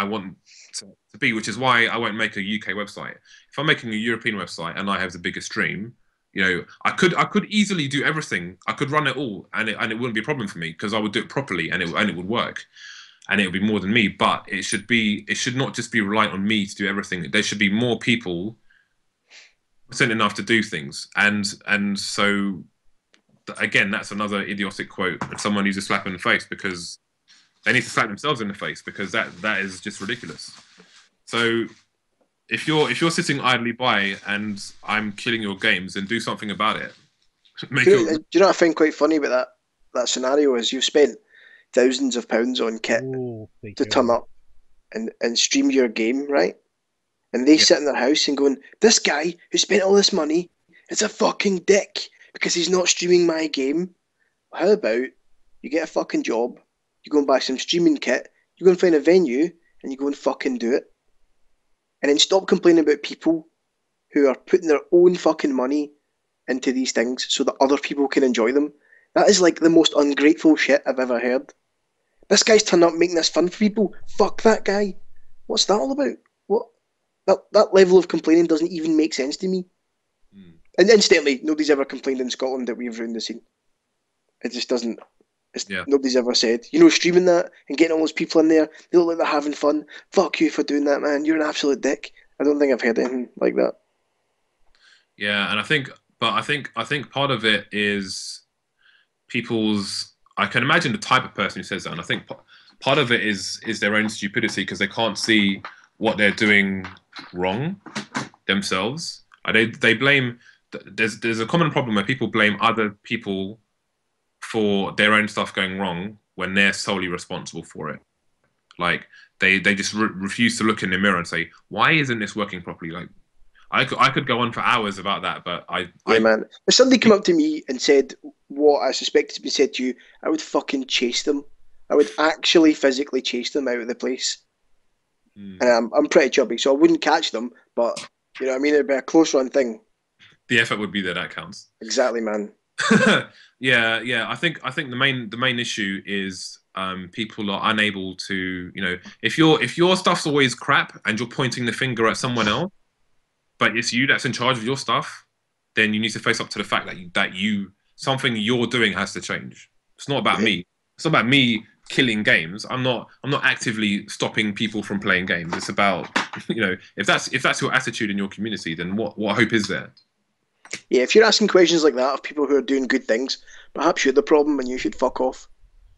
want to be. Which is why I won't make a UK website. If I'm making a European website and I have the biggest stream, I could easily do everything. I could run it all, and it wouldn't be a problem for me because I would do it properly, and it would work. And it would be more than me, but it should not just be reliant on me to do everything. There should be more people enough to do things, and so again, that's another idiotic quote. Someone needs a slap in the face because they need to slap themselves in the face because that is just ridiculous. So if you're sitting idly by and I'm killing your games, then do something about it. Do you know what I find quite funny about that scenario is you've spent thousands of pounds on kit to turn up and stream your game, right? And they sit in their house and going, this guy who spent all this money is a fucking dick because he's not streaming my game. How about you get a fucking job, you go and buy some streaming kit, you go and find a venue, and you go and fucking do it. And then stop complaining about people who are putting their own fucking money into these things so that other people can enjoy them. That is like the most ungrateful shit I've ever heard. This guy's turned up making this fun for people. Fuck that guy. What's that all about? What? That level of complaining doesn't even make sense to me. And incidentally, nobody's ever complained in Scotland that we've ruined the scene. It just doesn't. Nobody's ever said, streaming that and getting all those people in there, they look like they're having fun. Fuck you for doing that, man. You're an absolute dick. I don't think I've heard anything like that. Yeah, and I think part of it is people's. I can imagine the type of person who says that, and I think part of it is their own stupidity because they can't see what they're doing wrong themselves. They blame. There's a common problem where people blame other people for their own stuff going wrong when they're solely responsible for it. Like they just refuse to look in the mirror and say, why isn't this working properly? Like I could go on for hours about that, but man. If somebody came up to me and said what I suspect has been said to you, I would fucking chase them. I would actually physically chase them out of the place. And I'm pretty chubby, so I wouldn't catch them, but you know what I mean? It'd be a close run thing. The effort would be there, that counts. Exactly, man. Yeah. I think the main issue is people are unable to, if your stuff's always crap and you're pointing the finger at someone else, but it's you that's in charge of your stuff, then you need to face up to the fact that something you're doing has to change. It's not about me. It's not about me killing games. I'm not actively stopping people from playing games. It's about, if that's your attitude in your community, then what hope is there? Yeah, if you're asking questions like that of people who are doing good things, perhaps you're the problem and you should fuck off.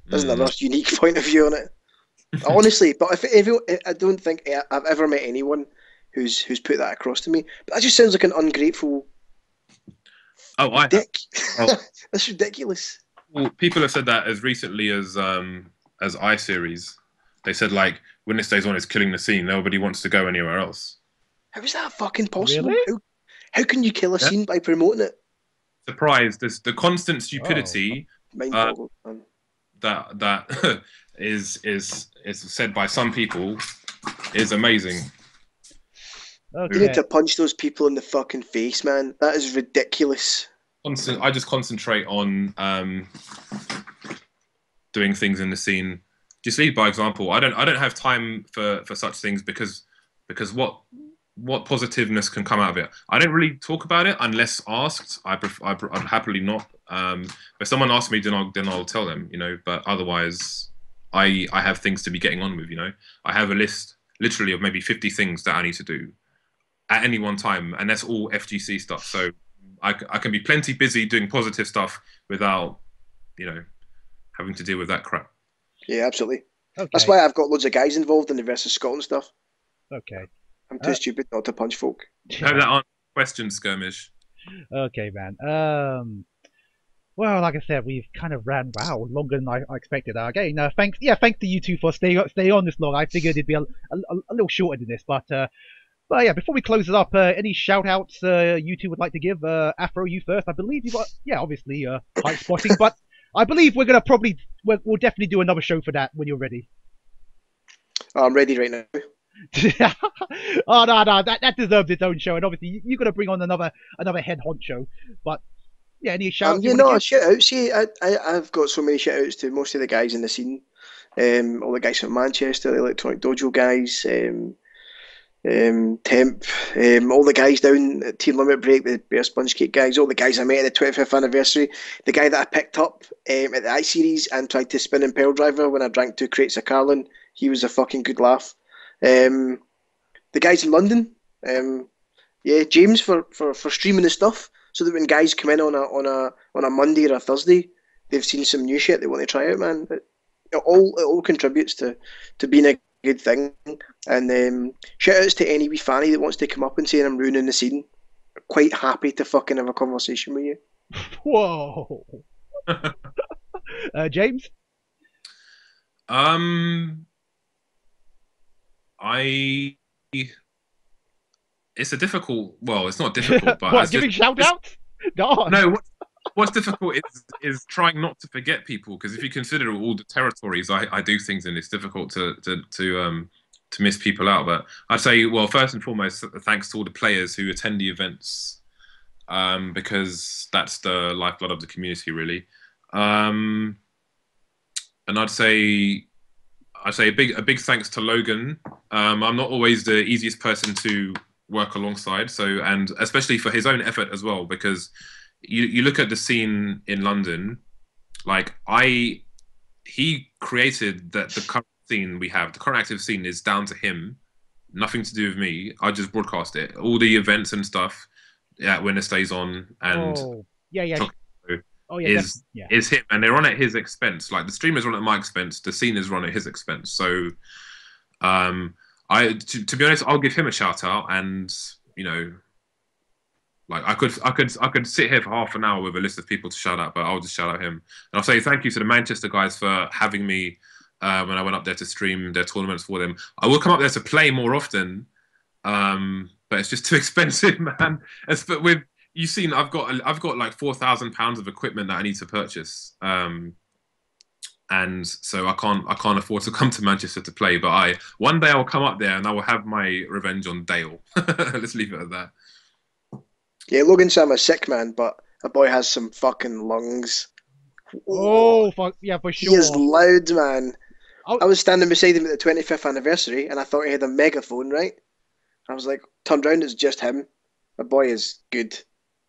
There's another unique point of view on it. Honestly, but I don't think I've ever met anyone who's put that across to me. But that just sounds like an ungrateful dick. That's ridiculous. Well, people have said that as recently as iSeries. They said like when this stays on, it's killing the scene. Nobody wants to go anywhere else. How is that fucking possible? Really? How can you kill a scene by promoting it? Surprised. There's the constant stupidity that is said by some people is amazing. Okay. You need to punch those people in the fucking face, man. That is ridiculous. I just concentrate on doing things in the scene. Just lead by example. I don't have time for such things because what positiveness can come out of it? I don't really talk about it unless asked. I'd happily not. If someone asks me, then I'll tell them. But otherwise, I have things to be getting on with. I have a list literally of maybe 50 things that I need to do at any one time, and that's all FGC stuff. So I can be plenty busy doing positive stuff without having to deal with that crap. Yeah, absolutely. Okay. That's why I've got loads of guys involved in the versus Scotland stuff. Okay. I'm too stupid not to punch folk. Have that on question, Skirmish. Okay, man. Well, like I said, we've kind of ran longer than I expected. Again, thanks to you two for staying on this long. I figured it'd be a little shorter than this, but yeah, before we close it up, any shout outs you two would like to give? Affro, you first. I believe you've got obviously hype spotting, but I believe we'll definitely do another show for that when you're ready. I'm ready right now. Oh no, that deserves its own show, and obviously you're gonna bring on another head honcho. But yeah, any shout outs? Shout outs. Yeah, I've got so many shout outs to most of the guys in the scene. All the guys from Manchester, the Electronic Dojo guys, Temp, all the guys down at Team Limit Break, the Bear Sponge Cake guys, all the guys I met at the 25th anniversary, the guy that I picked up at the iSeries and tried to spin in Pearl Driver when I drank 2 crates of Carlin. He was a fucking good laugh. The guys in London, Yeah, James for streaming the stuff, so that when guys come in on a Monday or a Thursday, they've seen some new shit they want to try out, man. It all contributes to being a good thing. And shout outs to any wee fanny that wants to come up and say I'm ruining the scene. Quite happy to fucking have a conversation with you. Whoa. James? It's a difficult. Well, it's not difficult, but what, giving shout outs? No, what's difficult is trying not to forget people, because if you consider all the territories I do things in, it's difficult to miss people out. But I'd say, well, first and foremost, thanks to all the players who attend the events, because that's the lifeblood of the community, really. And I'd say a big thanks to Logan. I'm not always the easiest person to work alongside, and especially for his own effort as well, because you look at the scene in London, like he created the current scene we have. The current active scene is down to him, nothing to do with me. I just broadcast it, all the events and stuff. Yeah, when it stays on, and is him, and they're on at his expense. Like the streamers run at my expense, the scene is run at his expense. So, to be honest, I'll give him a shout out, and like I could sit here for half an hour with a list of people to shout out, but I'll just shout out him. And I'll say thank you to the Manchester guys for having me when I went up there to stream their tournaments for them. I will come up there to play more often, but it's just too expensive, man. But you've seen, I've got like £4,000 of equipment that I need to purchase, and so I can't afford to come to Manchester to play. But one day I'll come up there and I will have my revenge on Dale. Let's leave it at that. Yeah, Logan Sam is sick, man, but a boy has some fucking lungs. Oh, fuck yeah, for sure. He is loud, man. I was standing beside him at the 25th anniversary, and I thought he had a megaphone, right? I was like, turned around, it's just him. The boy is good.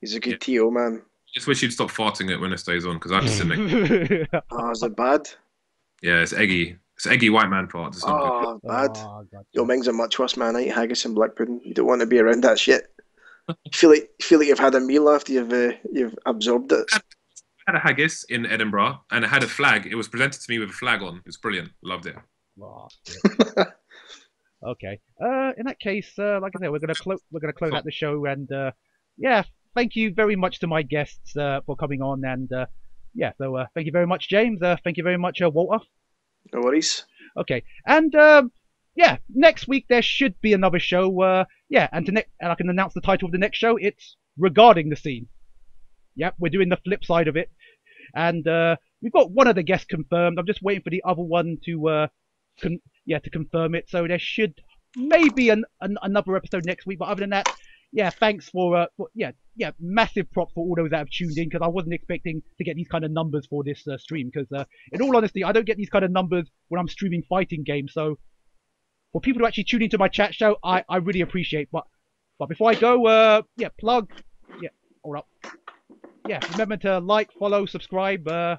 He's a good TO, man. Just wish you'd stop farting it when it stays on, because I have to sit next. Oh, is it bad? Yeah, it's eggy. It's eggy white man fart. It's not good. Bad. Oh, yo, mine's a much worse, man. I eat haggis and black pudding. You don't want to be around that shit. You feel like you've had a meal after you've absorbed it. I had a haggis in Edinburgh, and it had a flag. It was presented to me with a flag on. It's brilliant. Loved it. Oh, okay. In that case, like I said, we're gonna close out the show, and thank you very much to my guests for coming on, and so thank you very much, James. Thank you very much, Walter. No worries. Okay, and next week there should be another show. And I can announce the title of the next show. It's regarding the scene. Yep, we're doing the flip side of it, and we've got one of the guests confirmed. I'm just waiting for the other one to confirm it. So there should maybe another episode next week. But other than that, thanks for massive props for all those that have tuned in, because I wasn't expecting to get these kind of numbers for this stream. Because in all honesty, I don't get these kind of numbers when I'm streaming fighting games. So for people to actually tune into my chat show, I really appreciate. But before I go, plug. All up. Remember to like, follow, subscribe. I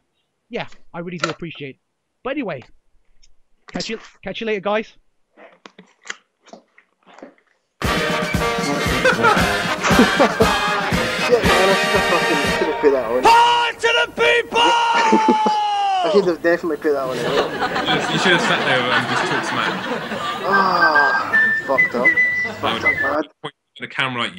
really do appreciate it. But anyway, catch you later, guys. Shit, man, I should have put that on. Power to the people! I should have definitely put that on. You should have sat there and just talked smack. Fucked up. Fucked up bad. Point the camera at you.